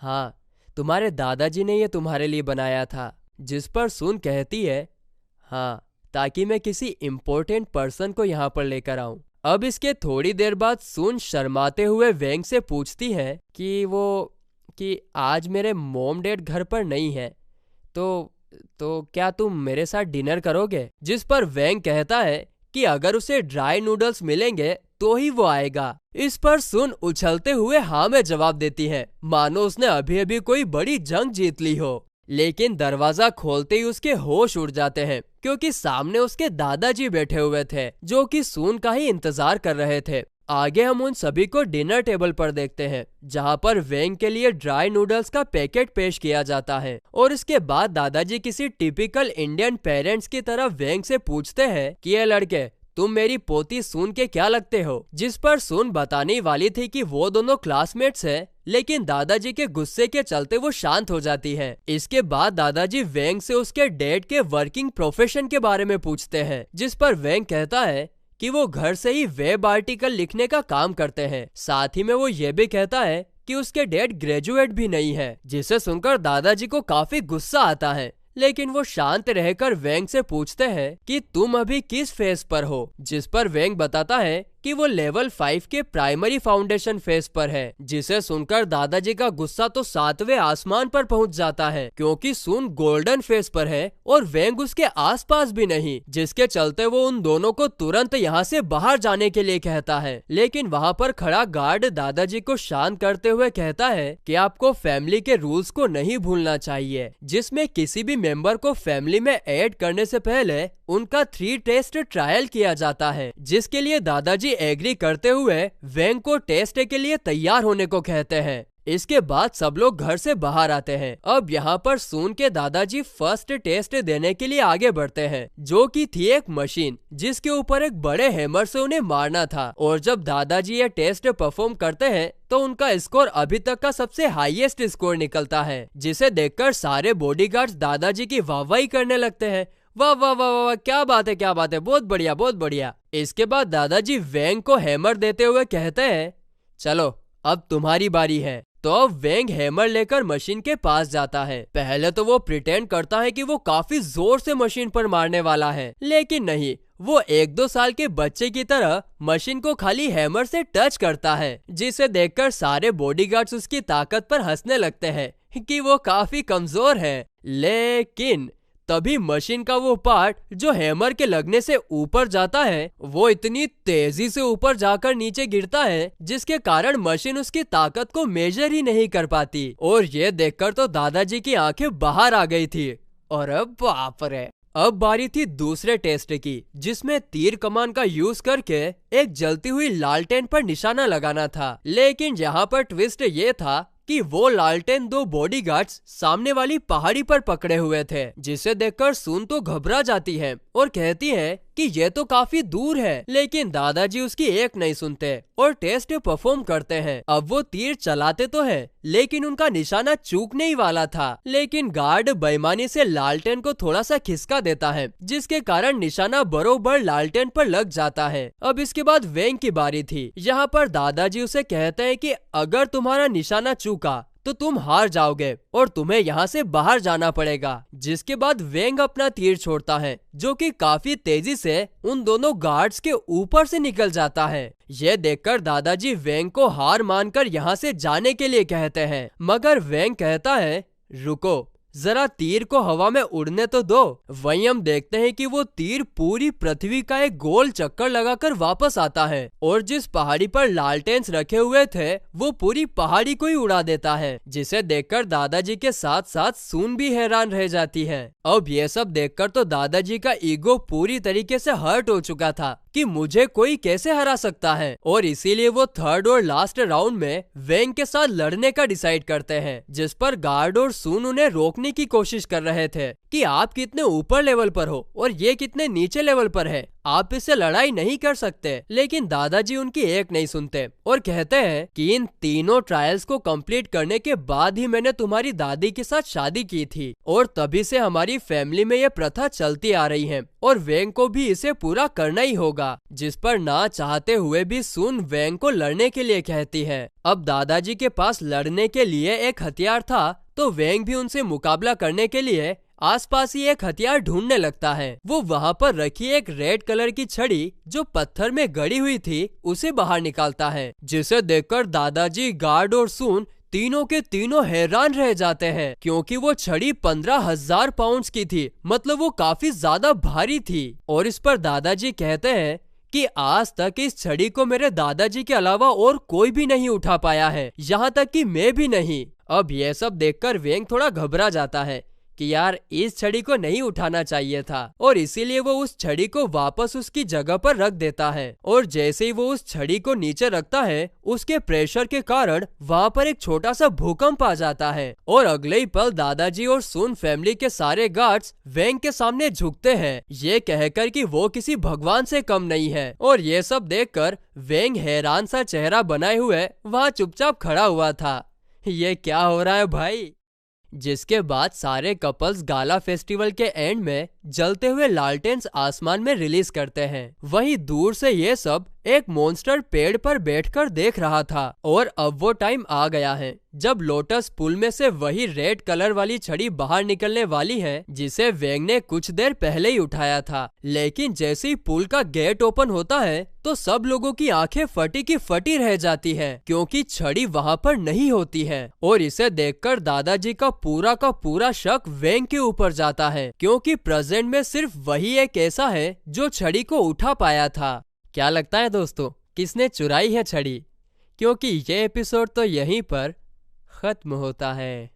हाँ, तुम्हारे दादाजी ने ये तुम्हारे लिए बनाया था। जिस पर सून कहती है हाँ, ताकि मैं किसी इम्पोर्टेंट पर्सन को यहाँ पर लेकर आऊं। अब इसके थोड़ी देर बाद सून शर्माते हुए वेंग से पूछती है कि आज मेरे मॉम डैड घर पर नहीं है, तो क्या तुम मेरे साथ डिनर करोगे। जिस पर वेंग कहता है कि अगर उसे ड्राई नूडल्स मिलेंगे तो ही वो आएगा। इस पर सुन उछलते हुए हाँ में जवाब देती है, मानो उसने अभी अभी कोई बड़ी जंग जीत ली हो। लेकिन दरवाजा खोलते ही उसके होश उड़ जाते हैं, क्योंकि सामने उसके दादाजी बैठे हुए थे, जो कि सून का ही इंतजार कर रहे थे। आगे हम उन सभी को डिनर टेबल पर देखते हैं, जहाँ पर वेंग के लिए ड्राई नूडल्स का पैकेट पेश किया जाता है। और इसके बाद दादाजी किसी टिपिकल इंडियन पेरेंट्स की तरह वेंग से पूछते हैं कि ये लड़के, तुम मेरी पोती सून के क्या लगते हो। जिस पर सून बताने वाली थी कि वो दोनों क्लासमेट्स हैं, लेकिन दादाजी के गुस्से के चलते वो शांत हो जाती है। इसके बाद दादाजी वेंग से उसके डैड के वर्किंग प्रोफेशन के बारे में पूछते हैं, जिस पर वेंग कहता है कि वो घर से ही वेब आर्टिकल लिखने का काम करते हैं। साथ ही में वो ये भी कहता है कि उसके डैड ग्रेजुएट भी नहीं है, जिसे सुनकर दादाजी को काफी गुस्सा आता है। लेकिन वो शांत रहकर वेंग से पूछते हैं कि तुम अभी किस फेज पर हो। जिस पर वेंग बताता है कि वो लेवल 5 के प्राइमरी फाउंडेशन फेज पर है, जिसे सुनकर दादाजी का गुस्सा तो 7वें आसमान पर पहुंच जाता है, क्योंकि सुन गोल्डन फेज पर है और वेंग उसके आसपास भी नहीं, जिसके चलते वो उन दोनों को तुरंत यहाँ से बाहर जाने के लिए कहता है। लेकिन वहाँ पर खड़ा गार्ड दादाजी को शांत करते हुए कहता है कि आपको फैमिली के रूल्स को नहीं भूलना चाहिए, जिसमें किसी भी मेंबर को फैमिली में ऐड करने से पहले उनका 3 टेस्ट ट्रायल किया जाता है, जिसके लिए दादाजी एग्री करते हुए वेंग को टेस्ट के लिए तैयार होने को कहते हैं। इसके बाद सब लोग घर से बाहर आते हैं। अब यहाँ पर सून के दादाजी फर्स्ट टेस्ट देने के लिए आगे बढ़ते हैं, जो कि थी एक मशीन जिसके ऊपर एक बड़े हैमर से उन्हें मारना था। और जब दादाजी ये टेस्ट परफॉर्म करते हैं तो उनका स्कोर अभी तक का सबसे हाईएस्ट स्कोर निकलता है, जिसे देखकर सारे बॉडीगार्ड्स दादाजी की वाहवाही करने लगते हैं। वाह वाह वाह वाह, क्या बात है, क्या बात है, बहुत बढ़िया बहुत बढ़िया। इसके बाद दादाजी वेंग को हैमर देते हुए कहते हैं, चलो अब तुम्हारी बारी है। तो अब वेंग हैमर लेकर मशीन के पास जाता है। पहले तो वो प्रिटेंड करता है कि वो काफी जोर से मशीन पर मारने वाला है, लेकिन नहीं, वो 1-2 साल के बच्चे की तरह मशीन को खाली हैमर से टच करता है, जिसे देखकर सारे बॉडीगार्ड्स उसकी ताकत पर हंसने लगते हैं कि वो काफी कमजोर है। लेकिन तभी मशीन का वो पार्ट जो हैमर के लगने से ऊपर जाता है, वो इतनी तेजी से ऊपर जाकर नीचे गिरता है, जिसके कारण मशीन उसकी ताकत को मेजर ही नहीं कर पाती। और ये देखकर तो दादाजी की आंखें बाहर आ गई थी। और अब बाप रे, अब बारी थी दूसरे टेस्ट की, जिसमें तीर कमान का यूज करके एक जलती हुई लालटेन पर निशाना लगाना था। लेकिन यहाँ पर ट्विस्ट ये था कि वो लालटेन 2 बॉडीगार्ड्स सामने वाली पहाड़ी पर पकड़े हुए थे, जिसे देखकर सून तो घबरा जाती है और कहती है कि ये तो काफी दूर है। लेकिन दादाजी उसकी एक नहीं सुनते और टेस्ट परफॉर्म करते हैं। अब वो तीर चलाते तो है, लेकिन उनका निशाना चूकने ही वाला था। लेकिन गार्ड बेईमानी से लालटेन को थोड़ा सा खिसका देता है, जिसके कारण निशाना बरोबर लालटेन पर लग जाता है। अब इसके बाद वेंग की बारी थी। यहाँ पर दादाजी उसे कहते हैं कि अगर तुम्हारा निशाना चूका तो तुम हार जाओगे और तुम्हें यहाँ से बाहर जाना पड़ेगा। जिसके बाद वेंग अपना तीर छोड़ता है, जो कि काफी तेजी से उन दोनों गार्ड्स के ऊपर से निकल जाता है। यह देखकर दादाजी वेंग को हार मानकर यहाँ से जाने के लिए कहते हैं, मगर वेंग कहता है, रुको, जरा तीर को हवा में उड़ने तो दो। वहीं हम देखते हैं कि वो तीर पूरी पृथ्वी का एक गोल चक्कर लगाकर वापस आता है और जिस पहाड़ी पर लालटेन्स रखे हुए थे वो पूरी पहाड़ी को ही उड़ा देता है, जिसे देखकर दादाजी के साथ साथ सून भी हैरान रह जाती है। अब ये सब देखकर तो दादाजी का ईगो पूरी तरीके से हर्ट हो चुका था कि मुझे कोई कैसे हरा सकता है, और इसीलिए वो थर्ड और लास्ट राउंड में वेंग के साथ लड़ने का डिसाइड करते हैं, जिस पर गार्ड और सून उन्हें रोकने की कोशिश कर रहे थे कि आप कितने ऊपर लेवल पर हो और ये कितने नीचे लेवल पर है, आप इससे लड़ाई नहीं कर सकते। लेकिन दादाजी उनकी एक नहीं सुनते और कहते हैं कि इन तीनों ट्रायल्स को कंप्लीट करने के बाद ही मैंने तुम्हारी दादी के साथ शादी की थी और तभी से हमारी फैमिली में ये प्रथा चलती आ रही है और वेंग को भी इसे पूरा करना ही होगा। जिस पर ना चाहते हुए भी सून वेंग को लड़ने के लिए कहती है। अब दादाजी के पास लड़ने के लिए एक हथियार था, तो वेंग भी उनसे मुकाबला करने के लिए आसपास ही एक हथियार ढूंढने लगता है। वो वहाँ पर रखी एक रेड कलर की छड़ी जो पत्थर में गड़ी हुई थी उसे बाहर निकालता है, जिसे देखकर दादाजी, गार्ड और सून तीनों के तीनों हैरान रह जाते हैं, क्योंकि वो छड़ी 15,000 पाउंड्स की थी, मतलब वो काफी ज्यादा भारी थी। और इस पर दादाजी कहते हैं कि आज तक इस छड़ी को मेरे दादाजी के अलावा और कोई भी नहीं उठा पाया है, यहाँ तक कि मैं भी नहीं। अब यह सब देखकर वेंग थोड़ा घबरा जाता है कि यार इस छड़ी को नहीं उठाना चाहिए था, और इसीलिए वो उस छड़ी को वापस उसकी जगह पर रख देता है। और जैसे ही वो उस छड़ी को नीचे रखता है, उसके प्रेशर के कारण वहाँ पर एक छोटा सा भूकंप आ जाता है और अगले ही पल दादाजी और सून फैमिली के सारे गार्ड्स वेंग के सामने झुकते हैं, ये कहकर कि वो किसी भगवान से कम नहीं है। और ये सब देखकर वेंग हैरान सा चेहरा बनाए हुए वहाँ चुपचाप खड़ा हुआ था। ये क्या हो रहा है भाई? जिसके बाद सारे कपल्स गाला फेस्टिवल के एंड में जलते हुए लालटेन्स आसमान में रिलीज करते हैं। वहीं दूर से ये सब एक मॉन्स्टर पेड़ पर बैठकर देख रहा था और अब वो टाइम आ गया है जब लोटस पुल में से वही रेड कलर वाली छड़ी बाहर निकलने वाली है जिसे वेंग ने कुछ देर पहले ही उठाया था। लेकिन जैसे ही पुल का गेट ओपन होता है तो सब लोगों की आंखें फटी की फटी रह जाती है क्योंकि छड़ी वहाँ पर नहीं होती है और इसे देखकर दादाजी का पूरा शक वेंग के ऊपर जाता है क्योंकि प्रेजेंट में सिर्फ वही एक ऐसा है जो छड़ी को उठा पाया था। क्या लगता है दोस्तों, किसने चुराई है छड़ी? क्योंकि ये एपिसोड तो यहीं पर खत्म होता है।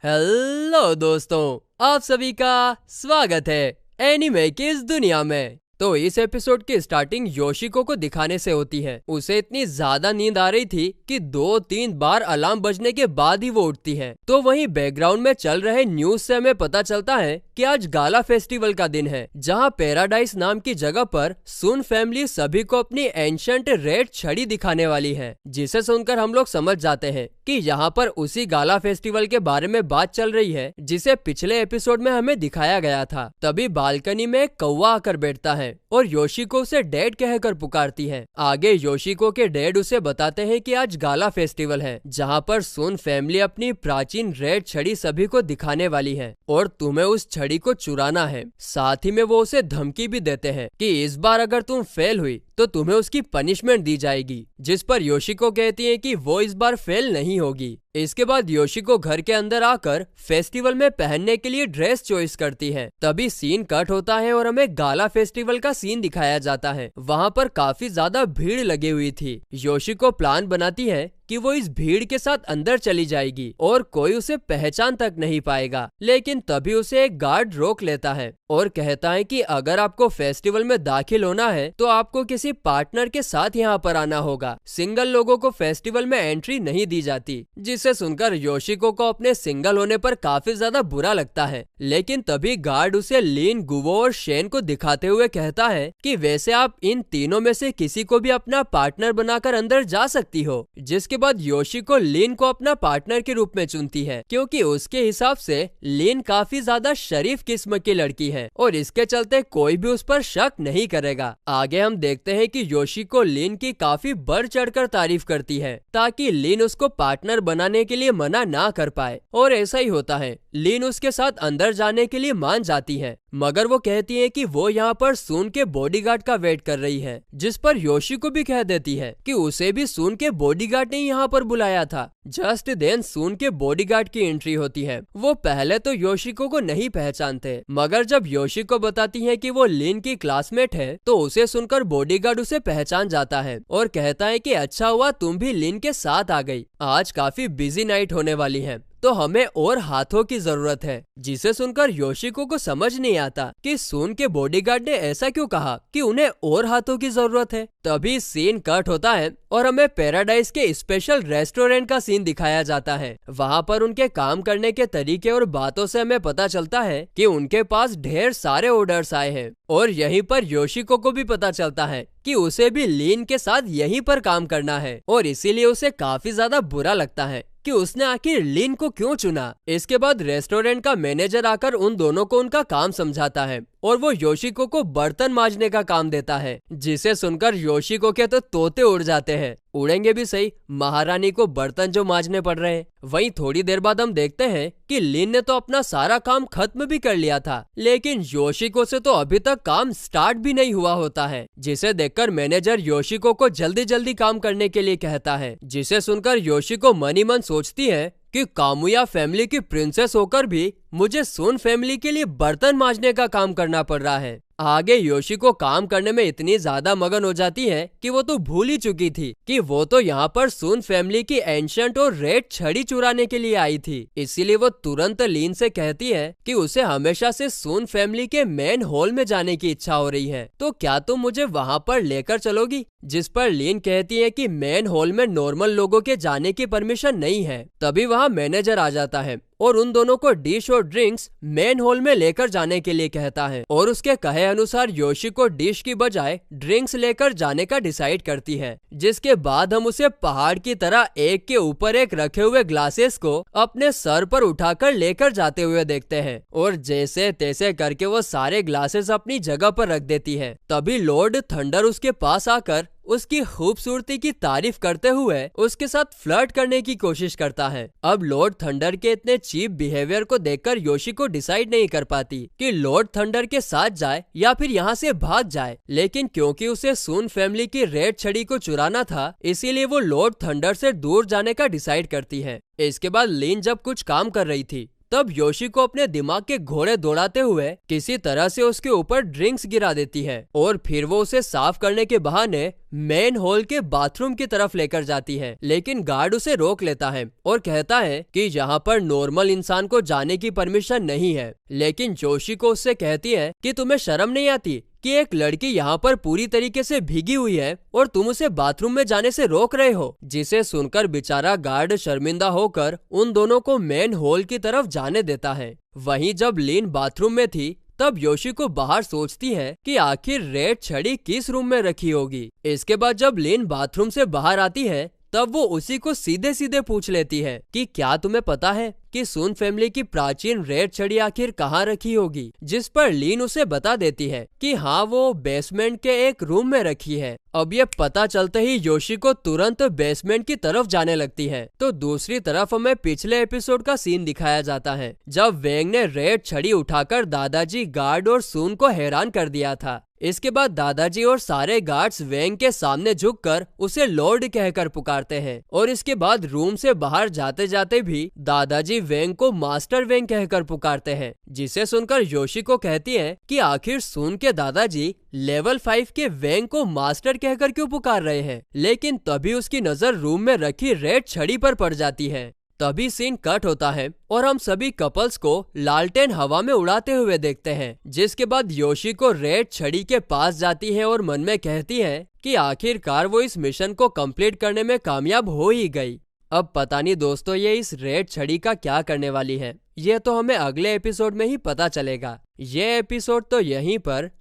हेलो दोस्तों, आप सभी का स्वागत है एनीमे की इस दुनिया में। तो इस एपिसोड की स्टार्टिंग योशिको को दिखाने से होती है। उसे इतनी ज्यादा नींद आ रही थी कि 2-3 बार अलार्म बजने के बाद ही वो उठती है। तो वहीं बैकग्राउंड में चल रहे न्यूज से हमें पता चलता है कि आज गाला फेस्टिवल का दिन है जहां पैराडाइज नाम की जगह पर सुन फैमिली सभी को अपनी एंशिएंट रेड छड़ी दिखाने वाली है, जिसे सुनकर हम लोग समझ जाते हैं कि यहाँ पर उसी गाला फेस्टिवल के बारे में बात चल रही है जिसे पिछले एपिसोड में हमें दिखाया गया था। तभी बालकनी में एक कौवा आकर बैठता है और योशिको उसे डैड कहकर पुकारती है। आगे योशिको के डैड उसे बताते हैं कि आज गाला फेस्टिवल है जहाँ पर सुन फैमिली अपनी प्राचीन रेड छड़ी सभी को दिखाने वाली है और तुम्हें उस छड़ी को चुराना है। साथ ही में वो उसे धमकी भी देते हैं कि इस बार अगर तुम फेल हुई तो तुम्हें उसकी पनिशमेंट दी जाएगी, जिस पर योशिको कहती है कि वो इस बार फेल नहीं होगी। इसके बाद योशिको घर के अंदर आकर फेस्टिवल में पहनने के लिए ड्रेस चॉइस करती है। तभी सीन कट होता है और हमें गाला फेस्टिवल का सीन दिखाया जाता है। वहाँ पर काफी ज्यादा भीड़ लगी हुई थी। योशिको प्लान बनाती है कि वो इस भीड़ के साथ अंदर चली जाएगी और कोई उसे पहचान तक नहीं पाएगा, लेकिन तभी उसे एक गार्ड रोक लेता है और कहता है कि अगर आपको फेस्टिवल में दाखिल होना है तो आपको किसी पार्टनर के साथ यहाँ पर आना होगा। सिंगल लोगों को फेस्टिवल में एंट्री नहीं दी जाती। जिसे सुनकर योशिको को अपने सिंगल होने पर काफी ज्यादा बुरा लगता है, लेकिन तभी गार्ड उसे लीन, गुवो और शेन को दिखाते हुए कहता है कि वैसे आप इन तीनों में से किसी को भी अपना पार्टनर बनाकर अंदर जा सकती हो। जिसके बाद योशिको लीन को अपना पार्टनर के रूप में चुनती है क्योंकि उसके हिसाब से लीन काफी ज्यादा शरीफ किस्म की लड़की है और इसके चलते कोई भी उस पर शक नहीं करेगा। आगे हम देखते हैं कि योशिको लीन की काफी बढ़ चढ़कर तारीफ करती है ताकि लीन उसको पार्टनर बनाने के लिए मना ना कर पाए और ऐसा ही होता है। लीन उसके साथ अंदर जाने के लिए मान जाती है, मगर वो कहती है कि वो यहाँ पर सून के बॉडीगार्ड का वेट कर रही है, जिस पर योशिको भी कह देती है कि उसे भी सून के बॉडीगार्ड ने यहाँ पर बुलाया था। जस्ट देन सून के बॉडीगार्ड की एंट्री होती है। वो पहले तो योशिको को नहीं पहचानते, मगर जब योशिको बताती है कि वो लीन की क्लासमेट है तो उसे सुनकर बॉडीगार्ड उसे पहचान जाता है और कहता है कि अच्छा हुआ तुम भी लीन के साथ आ गई, आज काफी बिजी नाइट होने वाली है तो हमें और हाथों की जरूरत है। जिसे सुनकर योशिको को समझ नहीं आता कि सून के बॉडीगार्ड ने ऐसा क्यों कहा कि उन्हें और हाथों की जरूरत है। तभी सीन कट होता है और हमें पैराडाइज के स्पेशल रेस्टोरेंट का सीन दिखाया जाता है। वहाँ पर उनके काम करने के तरीके और बातों से हमें पता चलता है कि उनके पास ढेर सारे ऑर्डर्स आए हैं और यहीं पर योशिको को भी पता चलता है कि उसे भी लीन के साथ यहीं पर काम करना है और इसीलिए उसे काफी ज्यादा बुरा लगता है कि उसने आखिर लीन को क्यों चुना। इसके बाद रेस्टोरेंट का मैनेजर आकर उन दोनों को उनका काम समझाता है और वो योशिको को बर्तन मांजने का काम देता है, जिसे सुनकर योशिको के तो तोते उड़ जाते हैं। उड़ेंगे भी सही, महारानी को बर्तन जो मांजने पड़ रहे हैं। वहीं थोड़ी देर बाद हम देखते हैं कि लीन ने तो अपना सारा काम खत्म भी कर लिया था, लेकिन योशिको से तो अभी तक काम स्टार्ट भी नहीं हुआ होता है, जिसे देखकर मैनेजर योशिको को जल्दी जल्दी काम करने के लिए कहता है। जिसे सुनकर योशिको मन ही मन सोचती है कि कामुया फैमिली की प्रिंसेस होकर भी मुझे सुन फैमिली के लिए बर्तन मांजने का काम करना पड़ रहा है। आगे योशिको काम करने में इतनी ज्यादा मगन हो जाती है कि वो तो भूल ही चुकी थी कि वो तो यहाँ पर सुन फैमिली की एंशिएंट और रेड छड़ी चुराने के लिए आई थी। इसीलिए वो तुरंत लीन से कहती है कि उसे हमेशा से सुन फैमिली के मेन हॉल में जाने की इच्छा हो रही है, तो क्या तुम मुझे वहाँ पर लेकर चलोगी? जिस पर लीन कहती है कि मेन हॉल में नॉर्मल लोगों के जाने की परमिशन नहीं है। तभी वहाँ मैनेजर आ जाता है और उन दोनों को डिश और ड्रिंक्स मेन हॉल में लेकर जाने के लिए कहता है और उसके कहे अनुसार योशिको डिश की बजाय ड्रिंक्स लेकर जाने का डिसाइड करती है। जिसके बाद हम उसे पहाड़ की तरह एक के ऊपर एक रखे हुए ग्लासेस को अपने सर पर उठाकर लेकर जाते हुए देखते हैं और जैसे तैसे करके वो सारे ग्लासेस अपनी जगह पर रख देती है। तभी लॉर्ड थंडर उसके पास आकर उसकी खूबसूरती की तारीफ करते हुए उसके साथ फ्लर्ट करने की कोशिश करता है। अब लॉर्ड थंडर के इतने चीप बिहेवियर को देखकर योशिको डिसाइड नहीं कर पाती कि लॉर्ड थंडर के साथ जाए या फिर यहाँ से भाग जाए, लेकिन क्योंकि उसे सून फैमिली की रेड छड़ी को चुराना था, इसीलिए वो लॉर्ड थंडर से दूर जाने का डिसाइड करती है। इसके बाद लिन जब कुछ काम कर रही थी, तब योशिको अपने दिमाग के घोड़े दौड़ाते हुए किसी तरह से उसके ऊपर ड्रिंक्स गिरा देती है और फिर वो उसे साफ करने के बहाने मेन हॉल के बाथरूम की तरफ लेकर जाती है, लेकिन गार्ड उसे रोक लेता है और कहता है कि यहाँ पर नॉर्मल इंसान को जाने की परमिशन नहीं है। लेकिन योशिको उससे कहती है कि तुम्हें शर्म नहीं आती कि एक लड़की यहाँ पर पूरी तरीके से भीगी हुई है और तुम उसे बाथरूम में जाने से रोक रहे हो, जिसे सुनकर बेचारा गार्ड शर्मिंदा होकर उन दोनों को मेन हॉल की तरफ जाने देता है। वहीं जब लिन बाथरूम में थी, तब योशिको बाहर सोचती है कि आखिर रेड छड़ी किस रूम में रखी होगी। इसके बाद जब लिन बाथरूम से बाहर आती है, तब वो उसी को सीधे सीधे पूछ लेती है कि क्या तुम्हें पता है कि सून फैमिली की प्राचीन रेड छड़ी आखिर कहाँ रखी होगी, जिस पर लिन उसे बता देती है कि हाँ, वो बेसमेंट के एक रूम में रखी है। अब ये पता चलते ही योशिको तुरंत बेसमेंट की तरफ जाने लगती है। तो दूसरी तरफ हमें पिछले एपिसोड का सीन दिखाया जाता है, जब वेंग ने रेड छड़ी उठाकर दादाजी, गार्ड और सून को हैरान कर दिया था। इसके बाद दादाजी और सारे गार्ड्स वेंग के सामने झुककर उसे लॉर्ड कहकर पुकारते हैं और इसके बाद रूम से बाहर जाते जाते भी दादाजी वेंग को मास्टर वेंग कहकर पुकारते हैं, जिसे सुनकर योशिको कहती है कि आखिर सून के दादाजी लेवल 5 के वेंग को मास्टर कहकर क्यों पुकार रहे हैं। लेकिन तभी उसकी नजर रूम में रखी रेड छड़ी पर पड़ जाती है। तभी सीन कट होता है और हम सभी कपल्स को लालटेन हवा में उड़ाते हुए देखते हैं, जिसके बाद योशिको रेड छड़ी के पास जाती है और मन में कहती है कि आखिरकार वो इस मिशन को कंप्लीट करने में कामयाब हो ही गई। अब पता नहीं दोस्तों, ये इस रेड छड़ी का क्या करने वाली है, ये तो हमें अगले एपिसोड में ही पता चलेगा। ये एपिसोड तो यहीं पर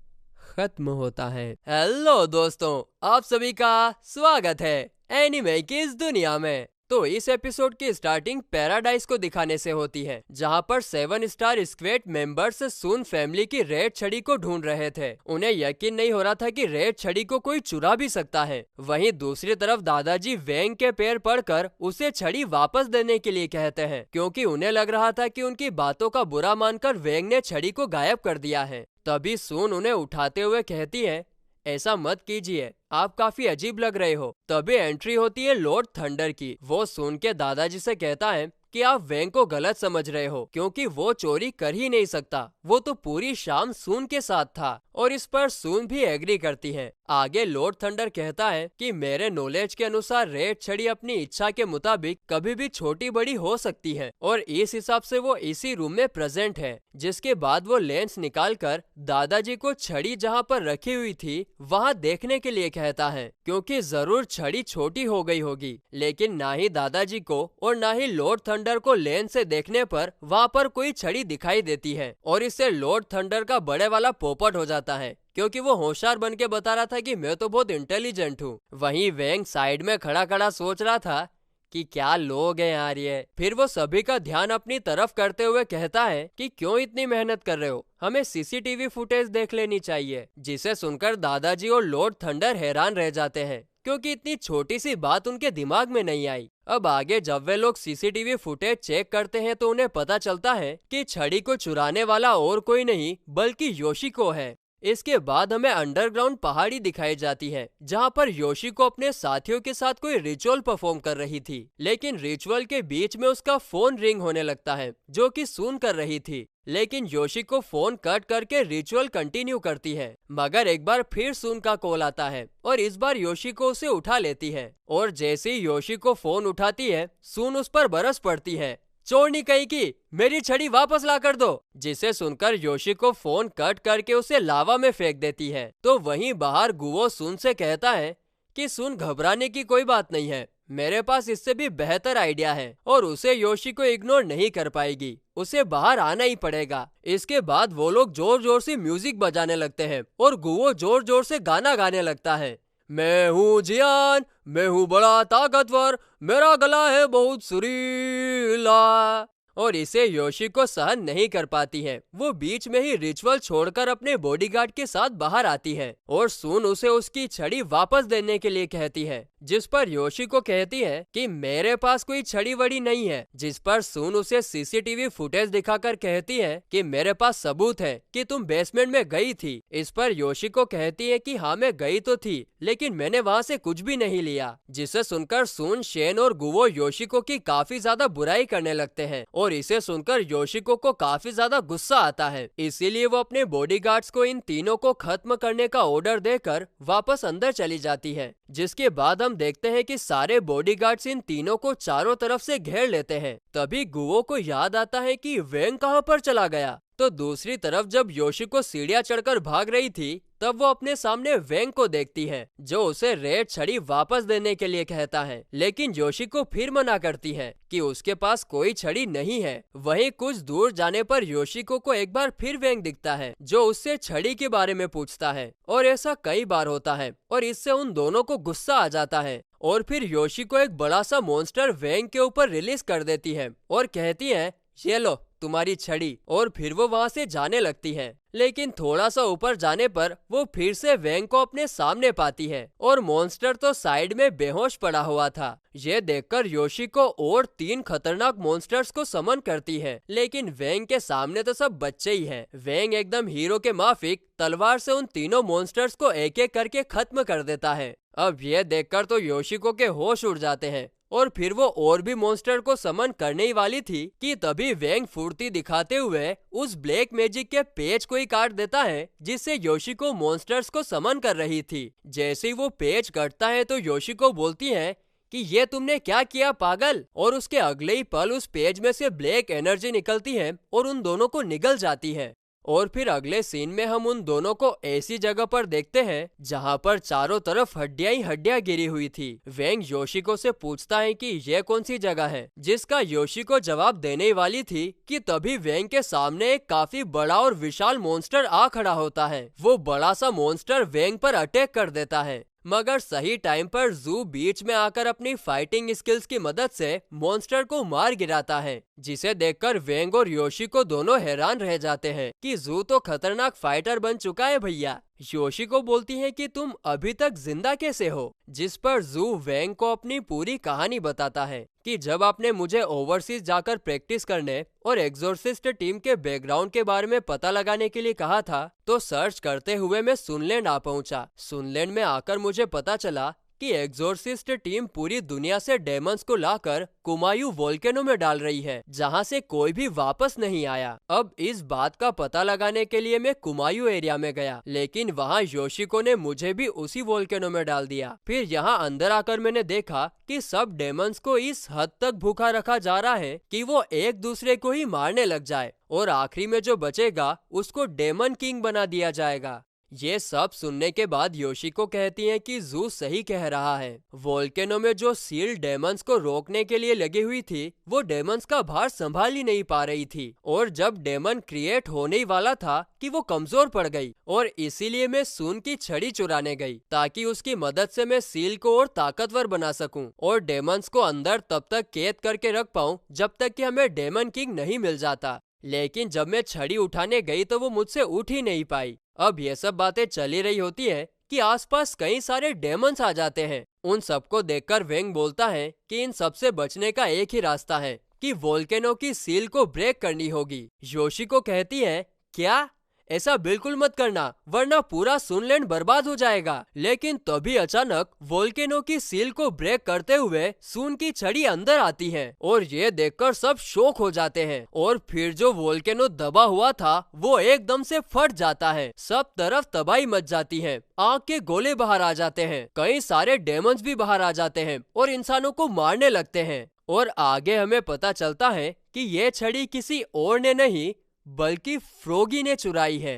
खत्म होता है। हेलो दोस्तों, आप सभी का स्वागत है एनिमे की इस दुनिया में। तो इस एपिसोड की स्टार्टिंग पैराडाइज को दिखाने से होती है, जहां पर 7 स्टार स्क्वेड मेंबर्स सून फैमिली की रेड छड़ी को ढूंढ रहे थे। उन्हें यकीन नहीं हो रहा था कि रेड छड़ी को कोई चुरा भी सकता है। वहीं दूसरी तरफ दादाजी वेंग के पैर पड़कर उसे छड़ी वापस देने के लिए कहते हैं, क्योंकि उन्हें लग रहा था कि उनकी बातों का बुरा मानकर वेंग ने छड़ी को गायब कर दिया है। तभी सून उन्हें उठाते हुए कहती है, ऐसा मत कीजिए, आप काफी अजीब लग रहे हो। तभी एंट्री होती है लॉर्ड थंडर की। वो सुन के दादाजी से कहता है कि आप वेंग को गलत समझ रहे हो, क्योंकि वो चोरी कर ही नहीं सकता, वो तो पूरी शाम सून के साथ था। और इस पर सून भी एग्री करती है। आगे लॉर्ड थंडर कहता है कि मेरे नॉलेज के अनुसार रेड छड़ी अपनी इच्छा के मुताबिक कभी भी छोटी बड़ी हो सकती है और इस हिसाब से वो इसी रूम में प्रेजेंट है। जिसके बाद वो लेंस निकालकर दादाजी को छड़ी जहाँ पर रखी हुई थी वहाँ देखने के लिए कहता है, क्योंकि जरूर छड़ी छोटी हो गई होगी। लेकिन ना ही दादाजी को और ना ही लॉर्ड थंडर को लेंस से देखने पर वहाँ पर कोई छड़ी दिखाई देती है और इससे लॉर्ड थंडर का बड़े वाला पोपट हो जाता है, क्योंकि वो होशियार बन के बता रहा था कि मैं तो बहुत इंटेलिजेंट हूँ। वहीं वेंग साइड में खड़ा खड़ा सोच रहा था कि क्या लोग हैं यार ये। फिर वो सभी का ध्यान अपनी तरफ करते हुए कहता है कि क्यों इतनी मेहनत कर रहे हो, हमें सीसीटीवी फुटेज देख लेनी चाहिए। जिसे सुनकर दादाजी और लॉर्ड थंडर हैरान रह जाते हैं, क्योंकि इतनी छोटी सी बात उनके दिमाग में नहीं आई। अब आगे जब वे लोग सीसीटीवी फुटेज चेक करते हैं तो उन्हें पता चलता है कि छड़ी को चुराने वाला और कोई नहीं बल्कि योशिको है। इसके बाद हमें अंडरग्राउंड पहाड़ी दिखाई जाती है, जहां पर योशिको अपने साथियों के साथ कोई रिचुअल परफॉर्म कर रही थी। लेकिन रिचुअल के बीच में उसका फोन रिंग होने लगता है, जो कि सून कर रही थी। लेकिन योशिको फोन कट करके रिचुअल कंटिन्यू करती है, मगर एक बार फिर सून का कॉल आता है और इस बार योशिको उसे उठा लेती है। और जैसे ही योशिको फोन उठाती है, सून उस पर बरस पड़ती है, चोरनी कहीं की, मेरी छड़ी वापस ला कर दो। जिसे सुनकर योशिको फोन कट करके उसे लावा में फेंक देती है। तो वहीं बाहर गुवो सून से कहता है कि सून, घबराने की कोई बात नहीं है, मेरे पास इससे भी बेहतर आइडिया है और उसे योशिको इग्नोर नहीं कर पाएगी, उसे बाहर आना ही पड़ेगा। इसके बाद वो लोग जोर जोर से म्यूजिक बजाने लगते हैं और गुवो जोर जोर से गाना गाने लगता है, मैं हूँ जियान, मैं हूँ बड़ा ताकतवर, मेरा गला है बहुत सुरीला। और इसे योशिको सहन नहीं कर पाती है। वो बीच में ही रिचुअल छोड़कर अपने बॉडीगार्ड के साथ बाहर आती है और सुन उसे उसकी छड़ी वापस देने के लिए कहती है, जिस पर योशिको कहती है कि मेरे पास कोई छड़ी वड़ी नहीं है, जिस पर सुन उसे सीसीटीवी फुटेज दिखाकर कहती है कि मेरे पास सबूत है कि तुम बेसमेंट में गई थी। इस पर योशिको कहती है कि हाँ मैं गई तो थी, लेकिन मैंने वहाँ से कुछ भी नहीं लिया। जिसे सुनकर सुन, शेन और गुवो योशिको की काफी ज्यादा बुराई करने लगते हैं और इसे सुनकर योशिको को काफी ज्यादा गुस्सा आता है। इसीलिए वो अपने बॉडीगार्ड्स को इन तीनों को खत्म करने का ऑर्डर देकर वापस अंदर चली जाती है। जिसके बाद हम देखते हैं कि सारे बॉडीगार्ड्स इन तीनों को चारों तरफ से घेर लेते हैं। तभी गुवो को याद आता है कि वेंग कहाँ पर चला गया। तो दूसरी तरफ जब योशिको सीढ़ियां चढ़कर भाग रही थी, तब वो अपने सामने वेंग को देखती है, जो उसे रेड छड़ी वापस देने के लिए कहता है। लेकिन योशिको फिर मना करती है कि उसके पास कोई छड़ी नहीं है। वहीं कुछ दूर जाने पर योशिको को एक बार फिर वेंग दिखता है, जो उससे छड़ी के बारे में पूछता है और ऐसा कई बार होता है और इससे उन दोनों को गुस्सा आ जाता है। और फिर योशिको एक बड़ा सा मॉन्स्टर वेंग के ऊपर रिलीज कर देती है और कहती है, ये लो तुम्हारी छड़ी, और फिर वो वहाँ से जाने लगती है। लेकिन थोड़ा सा ऊपर जाने पर वो फिर से वेंग को अपने सामने पाती है और मॉन्स्टर तो साइड में बेहोश पड़ा हुआ था। ये देखकर योशिको और 3 खतरनाक मॉन्स्टर्स को समन करती है, लेकिन वेंग के सामने तो सब बच्चे ही हैं। वेंग एकदम हीरो के माफिक तलवार से उन तीनों मॉन्स्टर्स को एक एक करके खत्म कर देता है। अब ये देखकर तो योशिको के होश उड़ जाते हैं और फिर वो और भी मॉन्स्टर को समन करने ही वाली थी कि तभी वेंग फुर्ती दिखाते हुए उस ब्लैक मैजिक के पेज को ही काट देता है, जिससे योशिको मॉन्स्टर्स को समन कर रही थी। जैसे ही वो पेज कटता है तो योशिको बोलती है कि ये तुमने क्या किया पागल, और उसके अगले ही पल उस पेज में से ब्लैक एनर्जी निकलती है और उन दोनों को निगल जाती है। और फिर अगले सीन में हम उन दोनों को ऐसी जगह पर देखते हैं जहां पर चारों तरफ हड्डियां ही हड्डियां गिरी हुई थी। वेंग योशिको से पूछता है कि ये कौन सी जगह है, जिसका योशिको जवाब देने ही वाली थी कि तभी वेंग के सामने एक काफी बड़ा और विशाल मॉन्स्टर आ खड़ा होता है। वो बड़ा सा मॉन्स्टर वेंग पर अटैक कर देता है, मगर सही टाइम पर जू बीच में आकर अपनी फाइटिंग स्किल्स की मदद से मॉन्स्टर को मार गिराता है, जिसे देखकर वेंग और योशिको दोनों हैरान रह जाते हैं कि जू तो खतरनाक फाइटर बन चुका है भैया। योशिको बोलती है कि तुम अभी तक जिंदा कैसे हो, जिस पर जू वेंग को अपनी पूरी कहानी बताता है कि जब आपने मुझे ओवरसीज जाकर प्रैक्टिस करने और एग्जोर्सिस्ट टीम के बैकग्राउंड के बारे में पता लगाने के लिए कहा था, तो सर्च करते हुए मैं सुनलैंड आ पहुंचा। सुनलैंड में आकर मुझे पता चला कि एग्जोर्सिस्ट टीम पूरी दुनिया से डेमंस को लाकर कुमायू वोल्केनो में डाल रही है, जहां से कोई भी वापस नहीं आया। अब इस बात का पता लगाने के लिए मैं कुमायू एरिया में गया, लेकिन वहां योशिको ने मुझे भी उसी वोल्केनो में डाल दिया। फिर यहां अंदर आकर मैंने देखा कि सब डेमंस को इस हद तक भूखा रखा जा रहा है कि वो एक दूसरे को ही मारने लग जाए और आखिरी में जो बचेगा उसको डेमन किंग बना दिया जाएगा। ये सब सुनने के बाद योशिको कहती हैं कि जू सही कह रहा है। वोल्केनो में जो सील डेमंस को रोकने के लिए लगी हुई थी, वो डेमंस का भार संभाल ही नहीं पा रही थी, और जब डेमन क्रिएट होने ही वाला था कि वो कमजोर पड़ गई, और इसीलिए मैं सुन की छड़ी चुराने गई ताकि उसकी मदद से मैं सील को और ताकतवर बना सकूं और डेमंस को अंदर तब तक कैद करके रख पाऊं जब तक कि हमें डेमन किंग नहीं मिल जाता। लेकिन जब मैं छड़ी उठाने गई तो वो मुझसे उठ ही नहीं पाई। अब ये सब बातें चली रही होती है कि आसपास कई सारे डेमंस आ जाते हैं। उन सबको देखकर वेंग बोलता है कि इन सबसे बचने का एक ही रास्ता है कि वोल्केनो की सील को ब्रेक करनी होगी। योशिको कहती है, क्या? ऐसा बिल्कुल मत करना, वरना पूरा सुनलैंड बर्बाद हो जाएगा। लेकिन तभी अचानक वोल्केनो की सील को ब्रेक करते हुए सुन की छड़ी अंदर आती है और ये देखकर सब शॉक हो जाते हैं, और फिर जो वोल्केनो दबा हुआ था वो एकदम से फट जाता है। सब तरफ तबाही मच जाती है, आग के गोले बाहर आ जाते हैं, कई सारे डेमंस भी बाहर आ जाते हैं और इंसानों को मारने लगते हैं। और आगे हमें पता चलता है कि ये छड़ी किसी और ने नहीं बल्कि फ्रोगी ने चुराई है।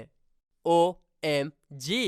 OMG।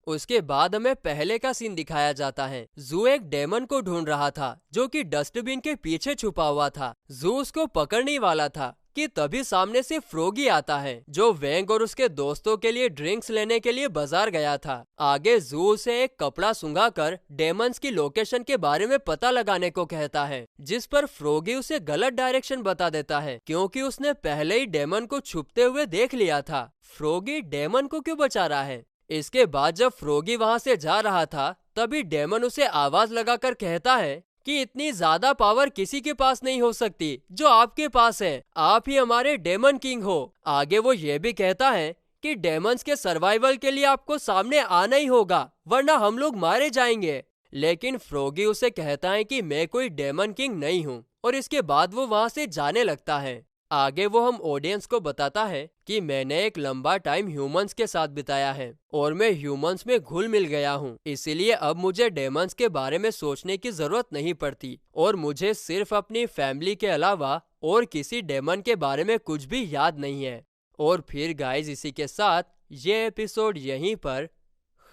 उसके बाद हमें पहले का सीन दिखाया जाता है। जू एक डेमन को ढूंढ रहा था जो कि डस्टबिन के पीछे छुपा हुआ था। जू उसको पकड़ने वाला था कि तभी सामने से फ्रोगी आता है जो वेंग और उसके दोस्तों के लिए ड्रिंक्स लेने के लिए बाजार गया था। आगे जू से एक कपड़ा सुंघाकर डेमंस की लोकेशन के बारे में पता लगाने को कहता है, जिस पर फ्रोगी उसे गलत डायरेक्शन बता देता है क्योंकि उसने पहले ही डेमन को छुपते हुए देख लिया था। फ्रोगी डेमन को क्यों बचा रहा है? इसके बाद जब फ्रोगी वहां से जा रहा था तभी डेमन उसे आवाज लगाकर कहता है कि इतनी ज्यादा पावर किसी के पास नहीं हो सकती जो आपके पास है, आप ही हमारे डेमन किंग हो। आगे वो ये भी कहता है कि डेमन्स के सर्वाइवल के लिए आपको सामने आना ही होगा वरना हम लोग मारे जाएंगे। लेकिन फ्रोगी उसे कहता है कि मैं कोई डेमन किंग नहीं हूँ और इसके बाद वो वहां से जाने लगता है। आगे वो हम ऑडियंस को बताता है कि मैंने एक लंबा टाइम ह्यूमंस के साथ बिताया है और मैं ह्यूमंस में घुल मिल गया हूँ, इसीलिए अब मुझे डेमंस के बारे में सोचने की जरूरत नहीं पड़ती और मुझे सिर्फ अपनी फैमिली के अलावा और किसी डेमन के बारे में कुछ भी याद नहीं है। और फिर गाइस इसी के साथ ये एपिसोड यहीं पर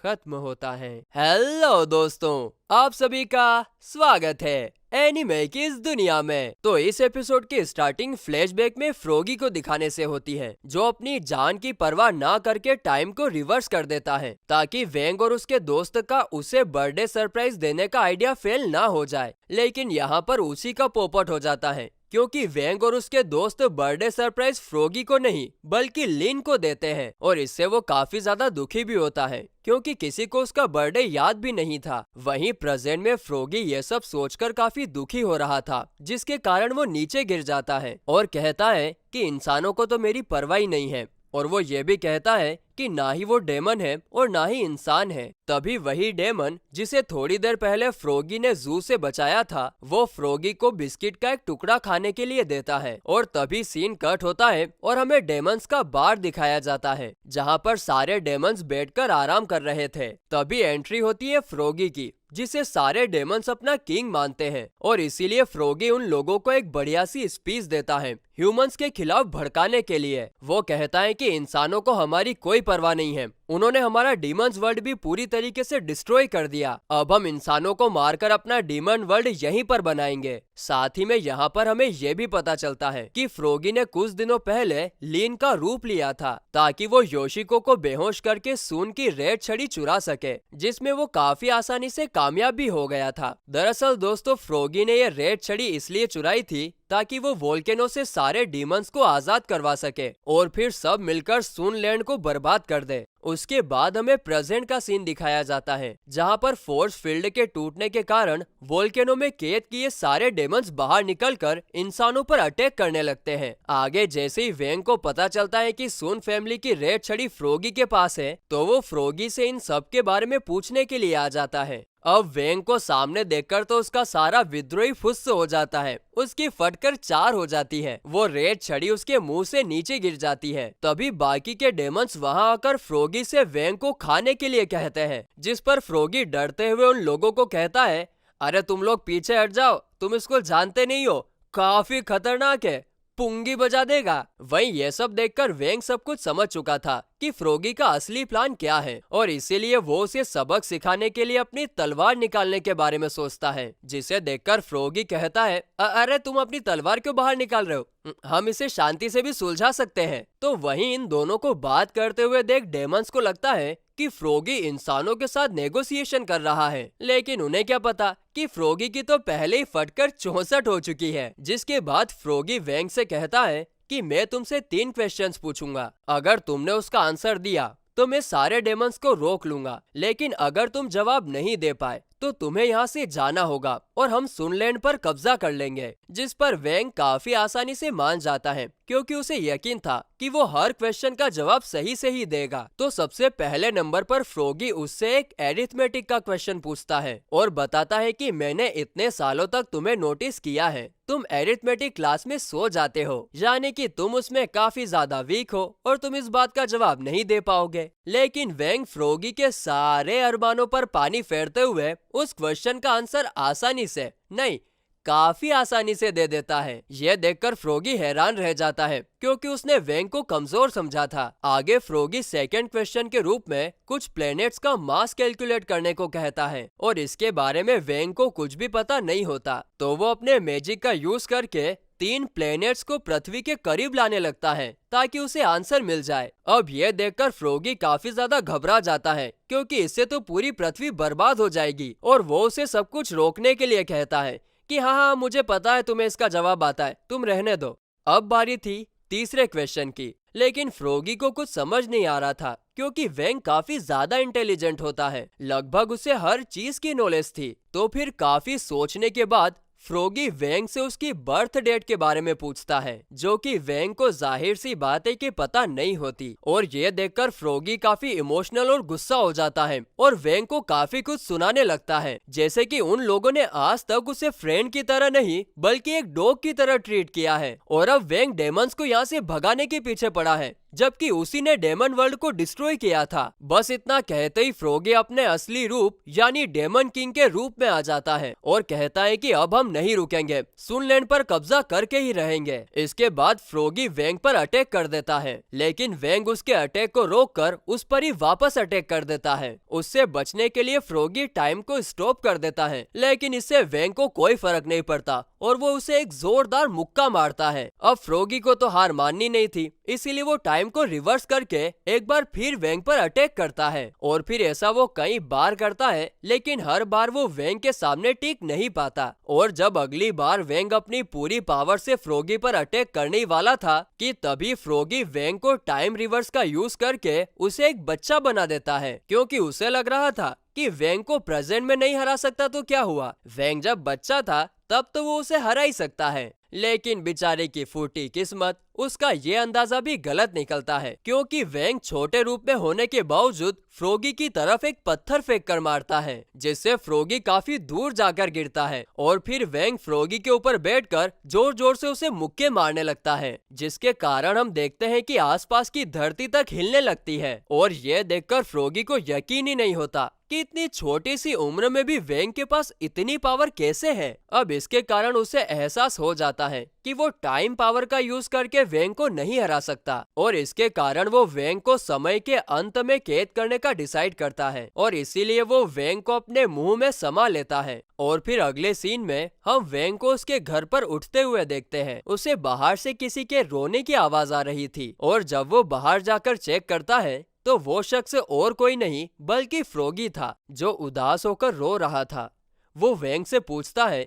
खत्म होता है। हेलो दोस्तों, आप सभी का स्वागत है एनिमे की इस दुनिया में। तो इस एपिसोड की स्टार्टिंग फ्लैशबैक में फ्रोगी को दिखाने से होती है जो अपनी जान की परवाह ना करके टाइम को रिवर्स कर देता है ताकि वेंग और उसके दोस्त का उसे बर्थडे सरप्राइज देने का आइडिया फेल ना हो जाए। लेकिन यहाँ पर उसी का पोपट हो जाता है क्योंकि वेंग और उसके दोस्त बर्थडे सरप्राइज फ्रोगी को नहीं बल्कि लिन को देते हैं और इससे वो काफी ज्यादा दुखी भी होता है क्योंकि किसी को उसका बर्थडे याद भी नहीं था। वहीं प्रेजेंट में फ्रोगी ये सब सोचकर काफी दुखी हो रहा था जिसके कारण वो नीचे गिर जाता है और कहता है कि इंसानों को तो मेरी परवाह ही नहीं है। और वो ये भी कहता है कि ना ही वो डेमन है और ना ही इंसान है। तभी वही डेमन जिसे थोड़ी देर पहले फ्रोगी ने जू से बचाया था वो फ्रोगी को बिस्किट का एक टुकड़ा खाने के लिए देता है और तभी सीन कट होता है और हमें डेमंस का बार दिखाया जाता है जहाँ पर सारे डेमंस बैठकर आराम कर रहे थे। तभी एंट्री होती है फ्रोगी की जिसे सारे डेमंस अपना किंग मानते हैं और इसीलिए फ्रोगी उन लोगों को एक बढ़िया सी स्पीच देता है ह्यूमंस के खिलाफ भड़काने के लिए। वो कहता है कि इंसानों को हमारी कोई परवाह नहीं है, उन्होंने हमारा डीमंस वर्ल्ड भी पूरी तरीके से डिस्ट्रॉय कर दिया, अब हम इंसानों को मारकर अपना डीमन वर्ल्ड यहीं पर बनाएंगे। साथ ही में यहाँ पर हमें ये भी पता चलता है कि फ्रोगी ने कुछ दिनों पहले लीन का रूप लिया था ताकि वो योशिको को बेहोश करके सून की रेड छड़ी चुरा सके, जिसमें वो काफी आसानी से कामयाब भी हो गया था। दरअसल दोस्तों फ्रोगी ने ये रेड छड़ी इसलिए चुराई थी ताकि वो वोल्केनो से सारे डीमंस को आजाद करवा सके और फिर सब मिलकर सून लैंड को बर्बाद कर दे। उसके बाद हमें प्रेजेंट का सीन दिखाया जाता है जहां पर फोर्स फील्ड के टूटने के कारण वोल्केनो में कैद किए सारे डेमंस बाहर निकलकर इंसानों पर अटैक करने लगते हैं। आगे जैसे ही वेंग को पता चलता है कि सून फैमिली की रेड छड़ी फ्रोगी के पास है तो वो फ्रोगी से इन सब के बारे में पूछने के लिए आ जाता है। अब वेंग को सामने देखकर तो उसका सारा विद्रोही फुस हो जाता है, उसकी फटकर चार हो जाती है, वो रेड छड़ी उसके मुंह से नीचे गिर जाती है। तभी बाकी के डेमंस वहां आकर फ्रोगी से वेंग को खाने के लिए कहते हैं, जिस पर फ्रोगी डरते हुए उन लोगों को कहता है, अरे तुम लोग पीछे हट जाओ, तुम इसको जानते नहीं हो, काफी खतरनाक है, पुंगी बजा देगा। वहीं ये सब देखकर वेंग सब कुछ समझ चुका था कि फ्रोगी का असली प्लान क्या है और इसीलिए वो उसे सबक सिखाने के लिए अपनी तलवार निकालने के बारे में सोचता है, जिसे देखकर फ्रोगी कहता है, अरे तुम अपनी तलवार क्यों बाहर निकाल रहे हो, हम इसे शांति से भी सुलझा सकते हैं। तो वहीं इन दोनों को बात करते हुए देख डेमंस को लगता है कि फ्रोगी इंसानों के साथ नेगोशिएशन कर रहा है, लेकिन उन्हें क्या पता कि फ्रोगी की तो पहले ही फटकर 64 हो चुकी है। जिसके बाद फ्रोगी वेंग से कहता है कि मैं तुमसे 3 क्वेश्चंस पूछूंगा, अगर तुमने उसका आंसर दिया तो मैं सारे डेमंस को रोक लूंगा, लेकिन अगर तुम जवाब नहीं दे पाए तो तुम्हें यहाँ से जाना होगा और हम सुनलैंड पर कब्जा कर लेंगे। जिस पर वेंग काफी आसानी से मान जाता है क्योंकि उसे यकीन था कि वो हर क्वेश्चन का जवाब सही से ही देगा। तो सबसे पहले नंबर पर फ्रोगी उससे एक एरिथमेटिक का क्वेश्चन पूछता है और बताता है कि मैंने इतने सालों तक तुम्हें नोटिस किया है, तुम एरिथमेटिक क्लास में सो जाते हो, यानी कि तुम उसमें काफी ज्यादा वीक हो और तुम इस बात का जवाब नहीं दे पाओगे। लेकिन वेंग फ्रोगी के सारे अरमानों पर पानी फेरते हुए उस क्वेश्चन का आंसर आसानी से नहीं काफी आसानी से दे देता है। यह देखकर फ्रोगी हैरान रह जाता है क्योंकि उसने वेंग को कमजोर समझा था। आगे फ्रोगी सेकंड क्वेश्चन के रूप में कुछ प्लैनेट्स का मास कैलकुलेट करने को कहता है और इसके बारे में वेंग को कुछ भी पता नहीं होता, तो वो अपने मैजिक का यूज करके 3 प्लैनेट्स को पृथ्वी के करीब लाने लगता है ताकि उसे आंसर मिल जाए। अब ये देखकर फ्रॉगी काफी ज्यादा घबरा जाता है क्योंकि इससे तो पूरी पृथ्वी बर्बाद हो जाएगी, और वो उसे सब कुछ रोकने के लिए कहता है कि हाँ हाँ मुझे पता है तुम्हें इसका जवाब आता है, तुम रहने दो। अब बारी थी तीसरे क्वेश्चन की, लेकिन फ्रॉगी को कुछ समझ नहीं आ रहा था क्योंकि वेंग काफी ज्यादा इंटेलिजेंट होता है, लगभग उसे हर चीज की नॉलेज थी। तो फिर काफी सोचने के बाद फ्रॉगी वेंग से उसकी बर्थ डेट के बारे में पूछता है, जो कि वेंग को जाहिर सी बात है कि पता नहीं होती। और ये देखकर फ्रॉगी काफी इमोशनल और गुस्सा हो जाता है और वेंग को काफी कुछ सुनाने लगता है, जैसे कि उन लोगों ने आज तक उसे फ्रेंड की तरह नहीं बल्कि एक डॉग की तरह ट्रीट किया है, और अब वेंग डेमंस को यहाँ से भगाने के पीछे पड़ा है, जबकि उसी ने डेमन वर्ल्ड को डिस्ट्रॉय किया था। बस इतना कहते ही फ्रॉगी अपने असली रूप यानी डेमन किंग के रूप में आ जाता है और कहता है कि अब हम नहीं रुकेंगे, सुनलैंड पर कब्जा करके ही रहेंगे। इसके बाद फ्रॉगी वेंग पर अटैक कर देता है, लेकिन वेंग उसके अटैक को रोककर उस पर ही वापस अटैक कर देता है। उससे बचने के लिए फ्रॉगी टाइम को स्टॉप कर देता है, लेकिन इससे वेंग को कोई फर्क नहीं पड़ता और वो उसे एक जोरदार मुक्का मारता है। अब फ्रॉगी को तो हार माननी नहीं थी, इसीलिए वो टाइम को रिवर्स करके एक बार फिर वेंग पर अटैक करता है, और फिर ऐसा वो कई बार करता है, लेकिन हर बार वो वेंग के सामने टिक नहीं पाता। और जब अगली बार वेंग अपनी पूरी पावर से फ्रॉगी पर अटैक करने वाला था कि तभी फ्रॉगी वेंग को टाइम रिवर्स का यूज करके उसे एक बच्चा बना देता है, क्योंकि उसे लग रहा था कि वेंग को प्रेजेंट में नहीं हरा सकता तो क्या हुआ, वेंग जब बच्चा था तब तो वो उसे हरा ही सकता है। लेकिन बेचारे की फूटी किस्मत, उसका ये अंदाजा भी गलत निकलता है, क्योंकि वेंग छोटे रूप में होने के बावजूद फ्रॉगी की तरफ एक पत्थर फेंक कर मारता है, जिससे फ्रॉगी काफी दूर जाकर गिरता है, और फिर वेंग फ्रॉगी के ऊपर बैठकर जोर जोर से उसे मुक्के मारने लगता है, जिसके कारण हम देखते हैं कि आसपास की धरती तक हिलने लगती है। और ये देखकर फ्रॉगी को यकीन ही नहीं होता कि इतनी छोटी सी उम्र में भी वेंग के पास इतनी पावर कैसे है। अब इसके कारण उसे एहसास हो जाता है कि वो टाइम पावर का यूज करके वेंग को नहीं हरा सकता, और इसके कारण वो वेंग को समय के अंत में कैद करने का डिसाइड करता है, और इसीलिए वो वेंग को अपने मुंह में समा लेता है। और फिर अगले सीन में हम वेंग को उसके घर पर उठते हुए देखते हैं। उसे बाहर से किसी के रोने की आवाज आ रही थी, और जब वो बाहर जाकर चेक करता है तो वो शख्स और कोई नहीं बल्कि फ्रॉगी था, जो उदास होकर रो रहा था। वो वेंग से पूछता है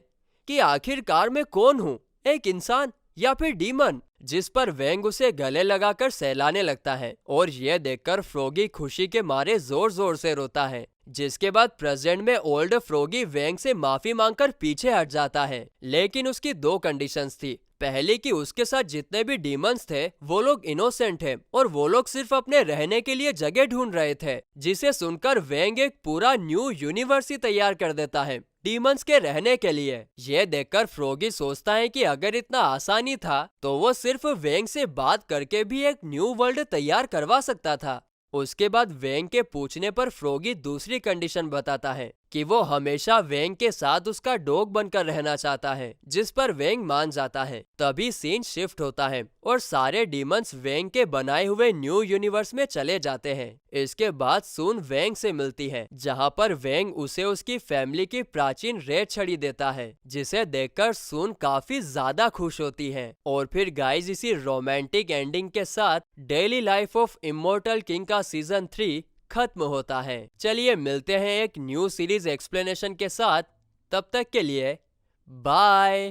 कि आखिरकार मैं कौन हूँ, एक इंसान या फिर डीमन, जिस पर वेंग उसे गले लगाकर सहलाने लगता है। और यह देखकर फ्रॉगी खुशी के मारे जोर जोर से रोता है, जिसके बाद प्रेजेंट में ओल्ड फ्रॉगी वेंग से माफी मांगकर पीछे हट जाता है। लेकिन उसकी 2 कंडीशंस थी। पहले कि उसके साथ जितने भी डीमंस थे वो लोग इनोसेंट थे और वो लोग सिर्फ अपने रहने के लिए जगह ढूंढ रहे थे, जिसे सुनकर वेंग एक पूरा न्यू यूनिवर्स ही तैयार कर देता है डीमंस के रहने के लिए। ये देखकर फ्रॉगी सोचता है कि अगर इतना आसानी था तो वो सिर्फ वेंग से बात करके भी एक न्यू वर्ल्ड तैयार करवा सकता था। उसके बाद वेंग के पूछने पर फ्रॉगी दूसरी कंडीशन बताता है कि वो हमेशा वेंग के साथ उसका डॉग बनकर रहना चाहता है, जिस पर वेंग मान जाता है। तभी सीन शिफ्ट होता है और सारे डीमंस वेंग के बनाए हुए न्यू यूनिवर्स में चले जाते हैं। इसके बाद सून वेंग से मिलती है, जहां पर वेंग उसे उसकी फैमिली की प्राचीन रेड छड़ी देता है, जिसे देखकर सून काफी ज्यादा खुश होती है। और फिर गाइस, इसी रोमांटिक एंडिंग के साथ daily life of immortal king का सीजन 3 खत्म होता है। चलिए मिलते हैं एक न्यू सीरीज एक्सप्लेनेशन के साथ, तब तक के लिए बाय।